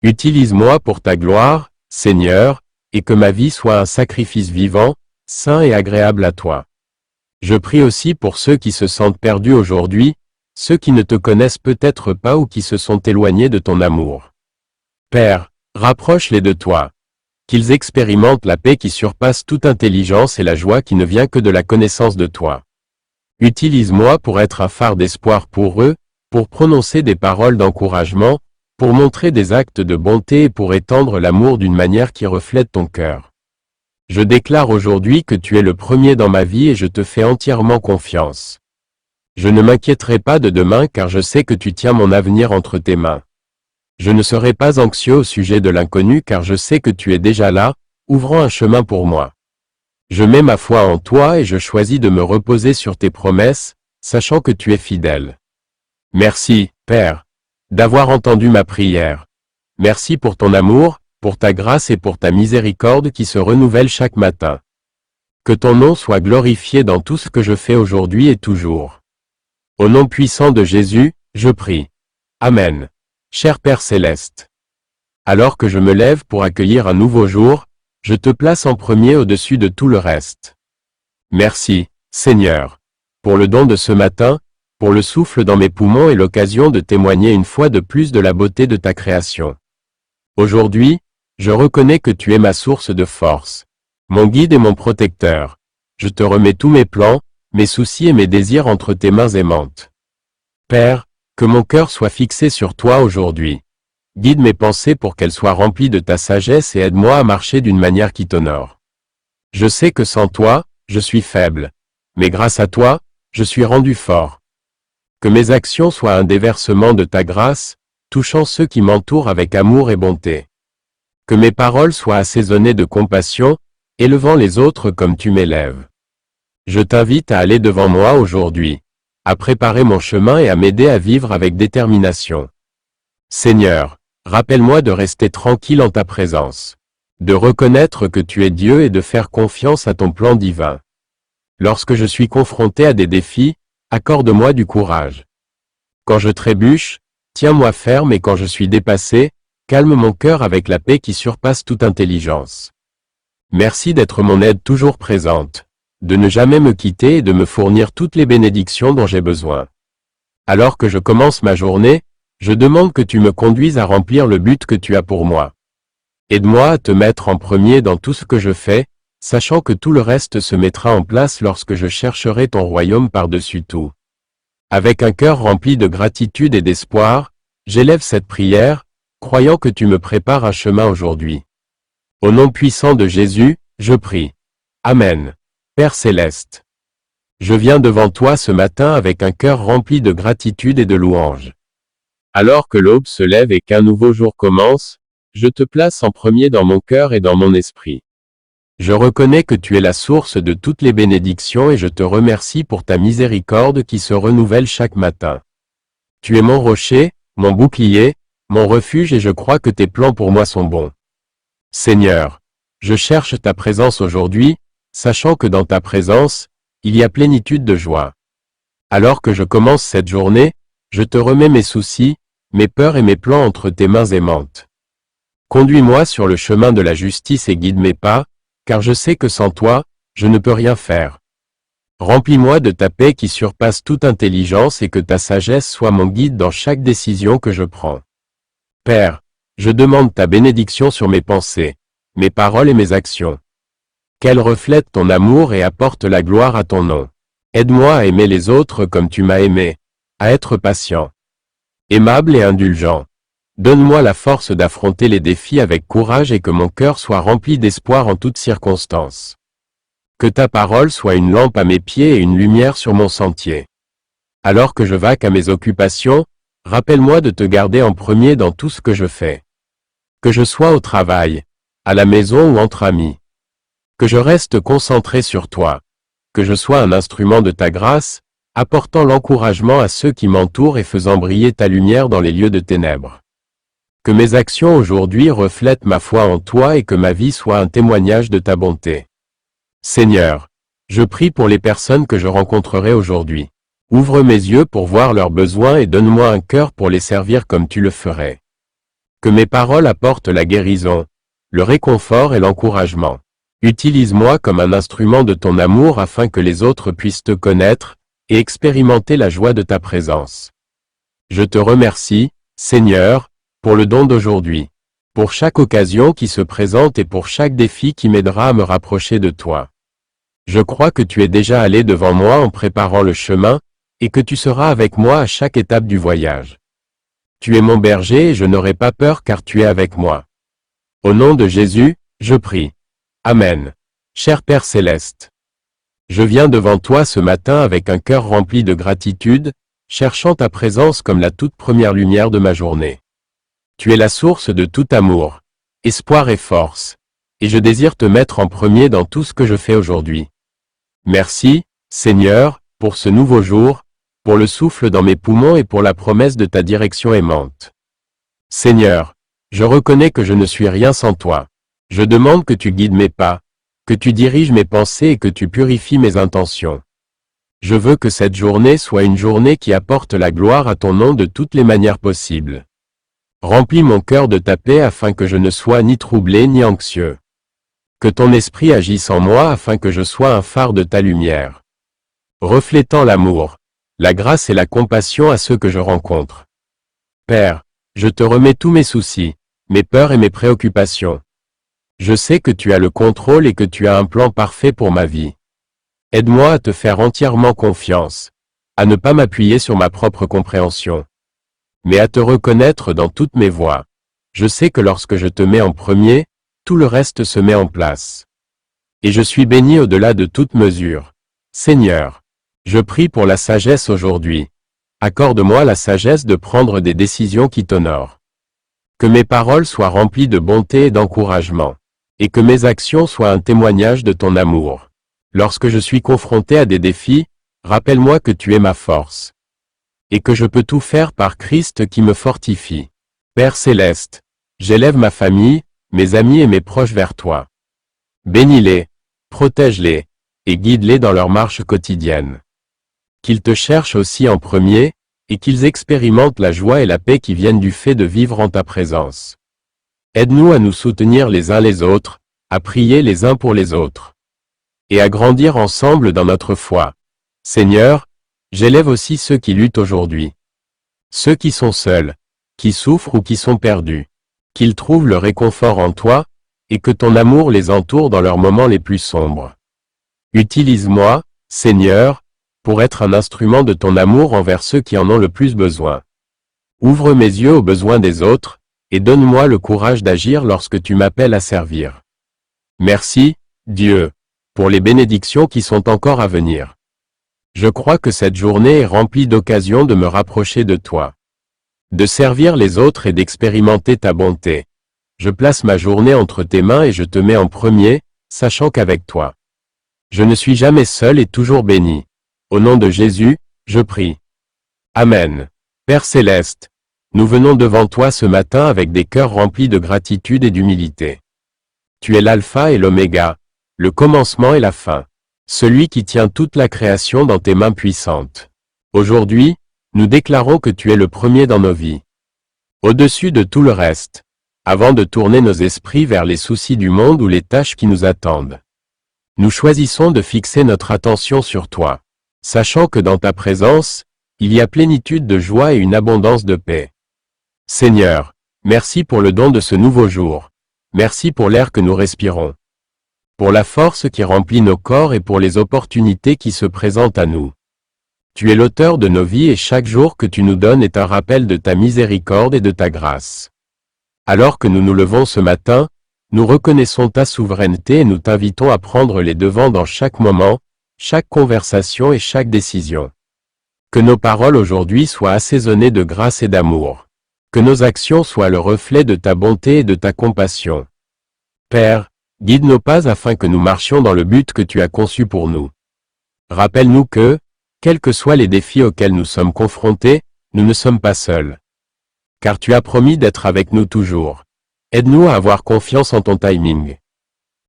Speaker 1: Utilise-moi pour ta gloire, Seigneur, et que ma vie soit un sacrifice vivant, saint et agréable à toi. Je prie aussi pour ceux qui se sentent perdus aujourd'hui, ceux qui ne te connaissent peut-être pas ou qui se sont éloignés de ton amour. Père, rapproche-les de toi. Qu'ils expérimentent la paix qui surpasse toute intelligence et la joie qui ne vient que de la connaissance de toi. Utilise-moi pour être un phare d'espoir pour eux, pour prononcer des paroles d'encouragement, pour montrer des actes de bonté et pour étendre l'amour d'une manière qui reflète ton cœur. Je déclare aujourd'hui que tu es le premier dans ma vie et je te fais entièrement confiance. Je ne m'inquiéterai pas de demain car je sais que tu tiens mon avenir entre tes mains. Je ne serai pas anxieux au sujet de l'inconnu car je sais que tu es déjà là, ouvrant un chemin pour moi. Je mets ma foi en toi et je choisis de me reposer sur tes promesses, sachant que tu es fidèle. Merci, Père, d'avoir entendu ma prière. Merci pour ton amour, pour ta grâce et pour ta miséricorde qui se renouvelle chaque matin. Que ton nom soit glorifié dans tout ce que je fais aujourd'hui et toujours. Au nom puissant de Jésus, je prie. Amen. Cher Père Céleste. Alors que je me lève pour accueillir un nouveau jour, je te place en premier au-dessus de tout le reste. Merci, Seigneur, pour le don de ce matin, pour le souffle dans mes poumons et l'occasion de témoigner une fois de plus de la beauté de ta création. Aujourd'hui, je reconnais que tu es ma source de force, mon guide et mon protecteur. Je te remets tous mes plans, mes soucis et mes désirs entre tes mains aimantes. Père, que mon cœur soit fixé sur toi aujourd'hui. Guide mes pensées pour qu'elles soient remplies de ta sagesse et aide-moi à marcher d'une manière qui t'honore. Je sais que sans toi, je suis faible. Mais grâce à toi, je suis rendu fort. Que mes actions soient un déversement de ta grâce, touchant ceux qui m'entourent avec amour et bonté. Que mes paroles soient assaisonnées de compassion, élevant les autres comme tu m'élèves. Je t'invite à aller devant moi aujourd'hui, à préparer mon chemin et à m'aider à vivre avec détermination. Seigneur, rappelle-moi de rester tranquille en ta présence, de reconnaître que tu es Dieu et de faire confiance à ton plan divin. Lorsque je suis confronté à des défis, accorde-moi du courage. Quand je trébuche, tiens-moi ferme et quand je suis dépassé, calme mon cœur avec la paix qui surpasse toute intelligence. Merci d'être mon aide toujours présente, de ne jamais me quitter et de me fournir toutes les bénédictions dont j'ai besoin. Alors que je commence ma journée, je demande que tu me conduises à remplir le but que tu as pour moi. Aide-moi à te mettre en premier dans tout ce que je fais, sachant que tout le reste se mettra en place lorsque je chercherai ton royaume par-dessus tout. Avec un cœur rempli de gratitude et d'espoir, j'élève cette prière, croyant que tu me prépares un chemin aujourd'hui. Au nom puissant de Jésus, je prie. Amen. Père céleste. Je viens devant toi ce matin avec un cœur rempli de gratitude et de louange. Alors que l'aube se lève et qu'un nouveau jour commence, je te place en premier dans mon cœur et dans mon esprit. Je reconnais que tu es la source de toutes les bénédictions et je te remercie pour ta miséricorde qui se renouvelle chaque matin. Tu es mon rocher, mon bouclier, mon refuge et je crois que tes plans pour moi sont bons. Seigneur, je cherche ta présence aujourd'hui, sachant que dans ta présence, il y a plénitude de joie. Alors que je commence cette journée, je te remets mes soucis, mes peurs et mes plans entre tes mains aimantes. Conduis-moi sur le chemin de la justice et guide mes pas, car je sais que sans toi, je ne peux rien faire. Remplis-moi de ta paix qui surpasse toute intelligence et que ta sagesse soit mon guide dans chaque décision que je prends. Père, je demande ta bénédiction sur mes pensées, mes paroles et mes actions. Qu'elles reflètent ton amour et apportent la gloire à ton nom. Aide-moi à aimer les autres comme tu m'as aimé, à être patient, aimable et indulgent. Donne-moi la force d'affronter les défis avec courage et que mon cœur soit rempli d'espoir en toutes circonstances. Que ta parole soit une lampe à mes pieds et une lumière sur mon sentier. Alors que je vaque à mes occupations, rappelle-moi de te garder en premier dans tout ce que je fais. Que je sois au travail, à la maison ou entre amis. Que je reste concentré sur toi. Que je sois un instrument de ta grâce, apportant l'encouragement à ceux qui m'entourent et faisant briller ta lumière dans les lieux de ténèbres. Que mes actions aujourd'hui reflètent ma foi en toi et que ma vie soit un témoignage de ta bonté. Seigneur, je prie pour les personnes que je rencontrerai aujourd'hui. Ouvre mes yeux pour voir leurs besoins et donne-moi un cœur pour les servir comme tu le ferais. Que mes paroles apportent la guérison, le réconfort et l'encouragement. Utilise-moi comme un instrument de ton amour afin que les autres puissent te connaître et expérimenter la joie de ta présence. Je te remercie, Seigneur, pour le don d'aujourd'hui, pour chaque occasion qui se présente et pour chaque défi qui m'aidera à me rapprocher de toi. Je crois que tu es déjà allé devant moi en préparant le chemin, et que tu seras avec moi à chaque étape du voyage. Tu es mon berger et je n'aurai pas peur car tu es avec moi. Au nom de Jésus, je prie. Amen. Cher Père céleste. Je viens devant toi ce matin avec un cœur rempli de gratitude, cherchant ta présence comme la toute première lumière de ma journée. Tu es la source de tout amour, espoir et force, et je désire te mettre en premier dans tout ce que je fais aujourd'hui. Merci, Seigneur, pour ce nouveau jour, pour le souffle dans mes poumons et pour la promesse de ta direction aimante. Seigneur, je reconnais que je ne suis rien sans toi. Je demande que tu guides mes pas, que tu diriges mes pensées et que tu purifies mes intentions. Je veux que cette journée soit une journée qui apporte la gloire à ton nom de toutes les manières possibles. Remplis mon cœur de ta paix afin que je ne sois ni troublé ni anxieux. Que ton esprit agisse en moi afin que je sois un phare de ta lumière. Reflétant l'amour, la grâce et la compassion à ceux que je rencontre. Père, je te remets tous mes soucis, mes peurs et mes préoccupations. Je sais que tu as le contrôle et que tu as un plan parfait pour ma vie. Aide-moi à te faire entièrement confiance, à ne pas m'appuyer sur ma propre compréhension, mais à te reconnaître dans toutes mes voies. Je sais que lorsque je te mets en premier, tout le reste se met en place. et je suis béni au-delà de toute mesure. Seigneur, je prie pour la sagesse aujourd'hui. Accorde-moi la sagesse de prendre des décisions qui t'honorent. Que mes paroles soient remplies de bonté et d'encouragement, et que mes actions soient un témoignage de ton amour. Lorsque je suis confronté à des défis, rappelle-moi que tu es ma force, et que je peux tout faire par Christ qui me fortifie. Père céleste, j'élève ma famille, mes amis et mes proches vers toi. Bénis-les, protège-les, et guide-les dans leur marche quotidienne. Qu'ils te cherchent aussi en premier, et qu'ils expérimentent la joie et la paix qui viennent du fait de vivre en ta présence. Aide-nous à nous soutenir les uns les autres, à prier les uns pour les autres, et à grandir ensemble dans notre foi. Seigneur, j'élève aussi ceux qui luttent aujourd'hui. Ceux qui sont seuls, qui souffrent ou qui sont perdus. Qu'ils trouvent le réconfort en toi, et que ton amour les entoure dans leurs moments les plus sombres. Utilise-moi, Seigneur, pour être un instrument de ton amour envers ceux qui en ont le plus besoin. Ouvre mes yeux aux besoins des autres, et donne-moi le courage d'agir lorsque tu m'appelles à servir. Merci, Dieu, pour les bénédictions qui sont encore à venir. Je crois que cette journée est remplie d'occasions de me rapprocher de toi, de servir les autres et d'expérimenter ta bonté. Je place ma journée entre tes mains et je te mets en premier, sachant qu'avec toi, je ne suis jamais seul et toujours béni. Au nom de Jésus, je prie. Amen. Père céleste, nous venons devant toi ce matin avec des cœurs remplis de gratitude et d'humilité. Tu es l'alpha et l'oméga, le commencement et la fin, celui qui tient toute la création dans tes mains puissantes. Aujourd'hui, nous déclarons que tu es le premier dans nos vies. Au-dessus de tout le reste, avant de tourner nos esprits vers les soucis du monde ou les tâches qui nous attendent, nous choisissons de fixer notre attention sur toi, sachant que dans ta présence, il y a plénitude de joie et une abondance de paix. Seigneur, merci pour le don de ce nouveau jour. Merci pour l'air que nous respirons, pour la force qui remplit nos corps et pour les opportunités qui se présentent à nous. Tu es l'auteur de nos vies et chaque jour que tu nous donnes est un rappel de ta miséricorde et de ta grâce. Alors que nous nous levons ce matin, nous reconnaissons ta souveraineté et nous t'invitons à prendre les devants dans chaque moment, chaque conversation et chaque décision. Que nos paroles aujourd'hui soient assaisonnées de grâce et d'amour. Que nos actions soient le reflet de ta bonté et de ta compassion. Père, guide nos pas afin que nous marchions dans le but que tu as conçu pour nous. Rappelle-nous que, quels que soient les défis auxquels nous sommes confrontés, nous ne sommes pas seuls. Car tu as promis d'être avec nous toujours. Aide-nous à avoir confiance en ton timing.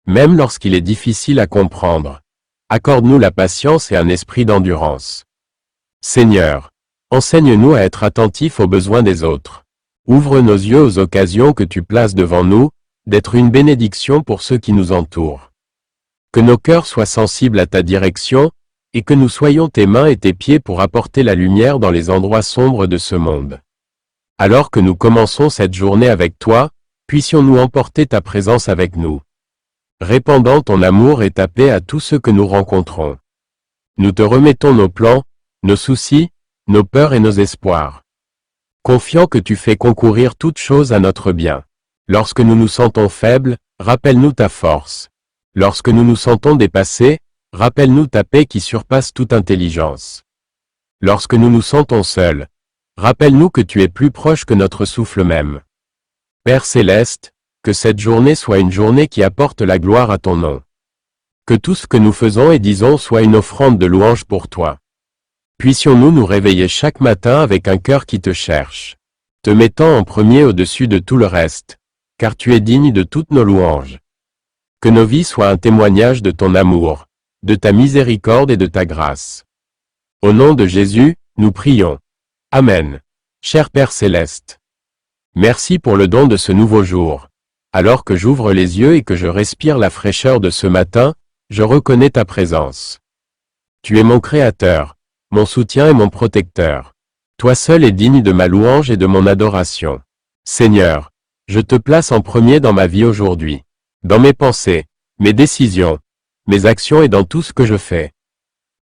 Speaker 1: Même lorsqu'il est difficile à comprendre, accorde-nous la patience et un esprit d'endurance. Seigneur, enseigne-nous à être attentifs aux besoins des autres. Ouvre nos yeux aux occasions que tu places devant nous, d'être une bénédiction pour ceux qui nous entourent. Que nos cœurs soient sensibles à ta direction, et que nous soyons tes mains et tes pieds pour apporter la lumière dans les endroits sombres de ce monde. Alors que nous commençons cette journée avec toi, puissions-nous emporter ta présence avec nous, répandant ton amour et ta paix à tous ceux que nous rencontrons. Nous te remettons nos plans, nos soucis, nos peurs et nos espoirs. Confiant que tu fais concourir toutes choses à notre bien. Lorsque nous nous sentons faibles, rappelle-nous ta force. Lorsque nous nous sentons dépassés, rappelle-nous ta paix qui surpasse toute intelligence. Lorsque nous nous sentons seuls, rappelle-nous que tu es plus proche que notre souffle même. Père céleste, que cette journée soit une journée qui apporte la gloire à ton nom. Que tout ce que nous faisons et disons soit une offrande de louange pour toi. Puissions-nous nous réveiller chaque matin avec un cœur qui te cherche, te mettant en premier au-dessus de tout le reste, car tu es digne de toutes nos louanges. Que nos vies soient un témoignage de ton amour, de ta miséricorde et de ta grâce. Au nom de Jésus, nous prions. Amen. Cher Père céleste, merci pour le don de ce nouveau jour. Alors que j'ouvre les yeux et que je respire la fraîcheur de ce matin, je reconnais ta présence. Tu es mon Créateur, mon soutien et mon protecteur. Toi seul es digne de ma louange et de mon adoration. Seigneur, je te place en premier dans ma vie aujourd'hui, dans mes pensées, mes décisions, mes actions et dans tout ce que je fais.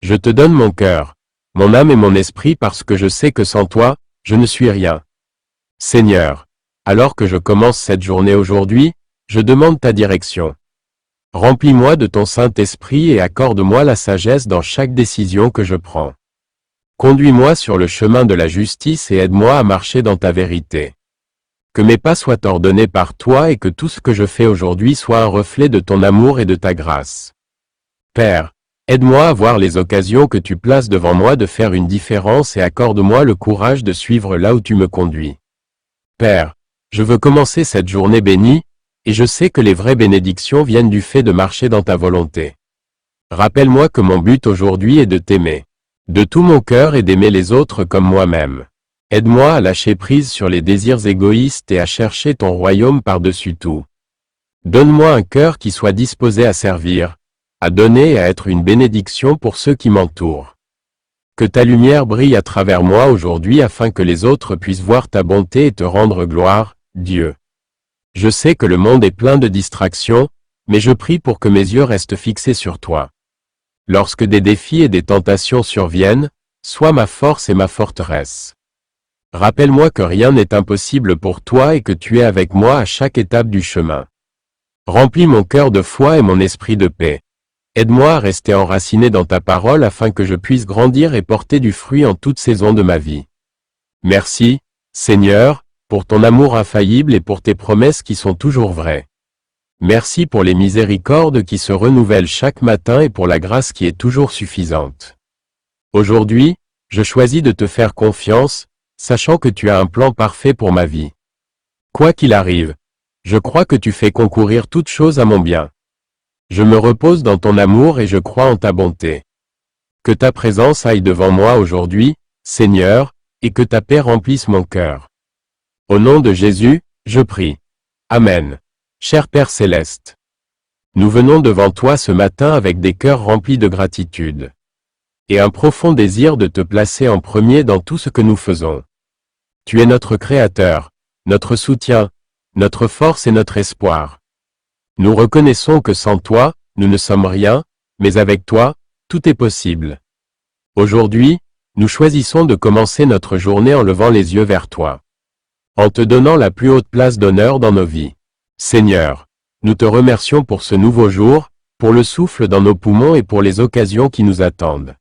Speaker 1: Je te donne mon cœur, mon âme et mon esprit parce que je sais que sans toi, je ne suis rien. Seigneur, alors que je commence cette journée aujourd'hui, je demande ta direction. Remplis-moi de ton Saint-Esprit et accorde-moi la sagesse dans chaque décision que je prends. Conduis-moi sur le chemin de la justice et aide-moi à marcher dans ta vérité. Que mes pas soient ordonnés par toi et que tout ce que je fais aujourd'hui soit un reflet de ton amour et de ta grâce. Père, aide-moi à voir les occasions que tu places devant moi de faire une différence et accorde-moi le courage de suivre là où tu me conduis. Père, je veux commencer cette journée bénie, et je sais que les vraies bénédictions viennent du fait de marcher dans ta volonté. Rappelle-moi que mon but aujourd'hui est de t'aimer de tout mon cœur et d'aimer les autres comme moi-même. Aide-moi à lâcher prise sur les désirs égoïstes et à chercher ton royaume par-dessus tout. Donne-moi un cœur qui soit disposé à servir, à donner et à être une bénédiction pour ceux qui m'entourent. Que ta lumière brille à travers moi aujourd'hui afin que les autres puissent voir ta bonté et te rendre gloire, Dieu. Je sais que le monde est plein de distractions, mais je prie pour que mes yeux restent fixés sur toi. Lorsque des défis et des tentations surviennent, sois ma force et ma forteresse. Rappelle-moi que rien n'est impossible pour toi et que tu es avec moi à chaque étape du chemin. Remplis mon cœur de foi et mon esprit de paix. Aide-moi à rester enraciné dans ta parole afin que je puisse grandir et porter du fruit en toute saison de ma vie. Merci, Seigneur, pour ton amour infaillible et pour tes promesses qui sont toujours vraies. Merci pour les miséricordes qui se renouvellent chaque matin et pour la grâce qui est toujours suffisante. Aujourd'hui, je choisis de te faire confiance, sachant que tu as un plan parfait pour ma vie. Quoi qu'il arrive, je crois que tu fais concourir toutes choses à mon bien. Je me repose dans ton amour et je crois en ta bonté. Que ta présence aille devant moi aujourd'hui, Seigneur, et que ta paix remplisse mon cœur. Au nom de Jésus, je prie. Amen. Cher Père Céleste, nous venons devant toi ce matin avec des cœurs remplis de gratitude et un profond désir de te placer en premier dans tout ce que nous faisons. Tu es notre Créateur, notre soutien, notre force et notre espoir. Nous reconnaissons que sans toi, nous ne sommes rien, mais avec toi, tout est possible. Aujourd'hui, nous choisissons de commencer notre journée en levant les yeux vers toi, en te donnant la plus haute place d'honneur dans nos vies. Seigneur, nous te remercions pour ce nouveau jour, pour le souffle dans nos poumons et pour les occasions qui nous attendent.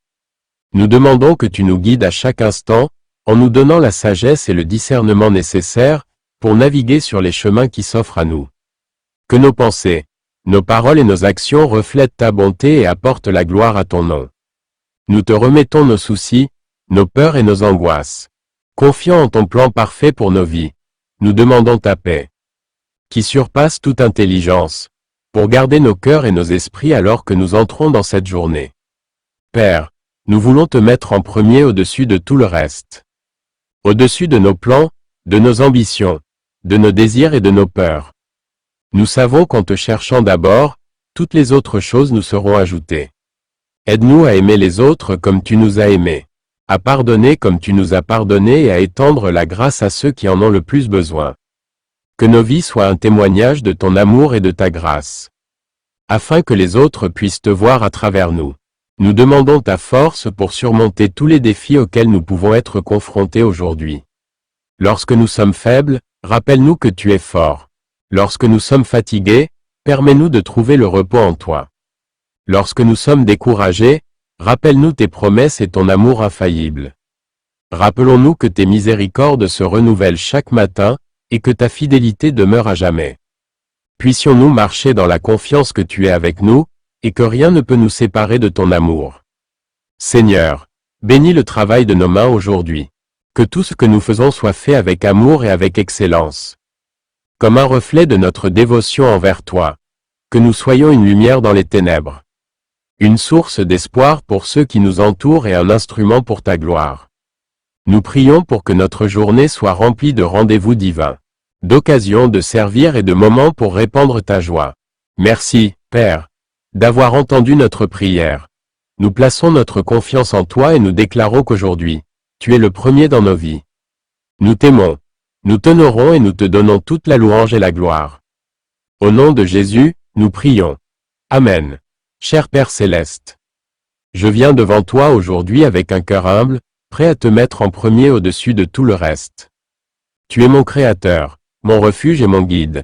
Speaker 1: Nous demandons que tu nous guides à chaque instant, en nous donnant la sagesse et le discernement nécessaires, pour naviguer sur les chemins qui s'offrent à nous. Que nos pensées, nos paroles et nos actions reflètent ta bonté et apportent la gloire à ton nom. Nous te remettons nos soucis, nos peurs et nos angoisses. Confiant en ton plan parfait pour nos vies, nous demandons ta paix, qui surpasse toute intelligence, pour garder nos cœurs et nos esprits alors que nous entrons dans cette journée. Père, nous voulons te mettre en premier au-dessus de tout le reste. Au-dessus de nos plans, de nos ambitions, de nos désirs et de nos peurs. Nous savons qu'en te cherchant d'abord, toutes les autres choses nous seront ajoutées. Aide-nous à aimer les autres comme tu nous as aimés, à pardonner comme tu nous as pardonné et à étendre la grâce à ceux qui en ont le plus besoin. Que nos vies soient un témoignage de ton amour et de ta grâce. Afin que les autres puissent te voir à travers nous. Nous demandons ta force pour surmonter tous les défis auxquels nous pouvons être confrontés aujourd'hui. Lorsque nous sommes faibles, rappelle-nous que tu es fort. Lorsque nous sommes fatigués, permets-nous de trouver le repos en toi. Lorsque nous sommes découragés, rappelle-nous tes promesses et ton amour infaillible. Rappelons-nous que tes miséricordes se renouvellent chaque matin, et que ta fidélité demeure à jamais. Puissions-nous marcher dans la confiance que tu es avec nous, et que rien ne peut nous séparer de ton amour. Seigneur, bénis le travail de nos mains aujourd'hui. Que tout ce que nous faisons soit fait avec amour et avec excellence. Comme un reflet de notre dévotion envers toi. Que nous soyons une lumière dans les ténèbres. Une source d'espoir pour ceux qui nous entourent et un instrument pour ta gloire. Nous prions pour que notre journée soit remplie de rendez-vous divins, d'occasions de servir et de moments pour répandre ta joie. Merci, Père, d'avoir entendu notre prière. Nous plaçons notre confiance en toi et nous déclarons qu'aujourd'hui, tu es le premier dans nos vies. Nous t'aimons, nous t'honorons et nous te donnons toute la louange et la gloire. Au nom de Jésus, nous prions. Amen. Cher Père Céleste, je viens devant toi aujourd'hui avec un cœur humble, prêt à te mettre en premier au-dessus de tout le reste. Tu es mon Créateur, mon refuge et mon guide.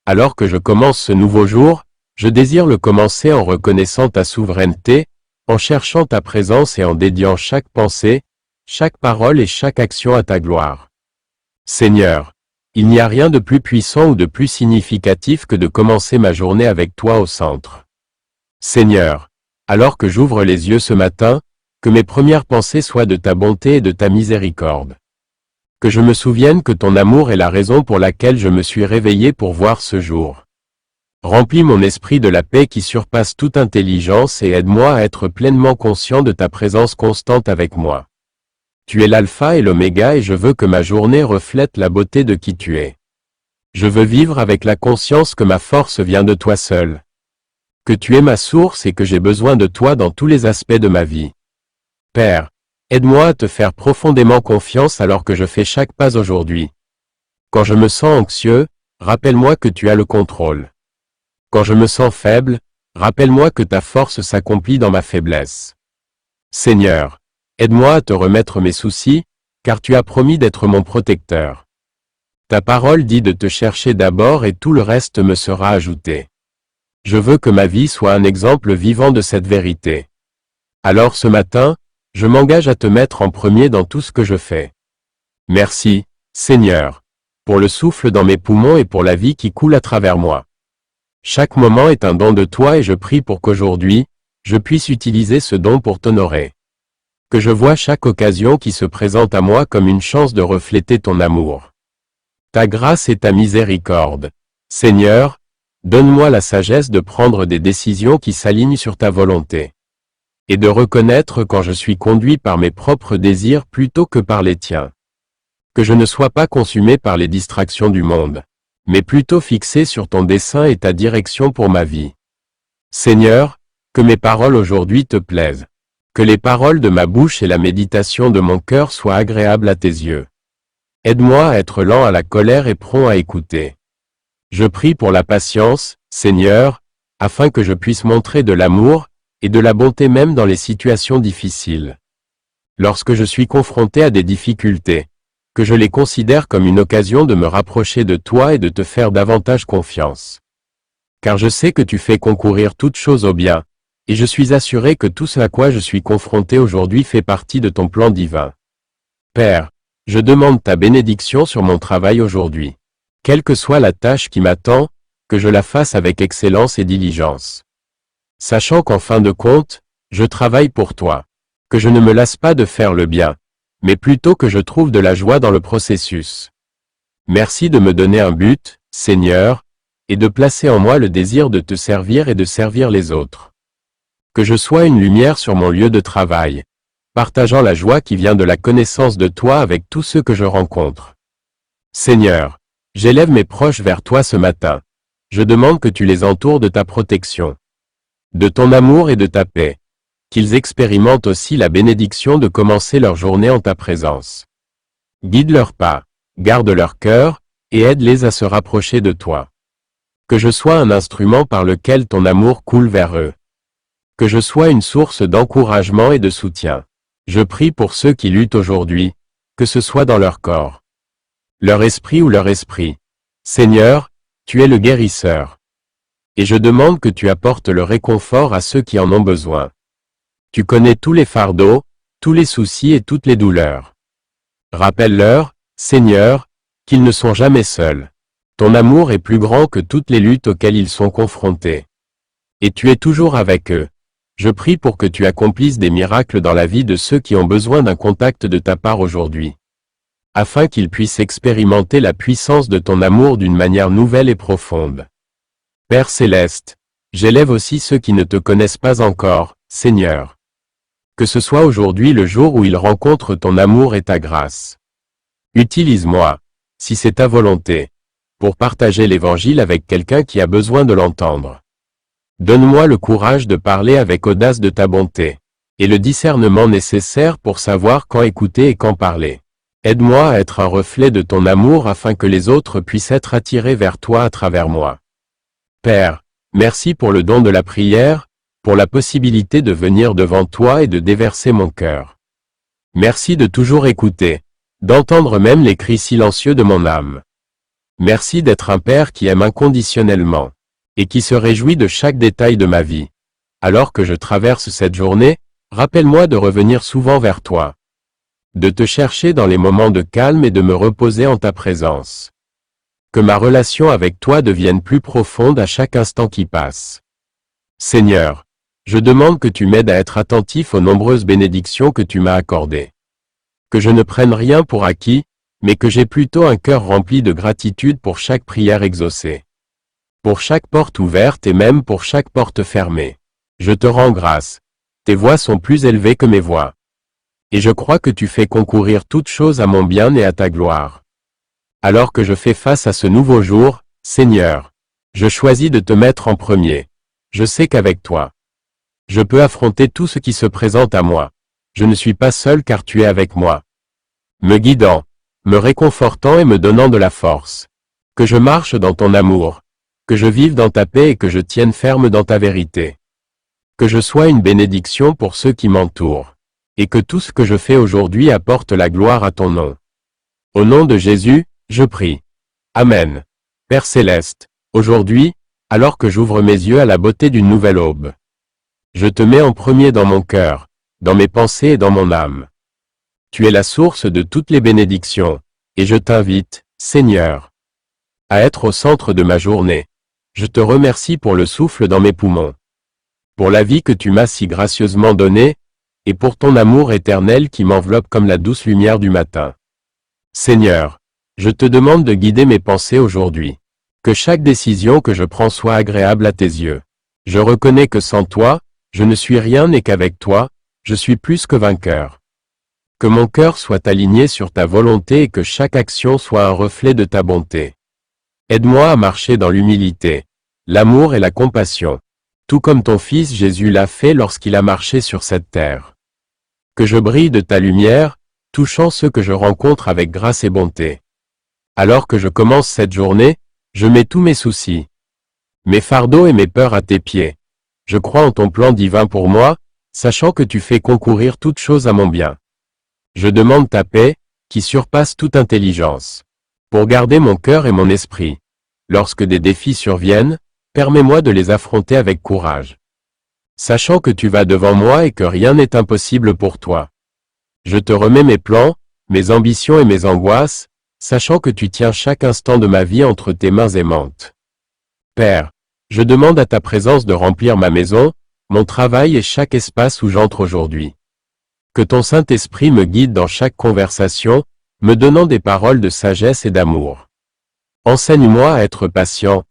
Speaker 1: Alors que je commence ce nouveau jour, Je désire le commencer en reconnaissant ta souveraineté, en cherchant ta présence et en dédiant chaque pensée, chaque parole et chaque action à ta gloire. Seigneur, il n'y a rien de plus puissant ou de plus significatif que de commencer ma journée avec toi au centre. Seigneur, alors que j'ouvre les yeux ce matin, que mes premières pensées soient de ta bonté et de ta miséricorde. Que je me souvienne que ton amour est la raison pour laquelle je me suis réveillé pour voir ce jour. Remplis mon esprit de la paix qui surpasse toute intelligence et aide-moi à être pleinement conscient de ta présence constante avec moi. Tu es l'alpha et l'oméga et je veux que ma journée reflète la beauté de qui tu es. Je veux vivre avec la conscience que ma force vient de toi seul. Que tu es ma source et que j'ai besoin de toi dans tous les aspects de ma vie. Père, aide-moi à te faire profondément confiance alors que je fais chaque pas aujourd'hui. Quand je me sens anxieux, rappelle-moi que tu as le contrôle. Quand je me sens faible, rappelle-moi que ta force s'accomplit dans ma faiblesse. Seigneur, aide-moi à te remettre mes soucis, car tu as promis d'être mon protecteur. Ta parole dit de te chercher d'abord et tout le reste me sera ajouté. Je veux que ma vie soit un exemple vivant de cette vérité. Alors ce matin, je m'engage à te mettre en premier dans tout ce que je fais. Merci, Seigneur, pour le souffle dans mes poumons et pour la vie qui coule à travers moi. Chaque moment est un don de toi et je prie pour qu'aujourd'hui, je puisse utiliser ce don pour t'honorer. Que je vois chaque occasion qui se présente à moi comme une chance de refléter ton amour. Ta grâce et ta miséricorde. Seigneur, donne-moi la sagesse de prendre des décisions qui s'alignent sur ta volonté. Et de reconnaître quand je suis conduit par mes propres désirs plutôt que par les tiens. Que je ne sois pas consumé par les distractions du monde, mais plutôt fixé sur ton dessein et ta direction pour ma vie. Seigneur, que mes paroles aujourd'hui te plaisent. Que les paroles de ma bouche et la méditation de mon cœur soient agréables à tes yeux. Aide-moi à être lent à la colère et prompt à écouter. Je prie pour la patience, Seigneur, afin que je puisse montrer de l'amour et de la bonté même dans les situations difficiles. Lorsque je suis confronté à des difficultés, que je les considère comme une occasion de me rapprocher de toi et de te faire davantage confiance. Car je sais que tu fais concourir toutes choses au bien, et je suis assuré que tout ce à quoi je suis confronté aujourd'hui fait partie de ton plan divin. Père, je demande ta bénédiction sur mon travail aujourd'hui. Quelle que soit la tâche qui m'attend, que je la fasse avec excellence et diligence. Sachant qu'en fin de compte, je travaille pour toi. Que je ne me lasse pas de faire le bien, mais plutôt que je trouve de la joie dans le processus. Merci de me donner un but, Seigneur, et de placer en moi le désir de te servir et de servir les autres. Que je sois une lumière sur mon lieu de travail, partageant la joie qui vient de la connaissance de toi avec tous ceux que je rencontre. Seigneur, j'élève mes proches vers toi ce matin. Je demande que tu les entoures de ta protection, de ton amour et de ta paix, qu'ils expérimentent aussi la bénédiction de commencer leur journée en ta présence. Guide leurs pas, garde leur cœur, et aide-les à se rapprocher de toi. Que je sois un instrument par lequel ton amour coule vers eux. Que je sois une source d'encouragement et de soutien. Je prie pour ceux qui luttent aujourd'hui, que ce soit dans leur corps, leur esprit ou leur esprit. Seigneur, tu es le guérisseur. Et je demande que tu apportes le réconfort à ceux qui en ont besoin. Tu connais tous les fardeaux, tous les soucis et toutes les douleurs. Rappelle-leur, Seigneur, qu'ils ne sont jamais seuls. Ton amour est plus grand que toutes les luttes auxquelles ils sont confrontés. Et tu es toujours avec eux. Je prie pour que tu accomplisses des miracles dans la vie de ceux qui ont besoin d'un contact de ta part aujourd'hui, afin qu'ils puissent expérimenter la puissance de ton amour d'une manière nouvelle et profonde. Père céleste, j'élève aussi ceux qui ne te connaissent pas encore, Seigneur. Que ce soit aujourd'hui le jour où ils rencontrent ton amour et ta grâce. Utilise-moi, si c'est ta volonté, pour partager l'Évangile avec quelqu'un qui a besoin de l'entendre. Donne-moi le courage de parler avec audace de ta bonté, et le discernement nécessaire pour savoir quand écouter et quand parler. Aide-moi à être un reflet de ton amour afin que les autres puissent être attirés vers toi à travers moi. Père, merci pour le don de la prière, pour la possibilité de venir devant toi et de déverser mon cœur. Merci de toujours écouter, d'entendre même les cris silencieux de mon âme. Merci d'être un Père qui aime inconditionnellement. et qui se réjouit de chaque détail de ma vie. Alors que je traverse cette journée, rappelle-moi de revenir souvent vers toi, de te chercher dans les moments de calme et de me reposer en ta présence. Que ma relation avec toi devienne plus profonde à chaque instant qui passe. Seigneur, je demande que tu m'aides à être attentif aux nombreuses bénédictions que tu m'as accordées. Que je ne prenne rien pour acquis, mais que j'ai plutôt un cœur rempli de gratitude pour chaque prière exaucée. Pour chaque porte ouverte et même pour chaque porte fermée. Je te rends grâce. Tes voies sont plus élevées que mes voies. Et je crois que tu fais concourir toutes choses à mon bien et à ta gloire. Alors que je fais face à ce nouveau jour, Seigneur, je choisis de te mettre en premier. Je sais qu'avec toi, je peux affronter tout ce qui se présente à moi. Je ne suis pas seul car tu es avec moi. Me guidant, me réconfortant et me donnant de la force. Que je marche dans ton amour. Que je vive dans ta paix et que je tienne ferme dans ta vérité. Que je sois une bénédiction pour ceux qui m'entourent. Et que tout ce que je fais aujourd'hui apporte la gloire à ton nom. Au nom de Jésus, je prie. Amen. Père Céleste, aujourd'hui, alors que j'ouvre mes yeux à la beauté d'une nouvelle aube, je te mets en premier dans mon cœur, dans mes pensées et dans mon âme. Tu es la source de toutes les bénédictions, et je t'invite, Seigneur, à être au centre de ma journée. Je te remercie pour le souffle dans mes poumons, pour la vie que tu m'as si gracieusement donnée, et pour ton amour éternel qui m'enveloppe comme la douce lumière du matin. Seigneur, je te demande de guider mes pensées aujourd'hui. Que chaque décision que je prends soit agréable à tes yeux. Je reconnais que sans toi, je ne suis rien et qu'avec toi, je suis plus que vainqueur. Que mon cœur soit aligné sur ta volonté et que chaque action soit un reflet de ta bonté. Aide-moi à marcher dans l'humilité, l'amour et la compassion, tout comme ton Fils Jésus l'a fait lorsqu'il a marché sur cette terre. Que je brille de ta lumière, touchant ceux que je rencontre avec grâce et bonté. Alors que je commence cette journée, je mets tous mes soucis, mes fardeaux et mes peurs à tes pieds. Je crois en ton plan divin pour moi, sachant que tu fais concourir toutes choses à mon bien. Je demande ta paix, qui surpasse toute intelligence, pour garder mon cœur et mon esprit. Lorsque des défis surviennent, permets-moi de les affronter avec courage. Sachant que tu vas devant moi et que rien n'est impossible pour toi. Je te remets mes plans, mes ambitions et mes angoisses, sachant que tu tiens chaque instant de ma vie entre tes mains aimantes. Père, je demande à ta présence de remplir ma maison, mon travail et chaque espace où j'entre aujourd'hui. Que ton Saint-Esprit me guide dans chaque conversation, me donnant des paroles de sagesse et d'amour. Enseigne-moi à être patient,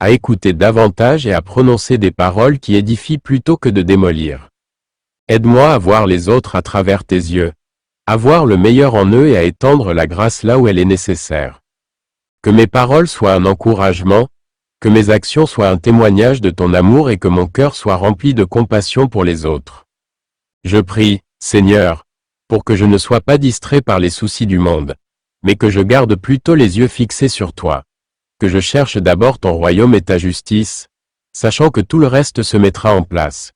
Speaker 1: à écouter davantage et à prononcer des paroles qui édifient plutôt que de démolir. Aide-moi à voir les autres à travers tes yeux, à voir le meilleur en eux et à étendre la grâce là où elle est nécessaire. Que mes paroles soient un encouragement, que mes actions soient un témoignage de ton amour et que mon cœur soit rempli de compassion pour les autres. Je prie, Seigneur, pour que je ne sois pas distrait par les soucis du monde, mais que je garde plutôt les yeux fixés sur toi. Que je cherche d'abord ton royaume et ta justice, sachant que tout le reste se mettra en place.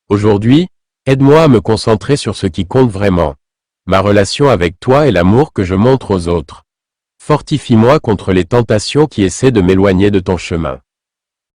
Speaker 1: Aujourd'hui, aide-moi à me concentrer sur ce qui compte vraiment, ma relation avec toi et l'amour que je montre aux autres. Fortifie-moi contre les tentations qui essaient de m'éloigner de ton chemin.